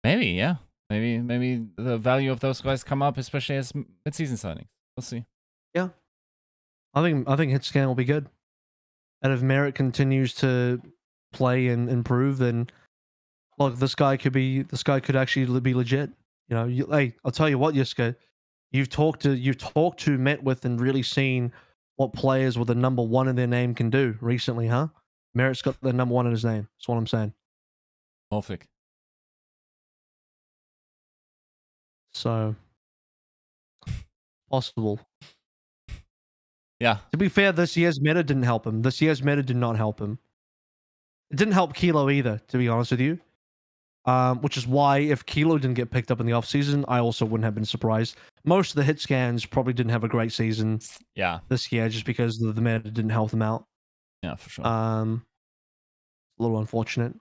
Maybe, yeah. Maybe the value of those guys come up, especially as mid-season signings. We'll see. Yeah. I think hit scan will be good. And if Merit continues to play and improve, then look, this guy could actually be legit. You know, hey, I'll tell you what, Yiska, you've talked to, met with, and really seen what players with the number 1 in their name can do recently, huh? Merit's got the number 1 in his name. That's what I'm saying. Perfect. So possible. Yeah. To be fair, this year's meta didn't help him. This year's meta did not help him. It didn't help Kilo either, to be honest with you. Which is why if Kilo didn't get picked up in the offseason, I also wouldn't have been surprised. Most of the hit scans probably didn't have a great season this year just because the meta didn't help them out. Yeah, for sure. A little unfortunate.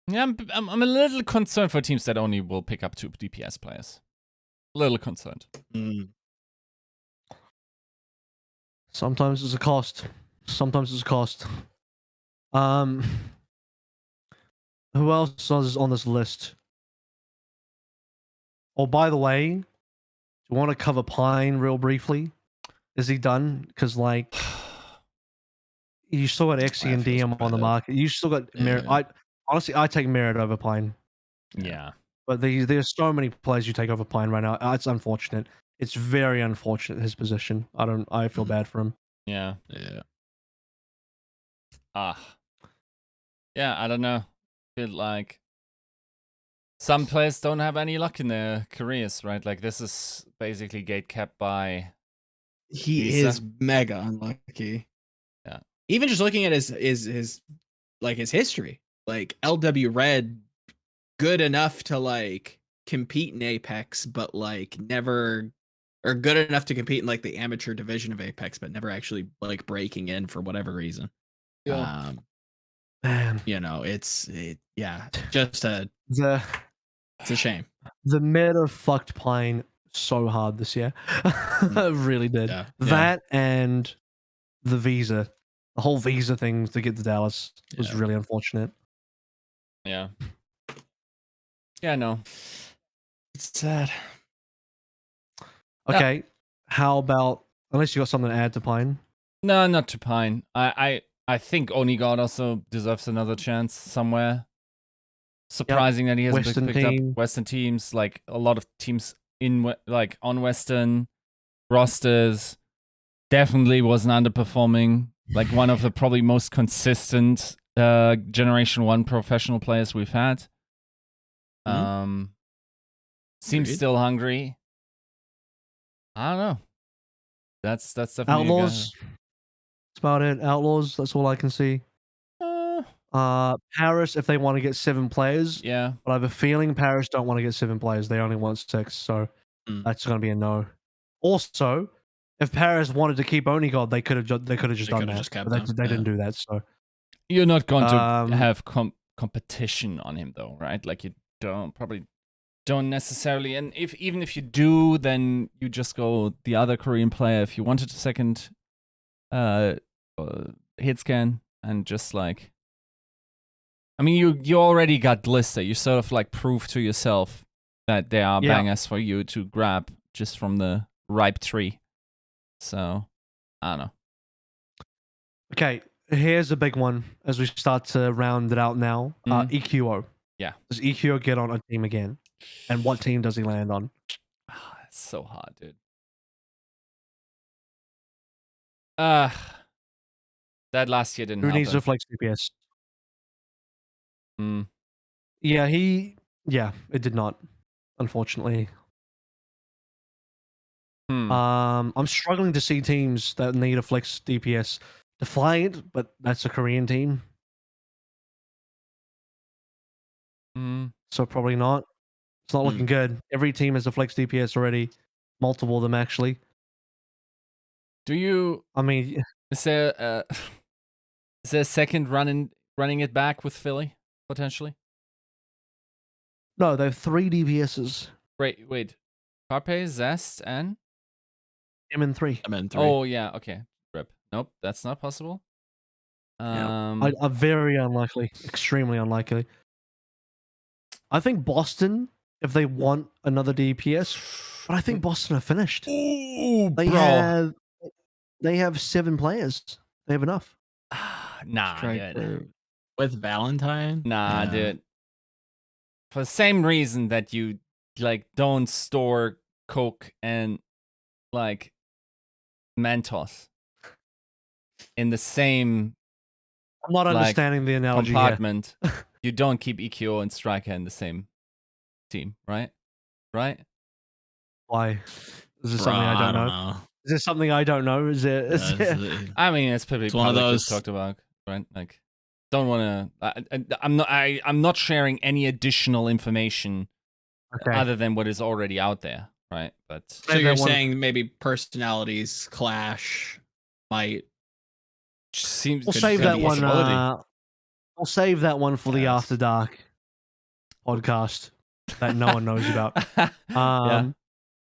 Yeah, I'm a little concerned for teams that only will pick up 2 DPS players. A little concerned. Sometimes it's a cost. Who else is on this list? Oh, by the way, do you want to cover Pine real briefly? Is he done? Because like, you still got Xe and DM on the market. You still got Merit. Honestly, I take Merit over Pine. Yeah. But there's so many players you take over Pine right now. It's unfortunate. It's very unfortunate, his position. I feel bad for him. Yeah. Yeah, I don't know. Feel like some players don't have any luck in their careers, right? Like this is basically gate capped by he Yiska. is mega unlucky. Yeah. Even just looking at his history, like LW Red, good enough to like compete in Apex, but like never, or good enough to compete in like the amateur division of Apex, but never actually like breaking in for whatever reason. Yeah. Man, you know, it's a shame. The meta fucked Pine so hard this year. It really did. Yeah. That and the visa. The whole visa thing to get to Dallas was really unfortunate. Yeah. Yeah, no. It's sad. Okay. How about, unless you got something to add to Pine? No, not to Pine. I think Onigod also deserves another chance somewhere. Surprising that he hasn't been picked up. Western teams, like a lot of teams on Western rosters, definitely wasn't underperforming. Like one of the probably most consistent Generation 1 professional players we've had. Seems still hungry. I don't know. That's definitely Outlaws. That's about it. Outlaws. That's all I can see. Paris, if they want to get 7 players. Yeah. But I have a feeling Paris don't want to get 7 players. They only want 6. So that's going to be a no. Also, if Paris wanted to keep Onigod, they could have just done that. They didn't do that. So you're not going to have competition on him though, right? Like you don't probably don't necessarily, and even if you do, then you just go the other Korean player if you wanted a second hit scan, and just like, I mean, you already got Glister. You sort of like prove to yourself that there are bangers for you to grab just from the ripe tree. So, I don't know. Okay, here's a big one as we start to round it out now. EQO. Yeah. Does EQO get on a team again? And what team does he land on? It's so hard, dude. That last year didn't Who help needs him. a flex DPS? Mm. Yeah, it did not, unfortunately. I'm struggling to see teams that need a flex DPS. Defiant, but that's a Korean team. So probably not. It's not looking good. Every team has a flex DPS already. Multiple of them, actually. Do you... I mean... Is there a second running it back with Philly, potentially? No, they have 3 DPSs. Wait. Carpe, Zest, and? MN3. Oh, yeah, okay. Rip. Nope, that's not possible. Very unlikely. Extremely unlikely. I think Boston, if they want another DPS, but I think Boston are finished. Ooh, They have 7 players. They have enough. Nah, dude. With Valentine? Nah, dude. For the same reason that you like don't store Coke and like Mentos in the same I'm not understanding the analogy compartment. You don't keep EQO and Striker in the same team, right? Right? Why? Is this something I don't know? Is this something I don't know? Is it? I mean, it's probably one of those just talked about, right? Like, don't want to. I'm not sharing any additional information other than what is already out there, right? But so you're saying maybe personalities clash might. Seems we'll save that one. We'll save that one for the After Dark podcast that no one knows about.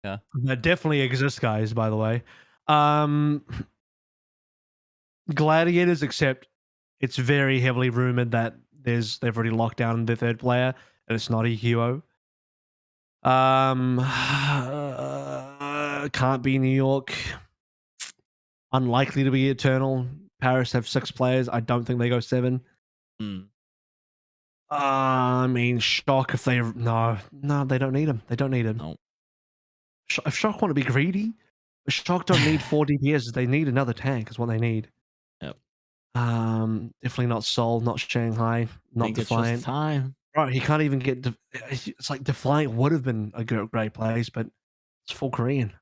Yeah. That definitely exists, guys, by the way. Gladiators, except it's very heavily rumored that they've already locked down their 3rd player, and it's not EQO. Can't be New York. Unlikely to be Eternal. Paris have 6 players. I don't think they go 7. I mean, Shock if they... No, they don't need him. They don't need him. No. If Shock want to be greedy, Shock don't need 4 DPS. They need another tank is what they need. Yep. Definitely not Seoul, not Shanghai, not Defiant. It's just time. Right, he can't even get... It's like Defiant would have been a great place, but it's full Korean.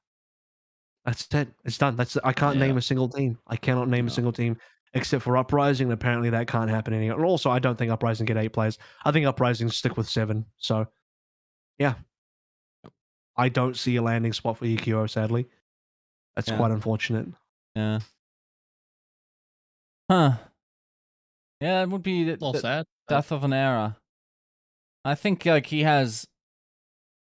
That's it. It's done. I can't name a single team. I cannot name a single team except for Uprising, and apparently that can't happen anymore. And also, I don't think Uprising get 8 players. I think Uprising stick with 7. So, yeah. I don't see a landing spot for EQO, sadly. That's quite unfortunate. Yeah. Huh. Yeah, it would be the sad. Death of an era. I think like he has...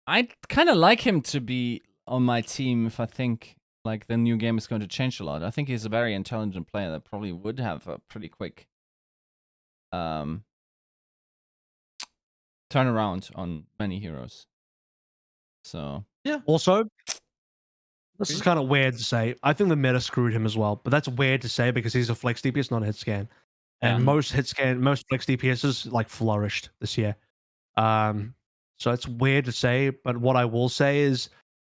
I'd kind of like him to be on my team if I think like the new game is going to change a lot. I think he's a very intelligent player that probably would have a pretty quick turnaround on many heroes. So yeah. Also, this is kind of weird to say. I think the meta screwed him as well, but that's weird to say because he's a flex DPS, not a hit scan. And most flex DPSs like flourished this year. So it's weird to say, but what I will say is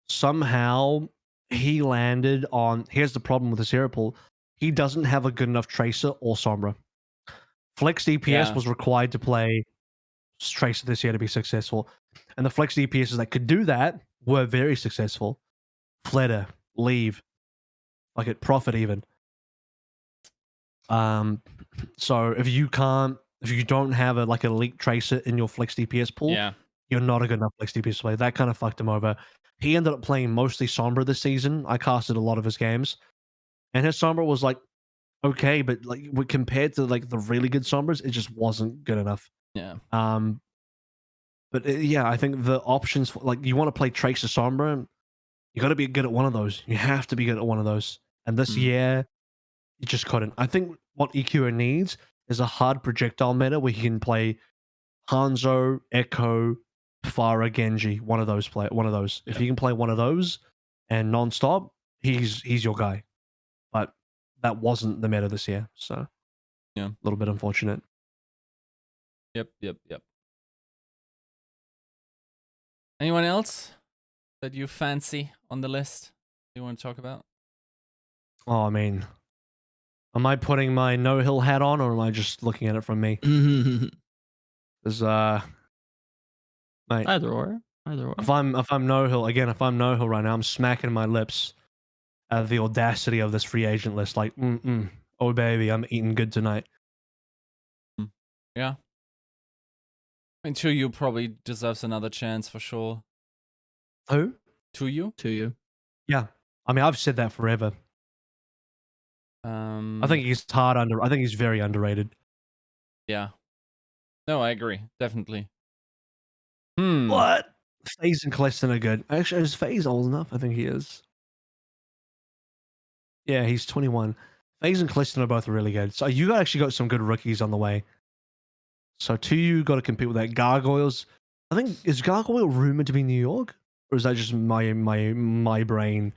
somehow he landed on... Here's the problem with this hero pool. He doesn't have a good enough Tracer or Sombra. Flex DPS was required to play Tracer this year to be successful. And the Flex DPSs that could do that were very successful. Fledder, Leave, like at Profit even. So if you don't have an elite Tracer in your Flex DPS pool, you're not a good enough Flex DPS player. That kind of fucked him over. He ended up playing mostly Sombra this season. I casted a lot of his games, and his Sombra was like okay, but like compared to like the really good Sombras, it just wasn't good enough. Yeah. But yeah, I think the options for, like, you want to play Tracer Sombra, you got to be good at one of those. You have to be good at one of those. And this year, you just couldn't. I think what EQO needs is a hard projectile meta where he can play Hanzo, Echo, Pharah, Genji. One of those play. One of those. If he can play one of those and non-stop, he's your guy. But that wasn't the meta this year, so yeah, a little bit unfortunate. Yep. Anyone else that you fancy on the list you want to talk about? Oh, I mean, am I putting my no-hill hat on, or am I just looking at it from me? There's mate, Either or. if I'm no-hill again, if I'm no-hill right now, I'm smacking my lips at the audacity of this free agent list. Like, oh baby, I'm eating good tonight. Yeah. I mean, Tuyu probably deserves another chance for sure. Who? Tuyu? Yeah. I mean, I've said that forever. I think he's I think he's very underrated. Yeah. No, I agree. Definitely. What? FaZe and Clifton are good. Actually, is FaZe old enough? I think he is. Yeah, he's 21. FaZe and Clifton are both really good. So you actually got some good rookies on the way. So you got to compete with that. Gargoyles. I think, is Gargoyle rumored to be New York? Or is that just my brain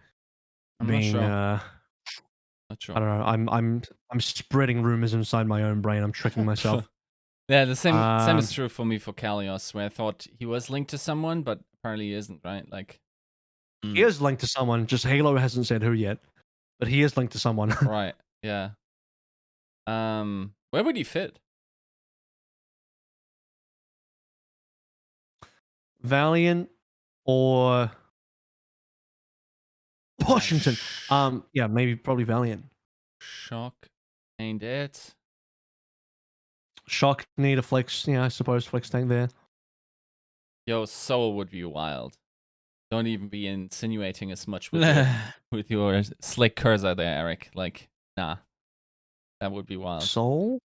being Not sure. I don't know. I'm spreading rumors inside my own brain. I'm tricking myself. Yeah, the same is true for me for Kalios, where I thought he was linked to someone, but apparently he isn't, right? Like he is linked to someone, just Halo hasn't said who yet. But he is linked to someone. Right, yeah. Where would he fit? Valiant or Washington. Yeah, maybe probably Valiant. Shock ain't it. Shock need a flex, yeah, I suppose flex tank there. Yo, Soul would be wild. Don't even be insinuating as much with your slick cursor there, Eric. Like, nah. That would be wild. Soul?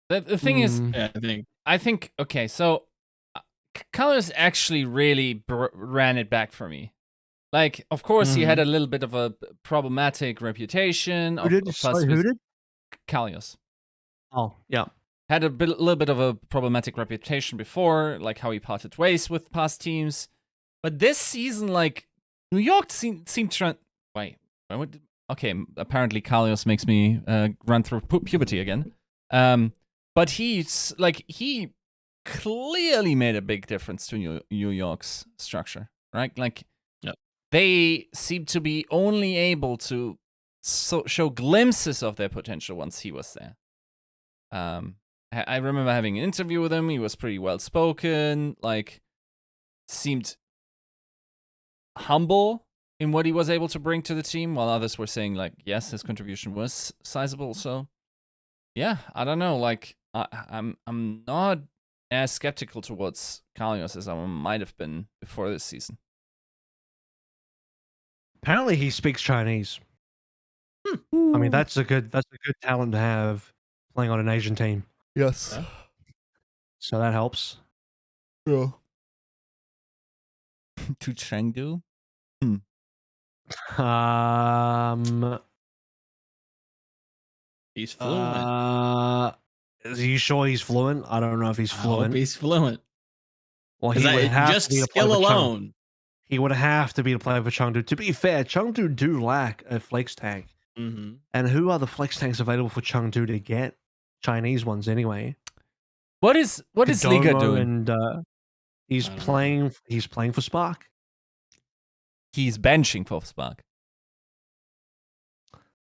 The thing is, Yeah, I think okay, so Colors actually really ran it back for me. Like, of course, he had a little bit of a problematic reputation. Who did? Sorry, who did? Kalios. Oh, yeah. Had a little bit of a problematic reputation before, like how he parted ways with past teams. But this season, like, New York seemed to... Wait, okay, apparently Kalios makes me run through puberty again. But he clearly made a big difference to New York's structure, right? Like, they seem to be only able to show glimpses of their potential once he was there. I remember having an interview with him. He was pretty well spoken, like, seemed humble in what he was able to bring to the team, while others were saying, like, yes, his contribution was sizable. So, yeah, I don't know. Like, I'm not as skeptical towards Kalios as I might have been before this season. Apparently, he speaks Chinese. I mean, that's a good talent to have playing on an Asian team. Yes. So that helps. Yeah. To Chengdu? He's fluent. Is you sure he's fluent? I don't know if he's fluent. I hope he's fluent. Well, he would have just to be skill alone. He would have to be to play for Chengdu. To be fair, Chengdu do lack a flex tank. Mm-hmm. And who are the flex tanks available for Chengdu to get? Chinese ones, anyway. What is Liga doing? And he's playing for Spark. He's benching for Spark.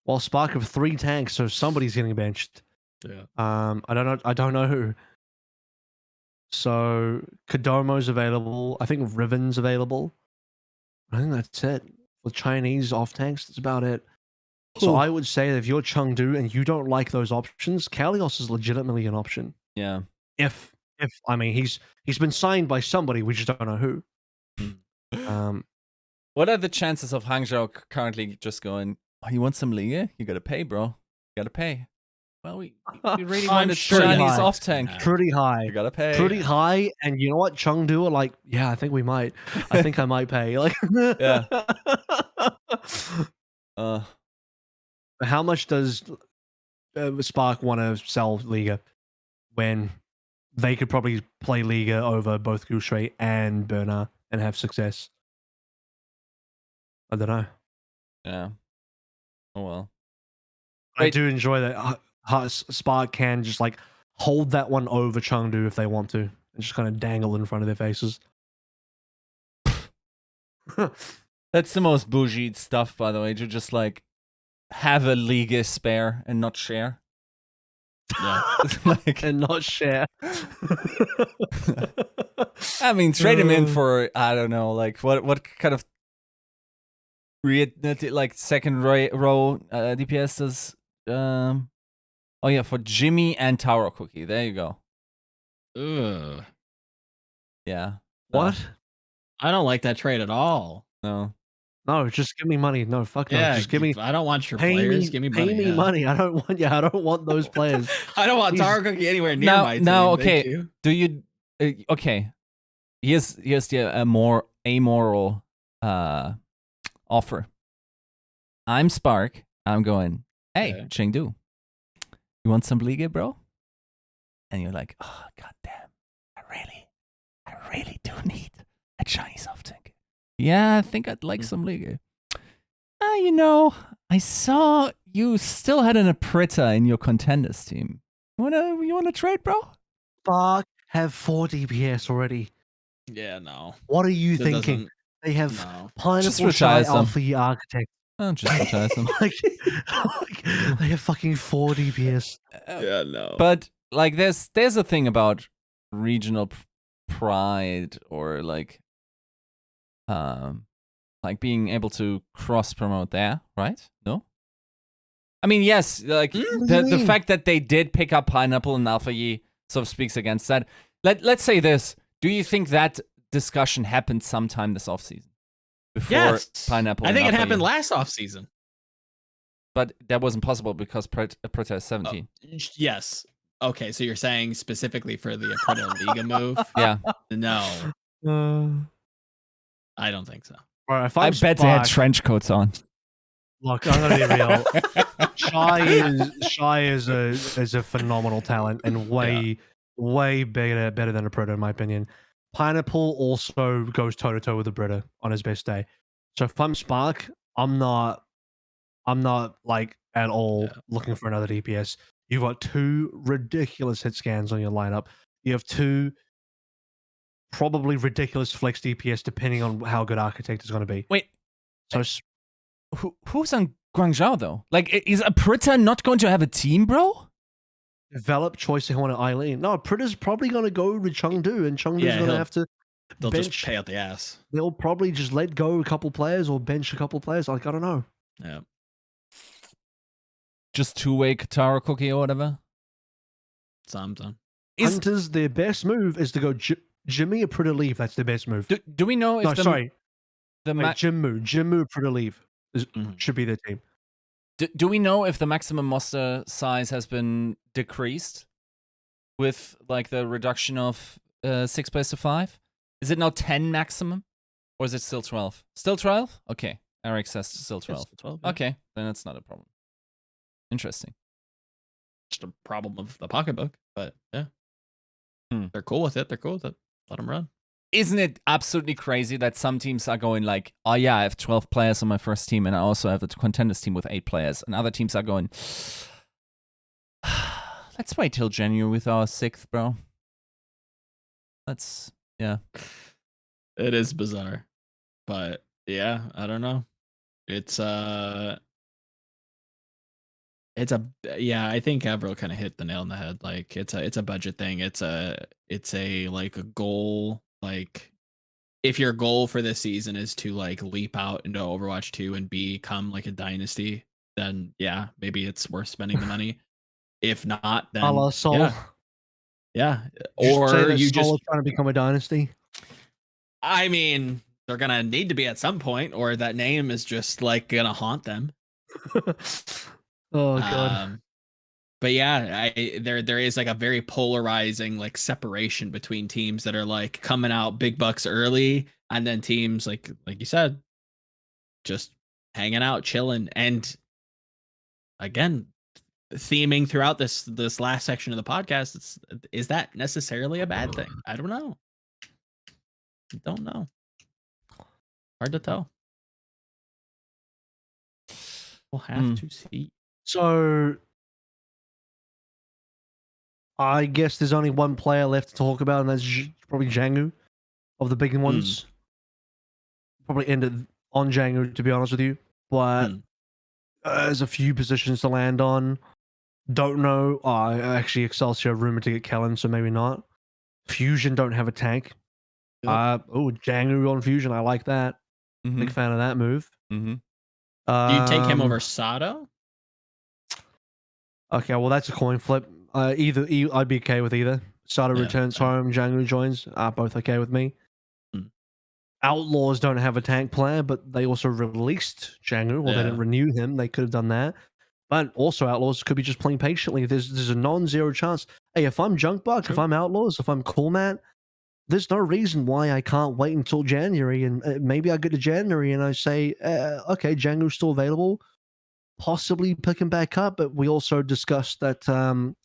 Well, Spark have 3 tanks, so somebody's getting benched. Yeah. I don't know who. So Kodomo's available. I think Riven's available. I think that's it. For Chinese off tanks, that's about it. So I would say that if you're Chengdu and you don't like those options, Kalios is legitimately an option. Yeah. If I mean he's been signed by somebody, we just don't know who. What are the chances of Hangzhou currently just going, oh, you want some Liga? You gotta pay, bro. You gotta pay. Well, we really I'm wanted sure Chinese high. off tank. Pretty high. You gotta pay. Pretty high, and you know what? Chengdu are like, yeah, I think we might. I think I might pay. Like, Yeah. How much does Spark want to sell Liga when they could probably play Liga over both Gouche and Bernard and have success? I don't know. Yeah. Oh well. I Wait. do enjoy that Spark can just like hold that one over Chengdu if they want to, and just kind of dangle in front of their faces. That's the most bougie stuff, by the way, to just like have a Liga spare and not share. Yeah. Like, and not share. I mean, trade him in for, I don't know, like what kind of like second row DPS does? Oh yeah, for Jimmy and Tower Cookie. There you go. Ugh. Yeah. What? I don't like that trade at all. No. No, just give me money. No, fuck no. Yeah, Just give me. I don't want your Pay players. me. Give me Pay money. me yeah. money. I don't want. Yeah, I don't want those players. I don't want He's- Tower Cookie anywhere near Now- my team. now, Thank okay. you. Do you? Okay. Here's the more amoral offer. I'm Spark. I'm going. Hey, Okay. Chengdu, you want some Liga, bro? And you're like, oh goddamn, I really do need a Chinese off tank. Yeah, I think I'd like some Liga. You know, I saw you still had an Aprita in your contenders team. You wanna trade, bro? Fuck. Have 4 DPS already. Yeah, no. What are you That thinking? doesn't- They have No. Pineapple retire Shy some. Alpha Architect. Oh, just retire some. like, they have fucking 4 DPS. Yeah, no. But like, there's a thing about regional pride or like being able to cross promote there, right? No. I mean, yes, like What do you the mean? fact that they did pick up Pineapple and Alpha Yi sort of speaks against that. Let's say this: do you think that discussion happened sometime this offseason before yes. Pineapple? I think it and Alpha happened Yi? last offseason. But that wasn't possible because Protest 17. Yes. Okay, so you're saying specifically for the Aprita Liga move? Yeah, No, Uh, I don't think so. all right, if I I'm bet they had Spark- trench coats on. Look, I'm gonna be real. Shy is a phenomenal talent and way better than a Brita in my opinion. Pineapple also goes toe to toe with a Brita on his best day. So if I'm Spark, I'm not like at all looking for another DPS. You've got 2 ridiculous hit scans on your lineup. You have 2 probably ridiculous flex DPS depending on how good Architect is going to be. Wait, So who's on Guangzhou though? Like, is Aprita not going to have a team, bro? develop Choi Se-hwan and Eileen. No, Prita's probably going to go with Chengdu, and Chengdu's Yeah, going to he'll- have to They'll bench. just pay out the ass. They'll probably just let go a couple players or bench a couple players. Like, I don't know. Yeah. Just two-way Katara cookie or whatever. Something. Hunters, their best move is to go Jimmy or Prita leave. That's their best move. Do we know if No, sorry. the Jimmu, Prita leave Mhm. should be their team. do we know if the maximum muster size has been decreased with like the reduction of 6 players to 5? Is it now 10 maximum, or is it still 12? Still 12? Okay, Eric says still 12. It's 12, yeah. Okay, then that's not a problem. Interesting. Just a problem of the pocketbook, but yeah. Hmm. They're cool with it. They're cool with it. Let them run. Isn't it absolutely crazy that some teams are going like, oh yeah, I have 12 players on my first team, and I also have a contenders team with 8 players, and other teams are going, let's wait till January with our 6th, bro. Yeah. It is bizarre, but yeah, I don't know. It's I think AVRL kind of hit the nail on the head. Like it's a budget thing. It's a like a goal. Like if your goal for this season is to like leap out into Overwatch 2 and become like a dynasty, then yeah, maybe it's worth spending the money. If not, then A la Sol. yeah. Or Or you Sol just is trying to become a dynasty. I mean, they're gonna need to be at some point, or that name is just like gonna haunt them. Oh god. But yeah, there is like a very polarizing like separation between teams that are like coming out big bucks early, and then teams like you said, just hanging out, chilling, and again, theming throughout this last section of the podcast. Is that necessarily a bad thing? I don't know. Don't know. Hard to tell. We'll have to see. So I guess there's only one player left to talk about, and that's probably Jangu of the big ones. Probably ended on Jangu, to be honest with you. But there's a few positions to land on. Don't know. Actually, Excelsior rumored to get Kellen, so maybe not. Fusion don't have a tank. Yep. Jangu on Fusion. I like that. Big fan of that move. Mm-hmm. Do you take him over SADO? Okay, well that's a coin flip. Either I'd be okay with either. SADO returns home, Jangu joins. Both okay with me. Outlaws don't have a tank player, but they also released Jangu. Well, they didn't renew him. They could have done that. But also Outlaws could be just playing patiently. There's a non-zero chance. Hey, if I'm Junkbuck, if I'm Outlaws, if I'm Cool Matt, there's no reason why I can't wait until January. And maybe I get to January and I say, okay, Jangu's still available. Possibly pick him back up. But we also discussed that on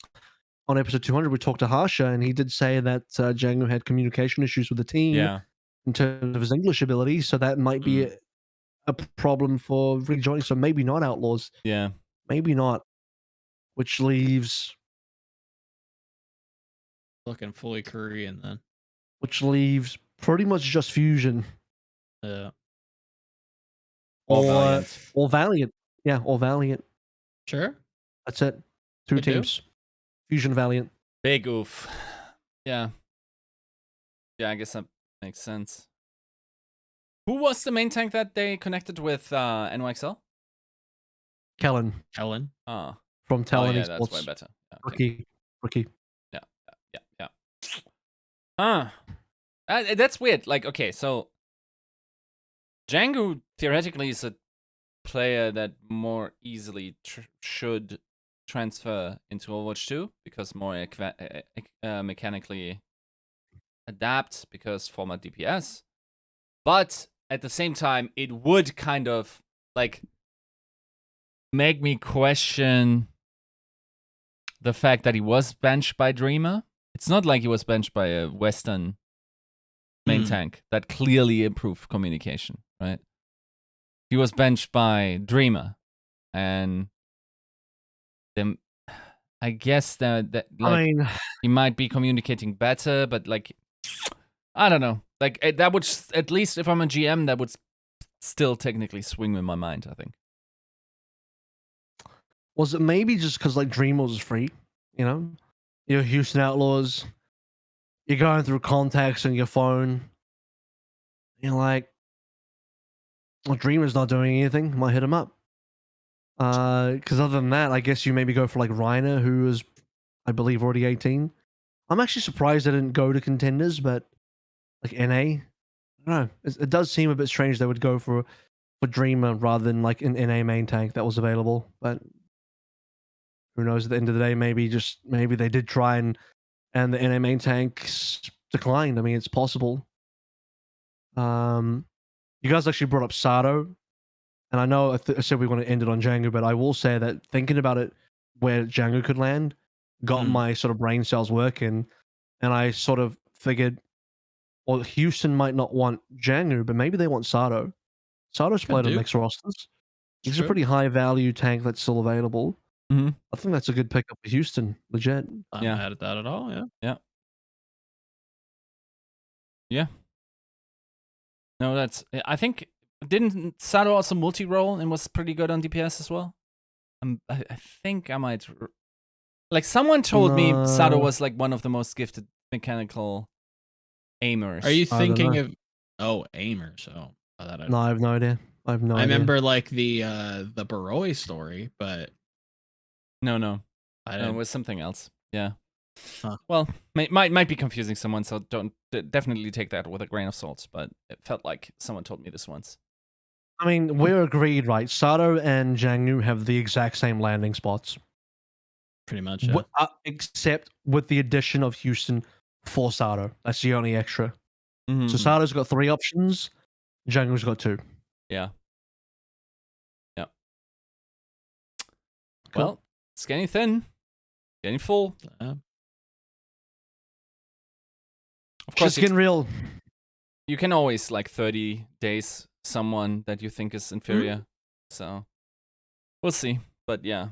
episode 200, we talked to Harsha, and he did say that Jangu had communication issues with the team in terms of his English ability. So that might be a problem for rejoining. So maybe not Outlaws. Yeah. Maybe not. Which leaves... Looking fully Korean then. Which leaves pretty much just Fusion. Yeah. Or Valiant. Or Valiant. Yeah, or Valiant. Sure. That's it. Two teams. Fusion, Valiant. Big oof. Yeah. Yeah, I guess that makes sense. Who was the main tank that they connected with NYXL? Kellen. Oh. From Talon yeah, Esports. that's way better. Yeah, Rookie. Yeah. That's weird. Like, okay, so Jangu theoretically is a player that more easily should transfer into Overwatch 2 because more mechanically adapt because former DPS. But at the same time, it would kind of like make me question the fact that he was benched by Dreamer. It's not like he was benched by a Western main tank that clearly improved communication, right? He was benched by Dreamer, and then I guess that like he might be communicating better, but like I don't know. Like that would at least if I'm a GM, that would still technically swing in my mind. I think. Was it maybe just because like Dreamer was free? You know, you're Houston Outlaws. You're going through contacts on your phone. You're like, well, Dreamer's not doing anything. Might hit him up. Because other than that, I guess you maybe go for like Reiner, who is, I believe, already 18. I'm actually surprised they didn't go to contenders, but like NA, I don't know. It does seem a bit strange they would go for Dreamer rather than like an NA main tank that was available. But who knows? At the end of the day, maybe they did try and the NA main tanks declined. I mean, it's possible. You guys actually brought up SADO, and I know I said we want to end it on Jangu, but I will say that thinking about it, where Jangu could land, got my sort of brain cells working, and I sort of figured, well, Houston might not want Jangu, but maybe they want SADO. SADO's played on mixed rosters. He's a pretty high value tank that's still available. Mm-hmm. I think that's a good pickup for Houston, legit. I'm not mad at that at all. Yeah. No, that's. I think didn't SADO also multi-role and was pretty good on DPS as well. I think I might. Like someone told me SADO was like one of the most gifted mechanical aimers. Are you thinking of aimers? Oh, no, I have no idea. I remember like the Baroi story, but no, it was something else. Yeah. Well, might be confusing someone, so don't definitely take that with a grain of salt. But it felt like someone told me this once. I mean, we're agreed, right? SADO and Jangu have the exact same landing spots. Pretty much, yeah. Except with the addition of Houston for SADO. That's the only extra. Mm-hmm. So SADO's got 3 options. Jungle's got 2. Yeah. Cool. Well, it's getting thin, getting full. Of course, Just getting real. You can always like 30 days someone that you think is inferior. So we'll see. But yeah,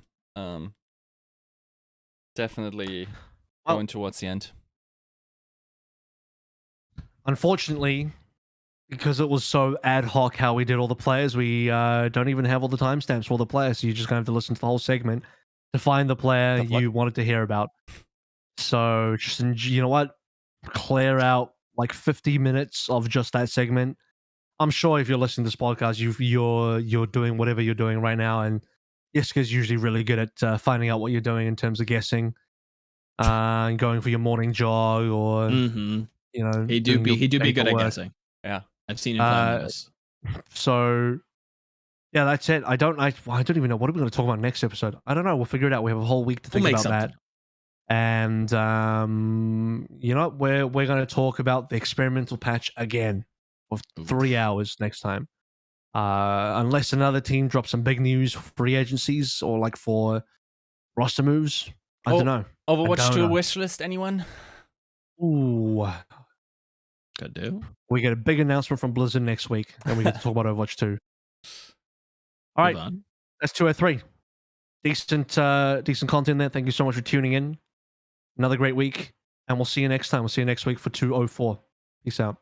definitely going towards the end. Unfortunately, because it was so ad hoc how we did all the players, we don't even have all the timestamps for all the players. So you're just going to have to listen to the whole segment to find the player you wanted to hear about. So just, you know what? Clear out like 50 minutes of just that segment. I'm sure if you're listening to this podcast, you're doing whatever you're doing right now, and Yiska's usually really good at finding out what you're doing in terms of guessing, and going for your morning jog, or you know, he do be good at guessing. Yeah, I've seen him play this. So yeah, that's it. I don't even know what are we going to talk about next episode. I don't know. We'll figure it out. We have a whole week to think about that. And you know, we're going to talk about the experimental patch again for 3 hours next time. Unless another team drops some big news for free agencies or like for roster moves. I don't know. Overwatch 2 wish list, anyone? Ooh. Could do. We get a big announcement from Blizzard next week, and we get to talk about Overwatch 2. All right. That's 203. Decent content there. Thank you so much for tuning in. Another great week, and we'll see you next time. We'll see you next week for 204. Peace out.